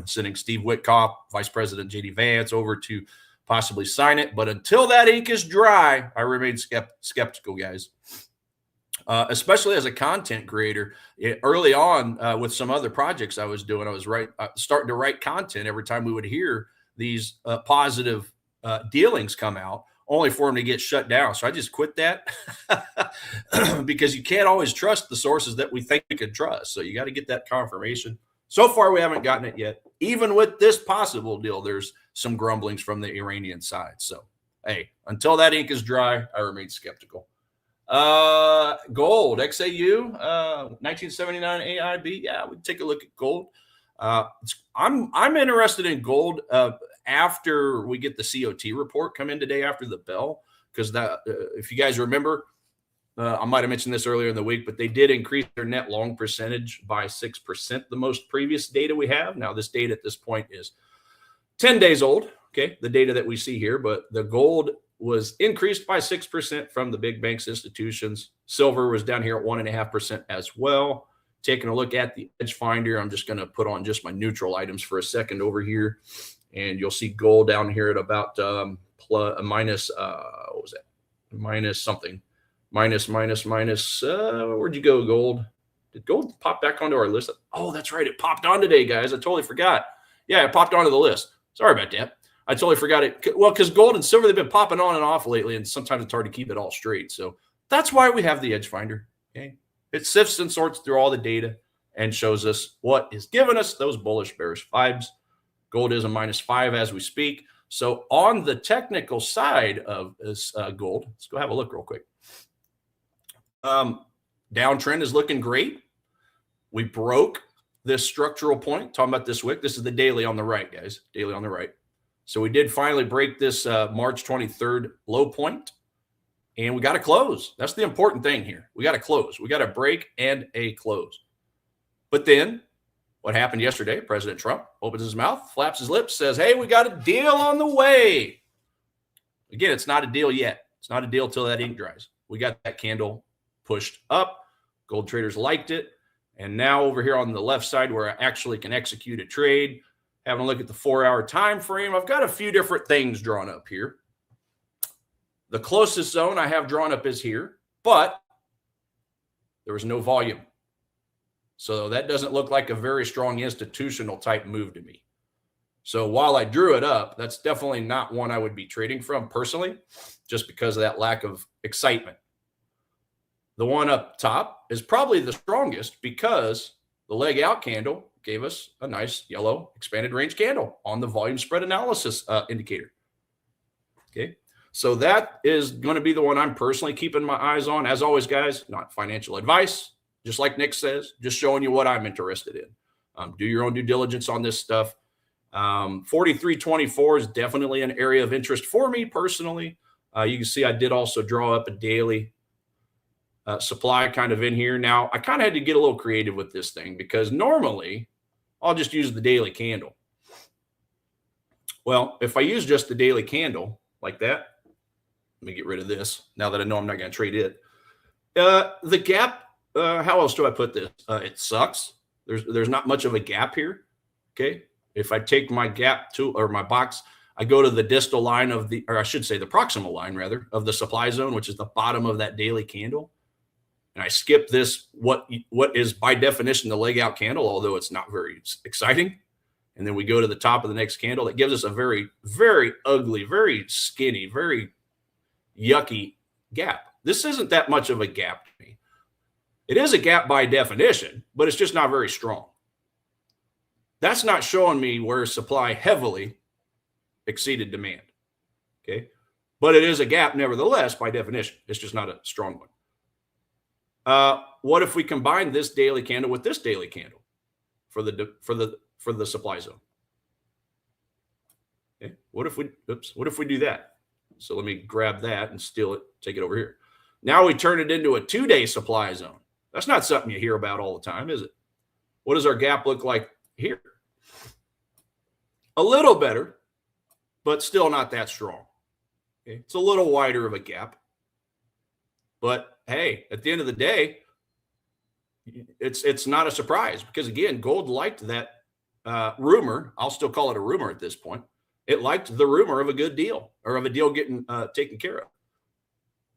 Sending Steve Witkoff, Vice President J.D. Vance over to possibly sign it. But until that ink is dry, I remain skeptical, guys, especially as a content creator. Early on with some other projects I was doing, I was starting to write content every time we would hear these positive dealings come out, only for them to get shut down. So I just quit that because you can't always trust the sources that we think we can trust. So you got to get that confirmation. So far, we haven't gotten it yet. Even with this possible deal, there's some grumblings from the Iranian side. So, hey, until that ink is dry, I remain skeptical. Gold, XAU, 1979 AIB. Yeah, we take a look at gold. I'm interested in gold after we get the COT report come in today after the bell, because that if you guys remember, I might have mentioned this earlier in the week, but they did increase their net long percentage by 6%, the most previous data we have. Now, this data at this point is 10 days old, okay, the data that we see here, but the gold was increased by 6% from the big banks institutions. Silver was down here at 1.5% as well. Taking a look at the Edge Finder, I'm just going to put on just my neutral items for a second over here, and you'll see gold down here at about minus, what was that? Minus something. Minus, where'd you go, gold? Did gold pop back onto our list? Oh, that's right. It popped on today, guys. I totally forgot. Yeah, it popped onto the list. Sorry about that. I totally forgot it. Well, because gold and silver, they've been popping on and off lately, and sometimes it's hard to keep it all straight. So that's why we have the Edge Finder. Okay, it sifts and sorts through all the data and shows us what is giving us those bullish bearish vibes. Gold is a -5 as we speak. So on the technical side of this gold, let's go have a look real quick. Downtrend is looking great. We broke this structural point. Talking about this wick. This is the daily on the right, guys. Daily on the right. So we did finally break this March 23rd low point, and we got to close. That's the important thing here. We got to close. We got a break and a close. But then what happened yesterday? President Trump opens his mouth, flaps his lips, says, hey, we got a deal on the way. Again, it's not a deal yet. It's not a deal till that ink dries. We got that candle pushed up. Gold traders liked it. And now over here on the left side where I actually can execute a trade, having a look at the 4-hour time frame, I've got a few different things drawn up here. The closest zone I have drawn up is here, but there was no volume. So that doesn't look like a very strong institutional type move to me. So while I drew it up, that's definitely not one I would be trading from personally, just because of that lack of excitement. The one up top is probably the strongest because the leg out candle gave us a nice yellow expanded range candle on the volume spread analysis indicator. Okay. So that is going to be the one I'm personally keeping my eyes on. As always, guys, not financial advice. Just like Nick says, just showing you what I'm interested in. Do your own due diligence on this stuff. 43.24 is definitely an area of interest for me personally. You can see I did also draw up a daily supply kind of in here. Now, I kind of had to get a little creative with this thing because normally I'll just use the daily candle. Well, if I use just the daily candle like that, let me get rid of this now that I know I'm not going to trade it. The gap, how else do I put this? It sucks. There's not much of a gap here. Okay. If I take my gap to, or my box, I go to the distal line of the, or I should say the proximal line rather, of the supply zone, which is the bottom of that daily candle. And I skip this, what is by definition the leg out candle, although it's not very exciting. And then we go to the top of the next candle. That gives us a very, very ugly, very skinny, very yucky gap. This isn't that much of a gap to me. It is a gap by definition, but it's just not very strong. That's not showing me where supply heavily exceeded demand. Okay. But it is a gap nevertheless by definition. It's just not a strong one. What if we combine this daily candle with this daily candle for the supply zone? Okay. What if we do that? So let me grab that and steal it, take it over here. Now we turn it into a 2-day supply zone. That's not something you hear about all the time, is it? What does our gap look like here? A little better, but still not that strong. Okay. It's a little wider of a gap. But hey, at the end of the day, it's not a surprise because, again, gold liked that rumor. I'll still call it a rumor at this point. It liked the rumor of a good deal or of a deal getting taken care of.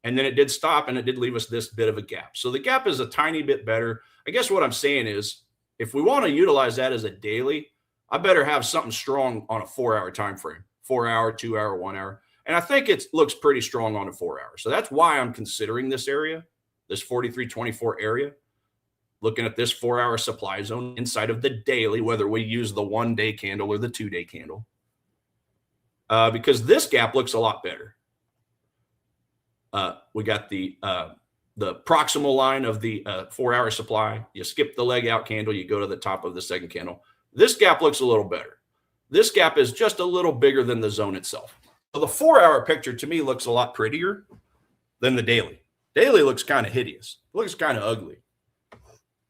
And then it did stop and it did leave us this bit of a gap. So the gap is a tiny bit better. I guess what I'm saying is if we want to utilize that as a daily, I better have something strong on a 4-hour time frame, 4-hour, 2-hour, 1 hour. And I think it looks pretty strong on a 4-hour. So that's why I'm considering this area, this 43.24 area, looking at this 4-hour supply zone inside of the daily, whether we use the 1-day candle or the 2-day candle, because this gap looks a lot better. We got the proximal line of the 4-hour supply. You skip the leg out candle, you go to the top of the second candle. This gap looks a little better. This gap is just a little bigger than the zone itself. So the 4-hour picture to me looks a lot prettier than the daily. Daily looks kind of hideous. It looks kind of ugly.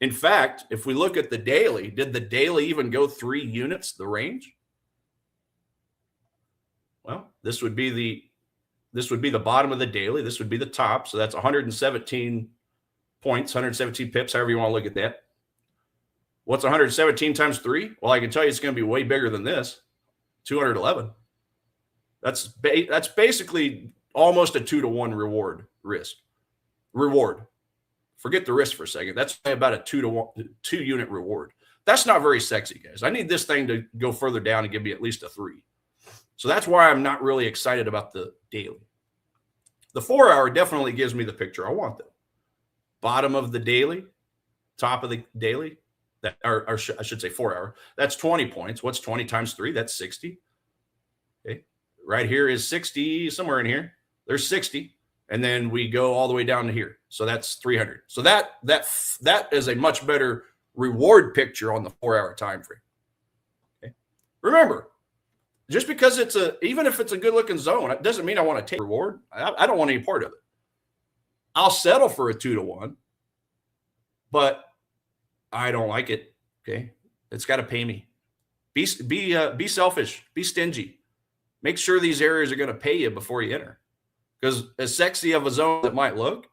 In fact, if we look at the daily, did the daily even go 3 units, the range? Well, this would be the bottom of the daily. This would be the top. So that's 117 points, 117 pips, however you want to look at that. What's 117 times 3? Well, I can tell you it's going to be way bigger than this, 211. That's basically almost a 2-to-1 reward. Forget the risk for a second. That's about a 2 unit reward. That's not very sexy, guys. I need this thing to go further down and give me at least a 3. So that's why I'm not really excited about the daily. The 4 hour definitely gives me the picture I want, though. Bottom of the daily, top of the daily, that, or I should say 4 hour. That's 20 points. What's 20 times 3? That's 60. Okay. Right here is 60, somewhere in here. There's 60. And then we go all the way down to here. So that's 300. So that is a much better reward picture on the 4 hour time frame. Okay. Remember, just because even if it's a good looking zone, it doesn't mean I want to take reward. I don't want any part of it. I'll settle for a 2 to 1, but I don't like it. Okay. It's got to pay me. Be selfish, be stingy. Make sure these areas are going to pay you before you enter. Because as sexy of a zone that might look,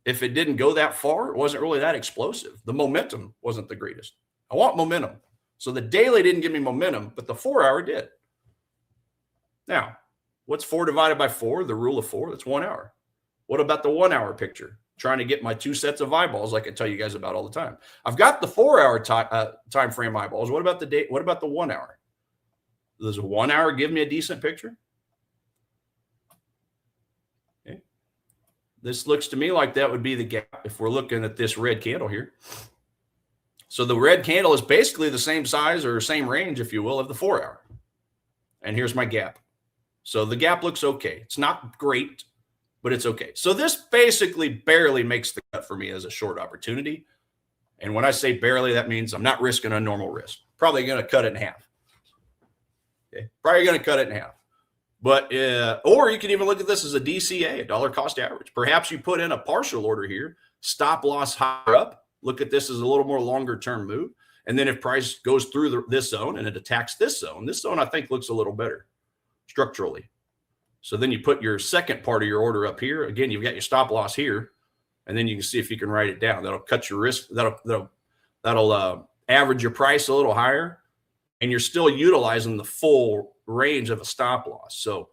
if it didn't go that far, it wasn't really that explosive. The momentum wasn't the greatest. I want momentum. So the daily didn't give me momentum, but the 4 hour did. Now, what's 4 divided by 4? The rule of 4, that's 1 hour. What about the 1 hour picture? Trying to get my 2 sets of eyeballs like I tell you guys about all the time. I've got the 4 hour time frame eyeballs. What about the day? What about the 1 hour? Does a 1 hour give me a decent picture? Okay. This looks to me like that would be the gap if we're looking at this red candle here. So the red candle is basically the same size or same range, if you will, of the 4 hour. And here's my gap. So the gap looks okay. It's not great, but it's okay. So this basically barely makes the cut for me as a short opportunity. And when I say barely, that means I'm not risking a normal risk. Probably going to cut it in half. Okay. Probably going to cut it in half. But, or you can even look at this as a DCA, a dollar cost average. Perhaps you put in a partial order here, stop loss higher up. Look at this as a little more longer term move. And then if price goes through this zone and it attacks this zone I think looks a little better structurally. So then you put your second part of your order up here. Again, you've got your stop loss here, and then you can see if you can write it down. That'll cut your risk. That'll average your price a little higher, and you're still utilizing the full range of a stop loss. So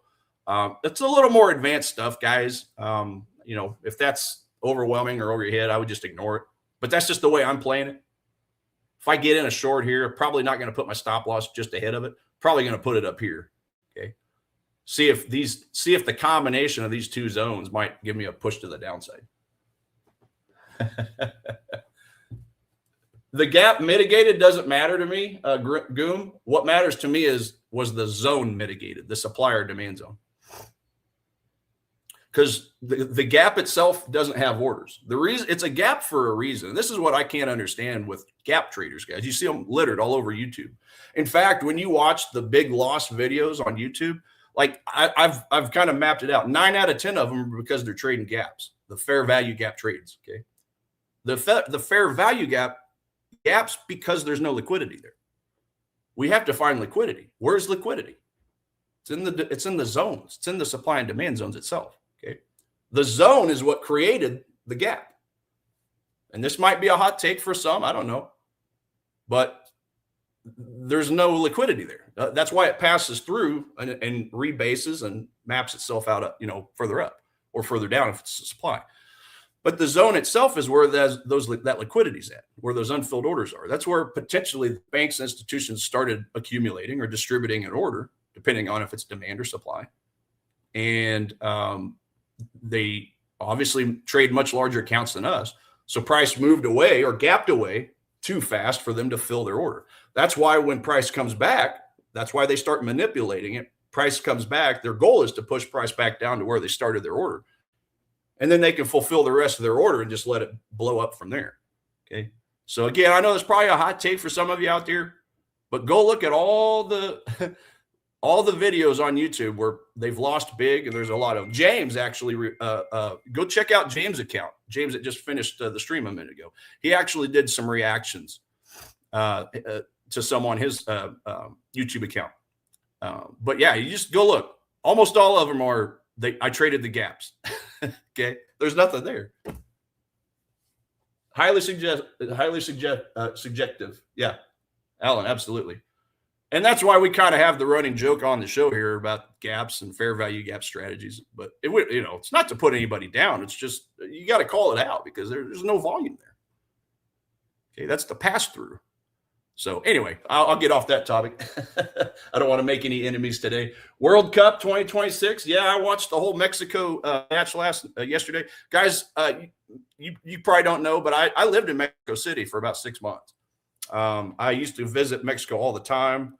it's a little more advanced stuff, guys. If that's overwhelming or over your head, I would just ignore it. But that's just the way I'm playing it. If I get in a short here, I'm probably not going to put my stop loss just ahead of it. Probably going to put it up here. Okay. See if the combination of these two zones might give me a push to the downside. The gap mitigated doesn't matter to me, Goom. What matters to me was the zone mitigated, the supply or demand zone. Because the gap itself doesn't have orders. The reason it's a gap for a reason. This is what I can't understand with gap traders, guys. You see them littered all over YouTube. In fact, when you watch the big loss videos on YouTube, like I've kind of mapped it out. 9 out of 10 of them are because they're trading gaps, the fair value gap trades. Okay, the fair value gaps because there's no liquidity there. We have to find liquidity. Where's liquidity? It's in the zones. It's in the supply and demand zones itself. Okay, the zone is what created the gap, and this might be a hot take for some. I don't know, but there's no liquidity there. That's why it passes through and rebases and maps itself out, further up or further down if it's a supply. But the zone itself is where that liquidity is at, where those unfilled orders are. That's where potentially banks and institutions started accumulating or distributing an order, depending on if it's demand or supply. And they obviously trade much larger accounts than us. So price moved away or gapped away too fast for them to fill their order. That's why when price comes back, that's why they start manipulating it. Price comes back. Their goal is to push price back down to where they started their order. And then they can fulfill the rest of their order and just let it blow up from there. Okay. So again, I know there's probably a hot take for some of you out there, but go look at all the videos on YouTube where they've lost big, and there's a lot of James actually. Go check out James' account. James that just finished the stream a minute ago. He actually did some reactions to some on his YouTube account. But yeah, you just go look. Almost all of them are. I traded the gaps. Okay, there's nothing there. Highly subjective. Yeah, Alan, absolutely. And that's why we kind of have the running joke on the show here about gaps and fair value gap strategies. But it would, it's not to put anybody down. It's just you got to call it out because there's no volume there. Okay, that's the pass through. So anyway, I'll get off that topic. I don't want to make any enemies today. World Cup 2026. Yeah, I watched the whole Mexico match yesterday, guys. You probably don't know, but I lived in Mexico City for about 6 months. I used to visit Mexico all the time.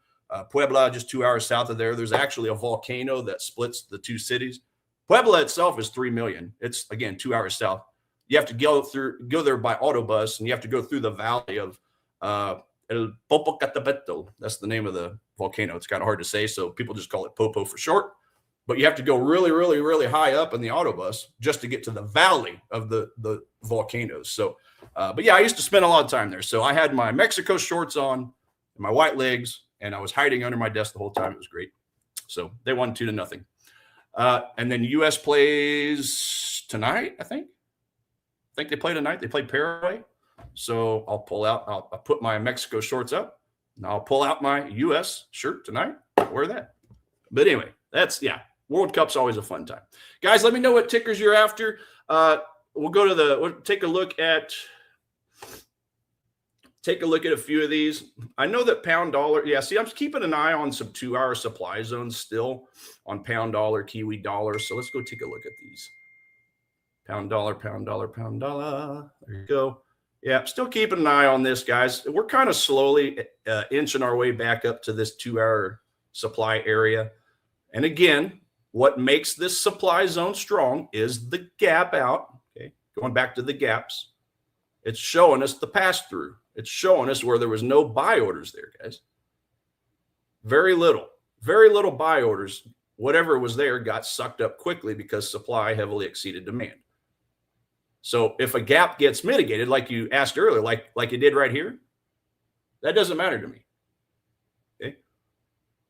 Puebla, just 2 hours south of there. There's actually a volcano that splits the two cities. Puebla itself is 3 million. It's, again, 2 hours south. You have to go there by autobus, and you have to go through the valley of El Popocatépetl. That's the name of the volcano. It's kind of hard to say, so people just call it Popo for short. But you have to go really, really, really high up in the autobus just to get to the valley of the volcanoes. So, but yeah, I used to spend a lot of time there. So I had my Mexico shorts on, and my white legs, and I was hiding under my desk the whole time. It was great. So they won 2-0. And then U.S. plays tonight, I think they play tonight. They play Paraguay. So I'll pull out, I'll put my Mexico shorts up, and I'll pull out my U.S. shirt tonight. Wear that. But anyway, World Cup's always a fun time. Guys, let me know what tickers you're after. We'll take a look at a few of these. I know that pound dollar. Yeah, see, I'm keeping an eye on some 2-hour supply zones still on pound dollar, Kiwi dollar. So let's go take a look at these. Pound dollar, pound dollar, pound dollar. There you go. Yeah, still keeping an eye on this, guys. We're kind of slowly inching our way back up to this 2-hour supply area. And again, what makes this supply zone strong is the gap out. Okay, going back to the gaps. It's showing us the pass-through. It's showing us where there was no buy orders there, guys. Very little buy orders. Whatever was there got sucked up quickly because supply heavily exceeded demand. So if a gap gets mitigated, like you asked earlier, like it did right here, that doesn't matter to me. Okay?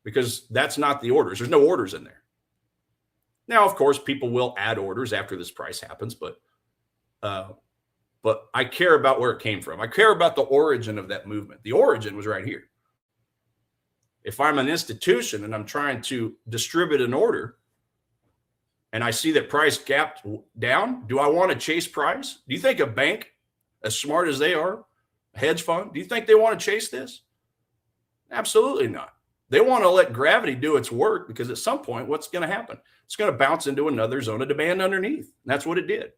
Because that's not the orders. There's no orders in there. Now, of course, people will add orders after this price happens, but I care about where it came from. I care about the origin of that movement. The origin was right here. If I'm an institution and I'm trying to distribute an order and I see that price gapped down, do I want to chase price? Do you think a bank, as smart as they are, a hedge fund, do you think they want to chase this? Absolutely not. They want to let gravity do its work because at some point, what's going to happen? It's going to bounce into another zone of demand underneath. And that's what it did.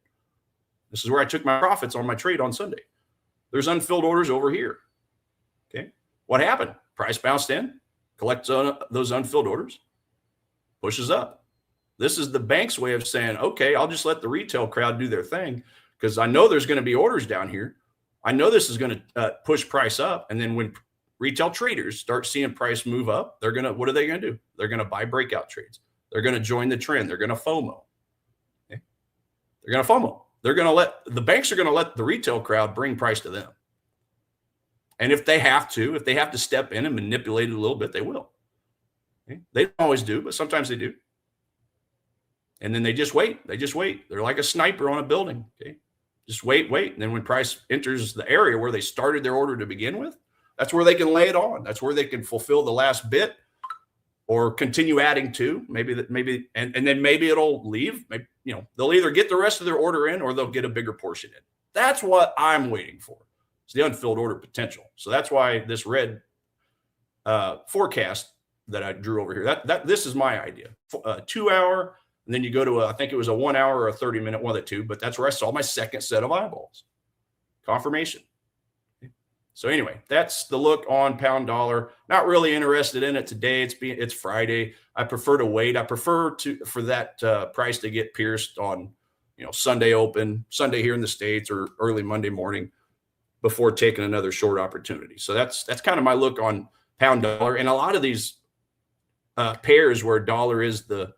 This is where I took my profits on my trade on Sunday. There's unfilled orders over here. Okay. What happened? Price bounced in, collects those unfilled orders, pushes up. This is the bank's way of saying, okay, I'll just let the retail crowd do their thing because I know there's going to be orders down here. I know this is going to push price up. And then when retail traders start seeing price move up, what are they going to do? They're going to buy breakout trades. They're going to join the trend. They're going to FOMO. Okay? They're going to FOMO. The banks are going to let the retail crowd bring price to them. And if they have to step in and manipulate it a little bit, they will. Okay? They don't always do, but sometimes they do. And then they just wait. They're like a sniper on a building. Okay. Just wait. And then when price enters the area where they started their order to begin with, that's where they can lay it on. That's where they can fulfill the last bit or continue adding to. And then maybe it'll leave. Maybe, they'll either get the rest of their order in or they'll get a bigger portion in. That's what I'm waiting for. It's the unfilled order potential. So that's why this red forecast that I drew over here, this is my idea. 2 hour. And then you go to I think it was a 1 hour or a 30-minute, one of the two, but that's where I saw my second set of eyeballs. Confirmation. So anyway, that's the look on pound dollar. Not really interested in it today. It's Friday. I prefer to wait. I prefer for that price to get pierced on, Sunday open, Sunday here in the States, or early Monday morning before taking another short opportunity. So that's kind of my look on pound dollar. And a lot of these pairs where dollar is the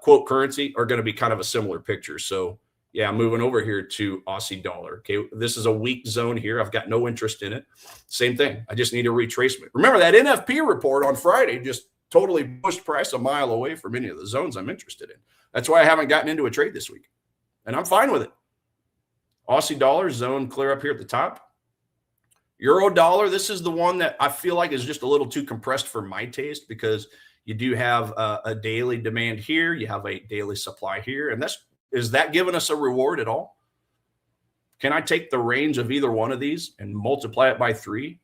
quote currency are going to be kind of a similar picture. So yeah, moving over here to Aussie dollar. Okay, this is a weak zone here. I've got no interest in it. Same thing. I just need a retracement. Remember that NFP report on Friday just totally pushed price a mile away from any of the zones I'm interested in. That's why I haven't gotten into a trade this week, and I'm fine with it. Aussie dollar zone clear up here at the top. Euro dollar, this is the one that I feel like is just a little too compressed for my taste, because you do have a daily demand here. You have a daily supply here. And is that giving us a reward at all? Can I take the range of either one of these and multiply it by 3?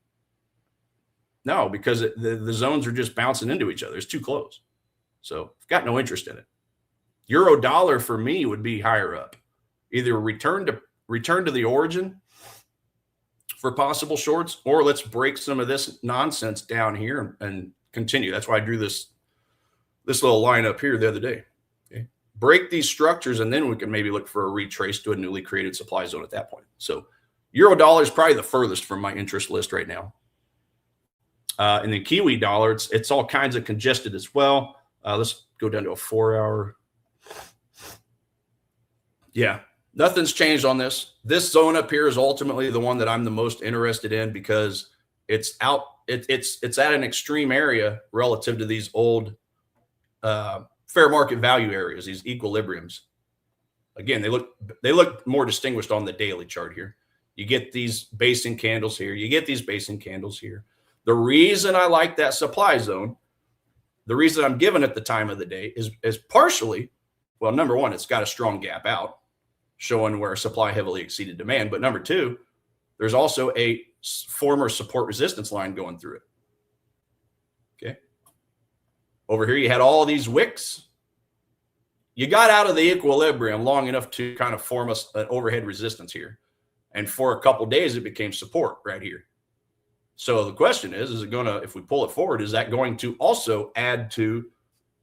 No, because the zones are just bouncing into each other. It's too close. So I've got no interest in it. Euro dollar for me would be higher up. Either return to the origin for possible shorts, or let's break some of this nonsense down here and continue. That's why I drew this little line up here the other day. Okay. Break these structures, and then we can maybe look for a retrace to a newly created supply zone at that point. So euro dollar is probably the furthest from my interest list right now. And then Kiwi dollar, it's all kinds of congested as well. Let's go down to a 4-hour. Yeah, nothing's changed on this. This zone up here is ultimately the one that I'm the most interested in, because it's out. It's at an extreme area relative to these old fair market value areas, these equilibriums. Again, they look more distinguished on the daily chart here. You get these basing candles here. You get these basing candles here. The reason I like that supply zone, the reason I'm giving it the time of the day is partially, well, number one, it's got a strong gap out, showing where supply heavily exceeded demand. But number two, there's also a former support resistance line going through it. Okay. Over here, you had all these wicks. You got out of the equilibrium long enough to kind of form an overhead resistance here. And for a couple of days, it became support right here. So the question is it going to, if we pull it forward, is that going to also add to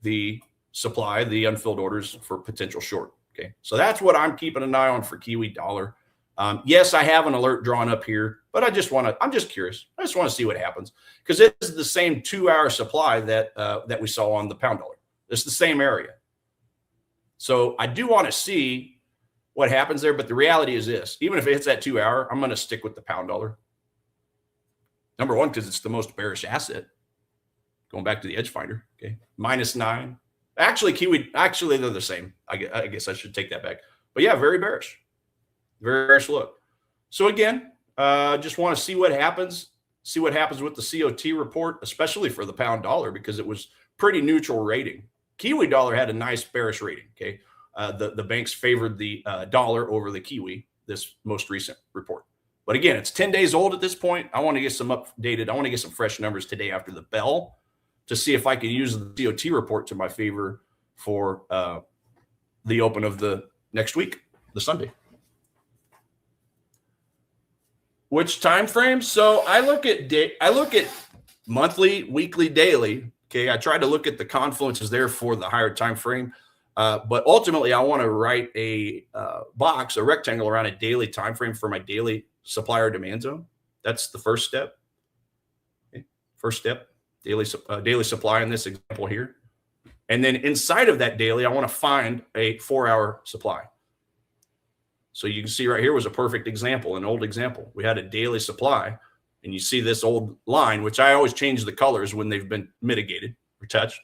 the supply, the unfilled orders for potential short? Okay. So that's what I'm keeping an eye on for Kiwi dollar. Yes, I have an alert drawn up here, but I'm just curious. I just want to see what happens, because this is the same 2-hour supply that we saw on the pound dollar. It's the same area. So I do want to see what happens there. But the reality is this: even if it hits that 2-hour, I'm going to stick with the pound dollar. Number one, because it's the most bearish asset. Going back to the edge finder, okay, -9. Actually, Kiwi, they're the same. I guess I should take that back. But yeah, very bearish look. So again, just want to see what happens. See what happens with the COT report, especially for the pound dollar, because it was pretty neutral rating. Kiwi dollar had a nice bearish rating. Okay, the banks favored the dollar over the Kiwi this most recent report. But again, it's 10 days old at this point. I want to get some updated. I want to get some fresh numbers today after the bell to see if I can use the COT report to my favor for the open of the next week, the Sunday. Which time frame? So I look at monthly, weekly, daily. Okay, I try to look at the confluences there for the higher time frame. But ultimately, I want to write a box, a rectangle around a daily time frame for my daily supply or demand zone. That's the first step. Okay. First step, daily supply in this example here. And then inside of that daily, I want to find a 4-hour supply. So you can see right here was a perfect example, an old example. We had a daily supply, and you see this old line, which I always change the colors when they've been mitigated or touched.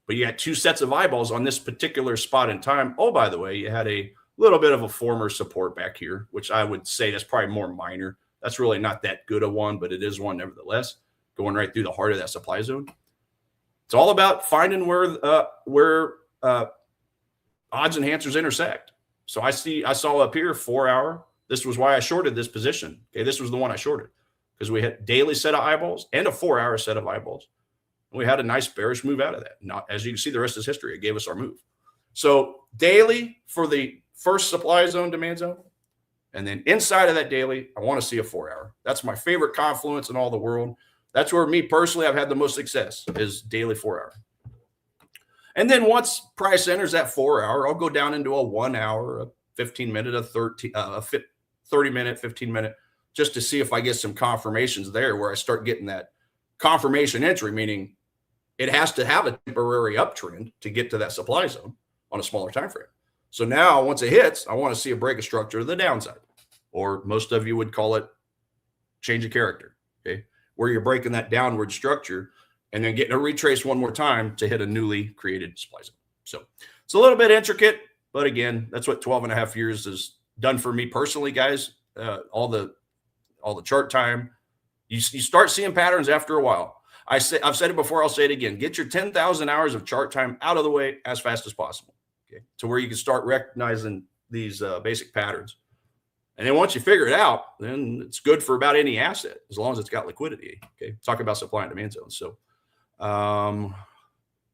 But you had 2 sets of eyeballs on this particular spot in time. Oh, by the way, you had a little bit of a former support back here, which I would say that's probably more minor. That's really not that good a one, but it is one nevertheless, going right through the heart of that supply zone. It's all about finding where odds enhancers intersect. So I saw up here 4-hour. This was why I shorted this position. Okay, this was the one I shorted because we had daily set of eyeballs and a 4-hour set of eyeballs. And we had a nice bearish move out of that. Not, as you can see, the rest is history. It gave us our move. So daily for the first supply zone, demand zone. And then inside of that daily, I want to see a 4-hour. That's my favorite confluence in all the world. That's where me personally, I've had the most success is daily 4-hour. And then once price enters that 4-hour, I'll go down into a 1-hour, a 15-minute, a 30-minute, 15-minute, just to see if I get some confirmations there where I start getting that confirmation entry, meaning it has to have a temporary uptrend to get to that supply zone on a smaller time frame. So now once it hits, I want to see a break of structure to the downside, or most of you would call it change of character, okay, where you're breaking that downward structure and then getting a retrace one more time to hit a newly created supply zone. So it's a little bit intricate, but again, that's what 12 and a half years has done for me personally, guys. All the all the chart time. You start seeing patterns after a while. I've said it before, I'll say it again. Get your 10,000 hours of chart time out of the way as fast as possible, okay, to where you can start recognizing these basic patterns. And then once you figure it out, then it's good for about any asset as long as it's got liquidity. Okay, talking about supply and demand zones. So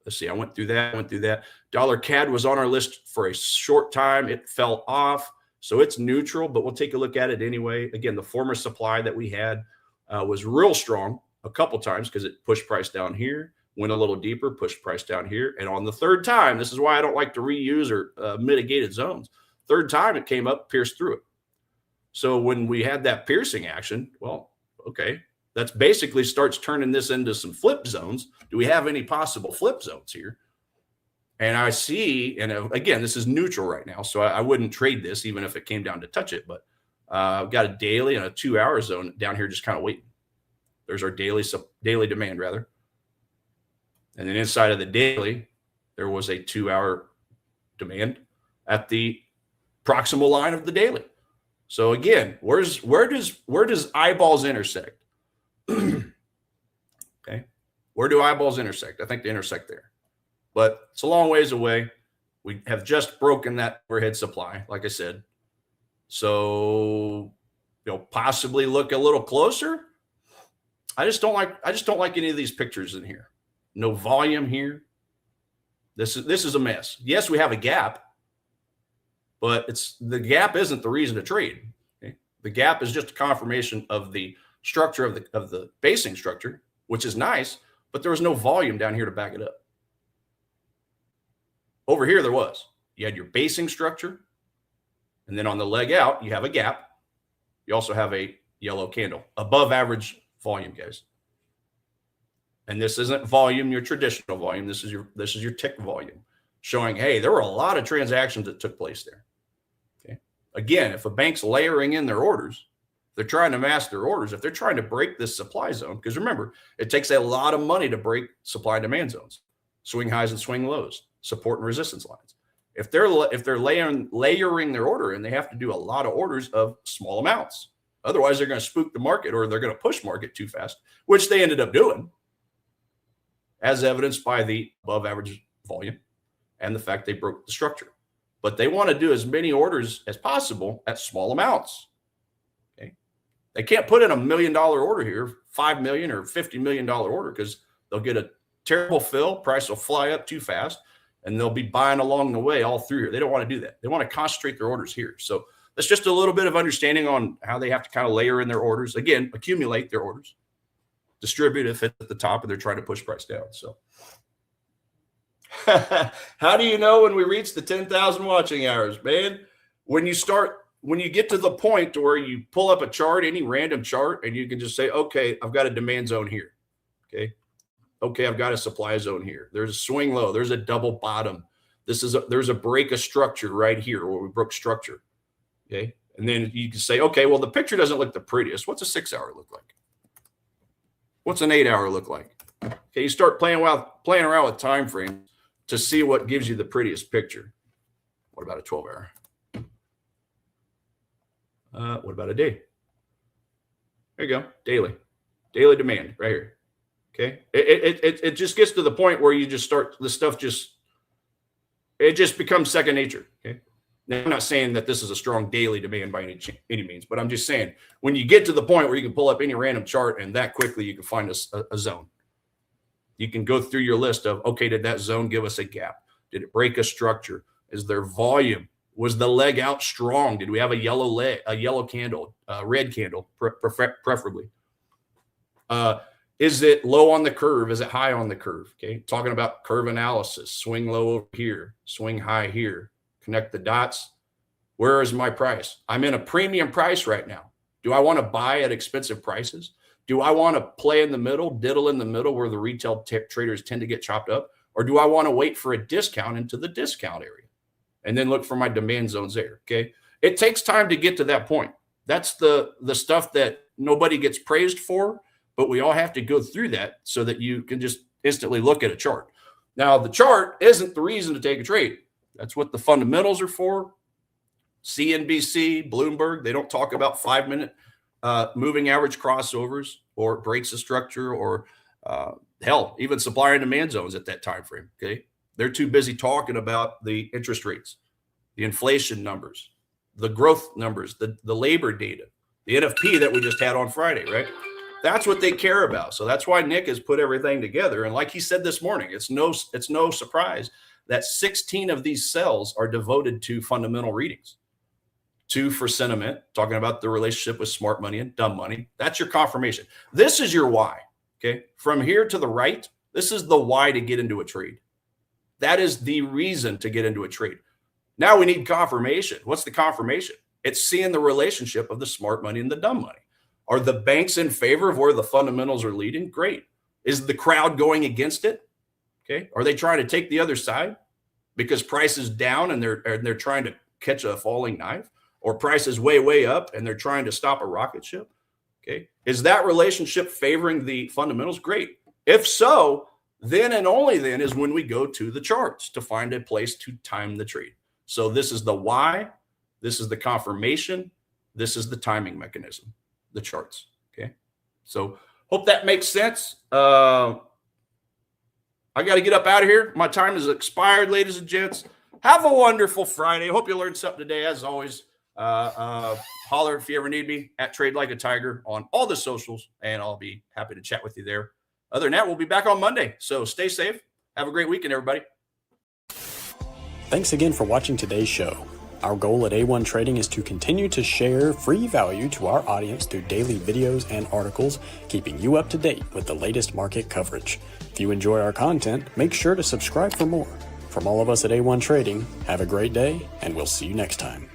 let's see. I went through that. Dollar CAD was on our list for a short time. It fell off, so it's neutral, but we'll take a look at it anyway. Again, the former supply that we had was real strong a couple times because it pushed price down here, went a little deeper, pushed price down here. And on the third time, this is why I don't like to reuse or mitigated zones. Third time it came up, pierced through it. So when we had that piercing action, well, okay, that's basically starts turning this into some flip zones. Do we have any possible flip zones here? And I see, and again, this is neutral right now, so I wouldn't trade this even if it came down to touch it. But I've got a daily and a 2-hour zone down here just kind of waiting. There's our daily demand, rather. And then inside of the daily, there was a 2-hour demand at the proximal line of the daily. So again, where does eyeballs intersect? Okay, where do eyeballs intersect? I think they intersect there, but it's a long ways away. We have just broken that overhead supply, like I said. So possibly look a little closer. I just don't like any of these pictures in here. No volume here. This is a mess. Yes, we have a gap, but the gap isn't the reason to trade. Okay? The gap is just a confirmation of the structure of the basing structure, which is nice, but there was no volume down here to back it up. Over here there was. You had your basing structure, and then on the leg out, you have a gap. You also have a yellow candle, above average volume, guys. And this isn't volume, your traditional volume. This is your tick volume, showing, hey, there were a lot of transactions that took place there. Okay. Again, if a bank's layering in their orders, they're trying to mask their orders. If they're trying to break this supply zone, because remember, it takes a lot of money to break supply and demand zones, swing highs and swing lows, support and resistance lines. If they're layering their order in, they have to do a lot of orders of small amounts. Otherwise, they're going to spook the market, or they're going to push market too fast, which they ended up doing, as evidenced by the above average volume and the fact they broke the structure. But they want to do as many orders as possible at small amounts. Okay, they can't put in $1 million order here, $5 million or $50 million order, because they'll get a terrible fill, price will fly up too fast, and they'll be buying along the way all through here. They don't want to do that. They want to concentrate their orders here. So that's just a little bit of understanding on how they have to kind of layer in their orders. Again, accumulate their orders, distribute if it's at the top and they're trying to push price down. So how do you know when we reach the 10,000 watching hours, man? When you get to the point to where you pull up a chart, any random chart, and you can just say, okay, I've got a demand zone here. Okay, I've got a supply zone here. There's a swing low. There's a double bottom. There's a break of structure right here where we broke structure. Okay, and then you can say, okay, well, the picture doesn't look the prettiest. What's a 6-hour look like? What's an 8-hour look like? Okay, you start playing around with time frames to see what gives you the prettiest picture. What about a 12-hour? What about a day? There you go, daily demand right here. Okay, it just gets to the point where you just start, the stuff it just becomes second nature. Okay, now I'm not saying that this is a strong daily demand by any means, but I'm just saying when you get to the point where you can pull up any random chart and that quickly you can find a zone. You can go through your list of, okay, did that zone give us a gap? Did it break a structure? Is there volume? Was the leg out strong? Did we have a yellow candle, a red candle, preferably? Is it low on the curve? Is it high on the curve? Okay, talking about curve analysis, swing low over here, swing high here, connect the dots. Where is my price? I'm in a premium price right now. Do I want to buy at expensive prices? Do I want to play in the middle, diddle in the middle where the retail traders tend to get chopped up? Or do I want to wait for a discount into the discount area and then look for my demand zones there? Okay, it takes time to get to that point. That's the stuff that nobody gets praised for. But we all have to go through that so that you can just instantly look at a chart. Now, the chart isn't the reason to take a trade. That's what the fundamentals are for. CNBC, Bloomberg, they don't talk about 5-minute moving average crossovers or breaks of structure or hell, even supply and demand zones at that time frame. Okay. They're too busy talking about the interest rates, the inflation numbers, the growth numbers, the labor data, the NFP that we just had on Friday, right? That's what they care about. So that's why Nick has put everything together. And like he said this morning, it's no surprise that 16 of these cells are devoted to fundamental readings. 2 for sentiment, talking about the relationship with smart money and dumb money. That's your confirmation. This is your why. Okay. From here to the right, this is the why to get into a trade. That is the reason to get into a trade. Now we need confirmation. What's the confirmation? It's seeing the relationship of the smart money and the dumb money. Are the banks in favor of where the fundamentals are leading? Great. Is the crowd going against it? Okay. Are they trying to take the other side because price is down and they're trying to catch a falling knife? Or price is way, way up and they're trying to stop a rocket ship? Okay. Is that relationship favoring the fundamentals? Great. If so, then and only then is when we go to the charts to find a place to time the trade. So this is the why. This is the confirmation. This is the timing mechanism, the charts. Okay. So hope that makes sense. I got to get up out of here. My time has expired, ladies and gents. Have a wonderful Friday. Hope you learned something today, as always. Holler if you ever need me at Trade Like a Tiger on all the socials, and I'll be happy to chat with you there. Other than that, we'll be back on Monday. So stay safe. Have a great weekend, everybody. Thanks again for watching today's show. Our goal at A1 Trading is to continue to share free value to our audience through daily videos and articles, keeping you up to date with the latest market coverage. If you enjoy our content, make sure to subscribe for more. From all of us at A1 Trading, have a great day, and we'll see you next time.